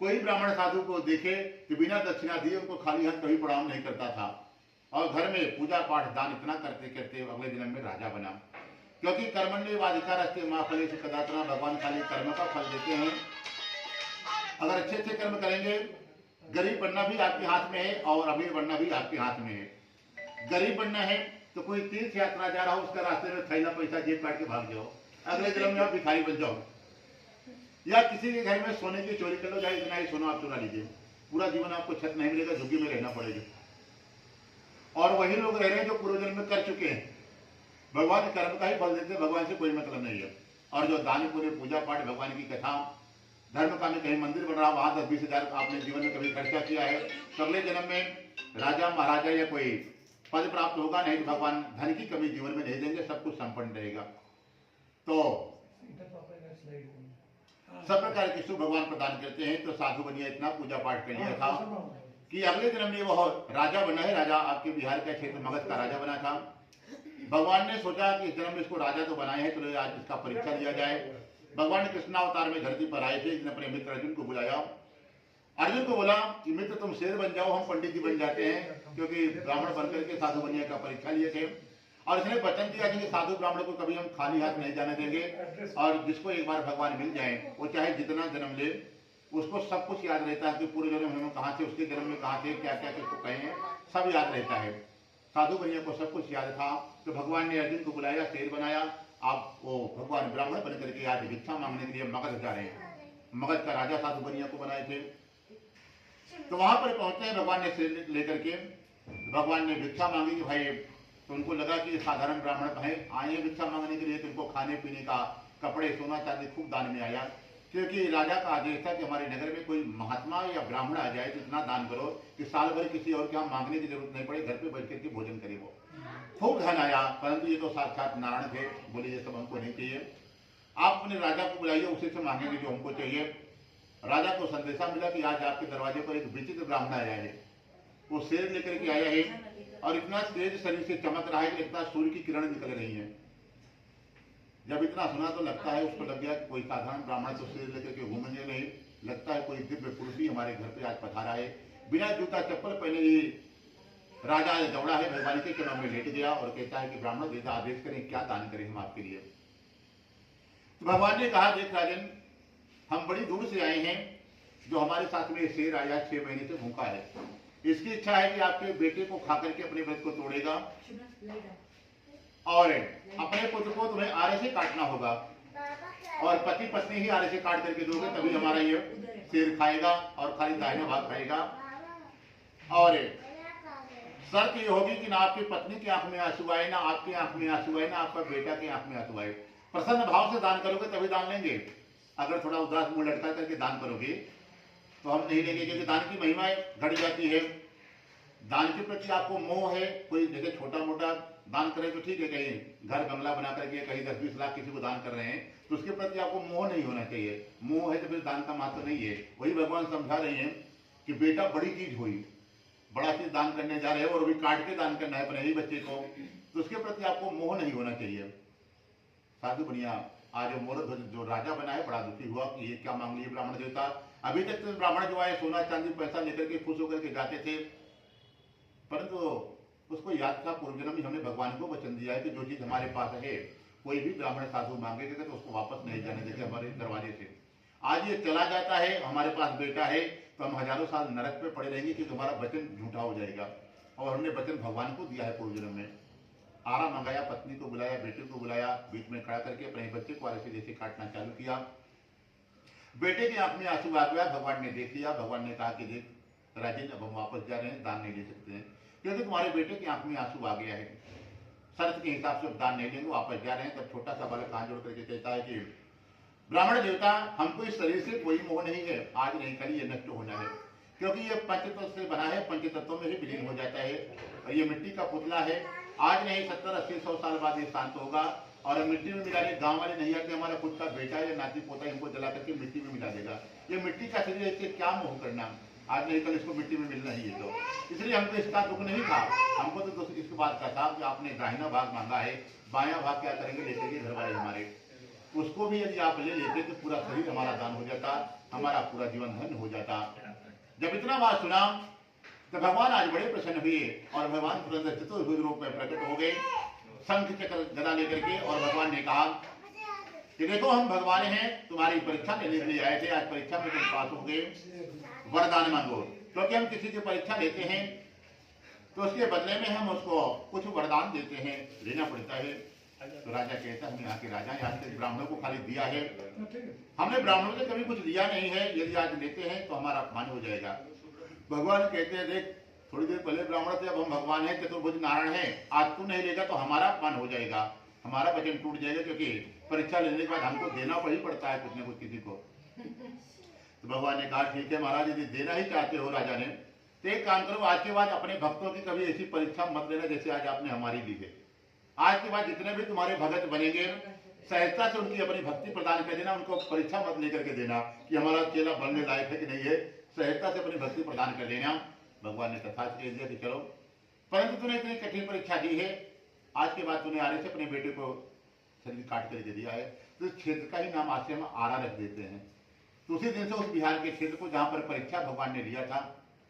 कोई ब्राह्मण साधु को देखे तो बिना दक्षिणा दिए उनको खाली हाथ कभी प्रणाम नहीं करता था और घर में पूजा पाठ दान इतना करते करते अगले जन्म में राजा बना। क्योंकि कर्मण्येवाधिकारस्ते मा फलेषु कदाचन, भगवान खाली कर्म का फल देते हैं। अगर अच्छे अच्छे कर्म करेंगे, गरीब बनना भी आपके हाथ में है और अमीर बनना भी आपके हाथ में है। गरीब बनना है तो कोई तीर्थ यात्रा जा रहा हो, उसका रास्ते में थैला पैसा जेब काट के भाग जाओ, अगले जन्म में आप भिखारी बन जाओ। या किसी के घर में सोने की चोरी कर लो, जाए इतना ही सोना आप चुरा लीजिए, पूरा जीवन आपको छत नहीं मिलेगा, झुग्गी में रहना पड़ेगा। और वही लोग रह रहे हैं जो पूर्व जन्म में कर चुके हैं। भगवान कर्म का ही फल देते हैं, भगवान से कोई मतलब नहीं है। और जो दान पुण्य पूजा पाठ भगवान की कथा धर्म का में कहीं मंदिर बन रहा, वहां 10-20 हजार आपने जीवन में कभी खर्चा किया है, तो अगले जन्म में राजा महाराजा या कोई पद प्राप्त होगा। नहीं तो भगवान धन की कमी जीवन में नहीं देंगे, सब कुछ संपन्न रहेगा। तो सब प्रकार के सुख भगवान प्रदान करते हैं। तो साधु बनिया इतना पूजा पाठ कर लिया था कि अगले जन्म में वह राजा बना है। राजा आपके बिहार का क्षेत्र मगध का राजा बना था। भगवान ने सोचा कि इस जन्म में इसको राजा तो बनाए हैं, तो आज इसका परीक्षा लिया जाए। भगवान ने कृष्णावतार में धरती पर आए थे, इसने अपने मित्र अर्जुन को बुलाया अर्जुन को बोला कि मित्र तुम शेर बन जाओ, हम पंडित जी बन जाते हैं, क्योंकि ब्राह्मण बनकर के साधु बनने का परीक्षा लिए थे। और इसने वचन दिया कि साधु ब्राह्मण को कभी हम खाली हाथ नहीं जाने देंगे, और जिसको एक बार भगवान मिल जाए वो चाहे जितना जन्म ले उसको सब कुछ याद रहता है कि पूरे जन्म में कहाँ थे, उसके जन्म में कहाँ थे, क्या क्या किसको कहे हैं, सब याद रहता है। साधु भैया को सब कुछ याद था। तो भगवान ने अर्जुन को बुलाया, शेर बनाया। आप वो भगवान ब्राह्मण बन करके आज भिक्षा मांगने के लिए मगध जा रहे हैं। मगध का राजा साधु बनिया को बनाए थे। तो वहां पर पहुंचे, भगवान ने शेर लेकर के भगवान ने भिक्षा मांगी कि भाई, तो उनको लगा कि साधारण ब्राह्मण आए हैं भिक्षा मांगने के लिए, तो उनको खाने पीने का, कपड़े, सोना चांदी खूब दान में आया। क्योंकि राजा का आदेश था कि हमारे नगर में कोई महात्मा या ब्राह्मण आ जाए तो इतना दान करो कि साल भर किसी और के यहाँ मांगने की जरूरत नहीं पड़े, घर पे बैठ करके भोजन करे। वो खूब धन आया, परंतु ये तो साक्षात नारायण थे, बोले ये सब हमको नहीं चाहिए, आप अपने राजा को बुलाइए, उसी से मांगेंगे जो हमको चाहिए। राजा को संदेशा मिला कि आज आपके दरवाजे पर एक विचित्र ब्राह्मण आया है। वो शेर लेकर के आया है और इतना तेज शरीर से चमक रहा है कि इतना सूर्य की किरण निकल रही है। जब इतना सुना तो लगता है उसको लग गया कि कोई साधारण ब्राह्मण तो शेर लेकर के घूमेंगे नहीं, लगता है कोई दिव्य पुरुष ही हमारे घर पे आज पधारा है। बिना जूता चप्पल पहने ही राजा दौड़ा है, भगवान के चरणों में लेट गया और कहता है कि ब्राह्मण देता आदेश करें, क्या दान करें हम आपके लिए। तो भगवान ने कहा, देख राजन, हम बड़ी दूर से आए हैं, जो हमारे साथ में शेर आया 6 महीने से भूखा है, इसकी इच्छा है कि आपके बेटे को खा करके अपने व्रत को तोड़ेगा और अपने पुत्र को तुम्हें आरे से काटना होगा, और पति पत्नी ही आरे से काट करके दोगे, तभी हमारा ये शेर खाएगा और खाली दाहिना भाग खाएगा। और शर्त ये होगी कि ना आपकी पत्नी की आंख में आंसू आए, ना आपकी आंख में आंसू आए, ना आपका बेटा की आंख में आंसू आए। प्रसन्न भाव से दान करोगे तभी दान लेंगे। अगर थोड़ा उदास मुंह लटका करके दान करोगे तो हम नहीं लेंगे, क्योंकि दान की महिमा घट जाती है। दान के प्रति आपको मोह है, कोई जैसे छोटा मोटा दान करें तो ठीक है, कहीं घर बंगला बना करके कहीं 10-20 लाख किसी को दान कर रहे हैं तो उसके प्रति आपको मोह नहीं होना चाहिए। मोह है तो फिर दान का महत्व नहीं है। वही भगवान समझा रहे हैं कि बेटा बड़ी चीज हुई, बड़ा चीज दान करने जा रहे हो और अभी काट के दान करना है अपने ही बच्चे को, तो उसके प्रति आपको मोह नहीं होना चाहिए। साधु बनिया आज मोरध्वज जो राजा बना है बड़ा दुखी हुआ कि ये क्या मांग लिए ब्राह्मण देवता। अभी तक तो ब्राह्मण जो आए सोना चांदी पैसा लेकर के खुश होकर के जाते थे, परंतु उसको याद था पूर्व जन्म में हमने भगवान को वचन दिया है कि जो चीज हमारे पास है, कोई भी ब्राह्मण साधु मांगेगा तो उसको वापस नहीं जाने देंगे हमारे दरवाजे से। आज ये चला जाता है, हमारे पास बेटा है, तो हम हजारों साल नरक पे पड़े रहेंगे कि तुम्हारा वचन झूठा हो जाएगा। और हमने वचन भगवान को दिया है पूर्व जन्म में। आरा मंगाया, पत्नी को बुलाया, बेटे को बुलाया, बीच में खड़ा करके अपने बच्चे को आरे से जैसे काटना चालू किया। बेटे की आंख में आंसू आ गया, भगवान ने देख लिया। भगवान ने कहा कि देख राजन, अब हम वापस जा रहे हैं, दान नहीं ले सकते हैं, क्योंकि तुम्हारे बेटे की आंख में आंसू आ गया है। शर्त के हिसाब से दान नहीं लेंगे, वापस जा रहे हैं। तब छोटा सा बालक हाथ जोड़ करके कहता है कि ब्राह्मण देवता, हमको इस शरीर से कोई मोह नहीं है, आज नहीं कल ये नष्ट होना है, क्योंकि ये पंचतत्व से बना है, पंचतत्वों में ही विलीन हो जाता है। और ये मिट्टी का पुतला है, आज नहीं 70, 80, 100 साल बाद ये शांत होगा। और मिट्टी में मिलाने गांव वाले नहीं आते, हमारा खुद का बेटा या नाती पोता इनको जला करके मिट्टी में मिला देगा। ये मिट्टी का शरीर, इससे क्या मोह करना, आज नहीं कल इसको मिट्टी में मिलना ही है। तो इसलिए हमको इसका दुख नहीं था, हमको तो इस बात का था कि आपने दाहिना भाग मांगा है, बायां भाग क्या करेंगे लेते के घर वाले हमारे, उसको भी यदि आप ले लेते तो पूरा शरीर हमारा दान हो जाता, हमारा पूरा जीवन धन्य हो जाता। जब इतना बात सुना तो भगवान आज बड़े प्रसन्न हुए और भगवान तुरंत चतुर्भुज रूप में प्रकट हो गए, शंख चक्र गदा लेकर के। और भगवान ने कहा कि देखो हम भगवान हैं, तुम्हारी परीक्षा लेने के लिए आए थे, आज परीक्षा में तुम पास हो गए, वरदान मांगो। क्योंकि हम किसी की परीक्षा लेते हैं तो उसके बदले में हम उसको कुछ वरदान देते हैं, लेना पड़ता है। तो राजा कहता है, हम यहाँ के राजा हैं, आज तक ब्राह्मणों को खाली दिया है, हमने ब्राह्मणों से कभी कुछ लिया नहीं है, यदि आज लेते हैं तो हमारा अपमान हो जाएगा। भगवान कहते हैं, देख थोड़ी देर पहले ब्राह्मण थे, अब हम भगवान हैं, चतुर्भुज नारायण हैं, आज तू नहीं लेगा तो हमारा अपमान हो जाएगा, हमारा वचन टूट जाएगा, क्योंकि परीक्षा लेने के बाद हमको देना ही पड़ता है कुछ न कुछ किसी को। तो भगवान ने कहा, ठीक है महाराज, यदि देना ही चाहते हो राजा ने, तो एक काम करो, आज के बाद अपने भक्तों की कभी ऐसी परीक्षा मत लेना जैसे आज आपने हमारी ली है। आज के बाद जितने भी तुम्हारे भगत बनेंगे, सहजता से उनकी अपनी भक्ति प्रदान कर देना, उनको परीक्षा मत लेकर के देना कि हमारा चेला बनने लायक है कि नहीं है, सहजता से अपनी भक्ति प्रदान कर लेना। भगवान ने तथा कह दिया कि चलो, परंतु तूने इतनी कठिन परीक्षा दी है, आज के बाद तूने आरे से अपने बेटे को शरीर काट कर दे दिया है, तो इस क्षेत्र का ही नाम आज से हम आरा रख देते हैं। तो उसी दिन से उस बिहार के क्षेत्र को जहाँ पर परीक्षा भगवान ने लिया था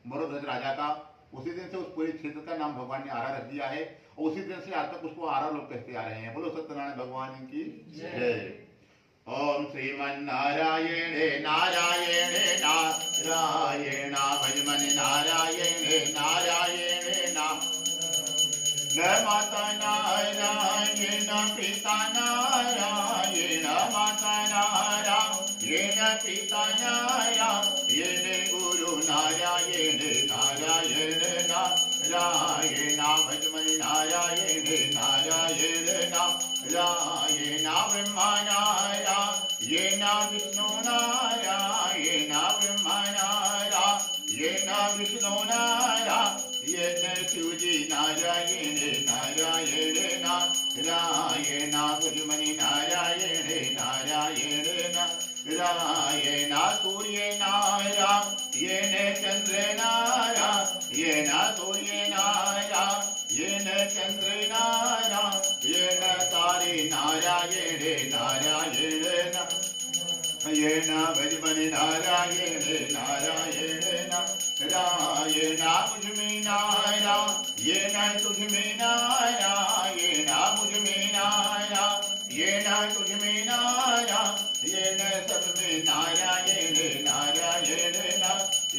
मौर्यध्वज राजा का, उसी दिन से उस पूरे क्षेत्र का नाम भगवान ने आरा रख दिया है और उसी दिन से आज तक उसको आरा लोग कहते आ रहे हैं। बोलो सत्यनारायण भगवान की जय। ओम श्रीमन्नारायण नारायण नारायण भजमन नारायण नारायण न माता नारायण पिता नारायण माता नारायण पिता नारायण गुरु नारायण नारायण नारायण भजमन नारायण नारायण नारायण ब्रह्मा नारायण विष्णु नारायण ब्रह्मा नारायण विष्णु नारायण शिवजी नारायण नारायण नारायण भजमनि नारायण नारायण नारायण सूर्य नारायण चंद्र नारायण सूर्य नारायण चंद्र नारायण तारे नारायण नारायण नारायण भजमनि नारायण नारायण नारायण मुझ में नारायण तुझ में नारायण मुझ में नारायण तुझ में नारायण सब में नारायण नारायण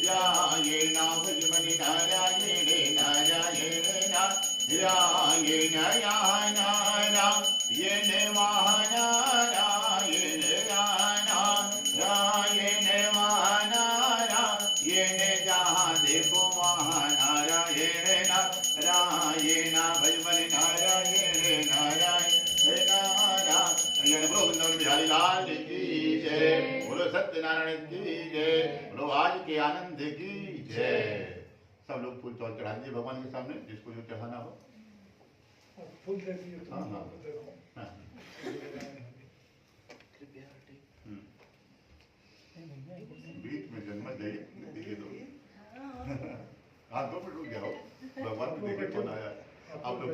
नारायण भजमनि नारायण नारायण नारायण नारायण महानारायण नारायण महानारायण जहाँ देखो महानारायण नारायण भजमनि नारायण नारायण नारायण। बोलो वृंदावन बिहारी लाल की जय, बोलो सत्यनारायण की जय, बोलो आज के आनंद की जय। सब लोग फूल चौल चढ़ा दीजिए भगवान के सामने, जिसको जो चढ़ाना हो। फूल दे दिए तो हाँ, हाँ। हाँ। बीच में जन्म देखिए दो हाथ 2 मिनट रुक जाओ, भगवान को देखे कौन आया। आप लोग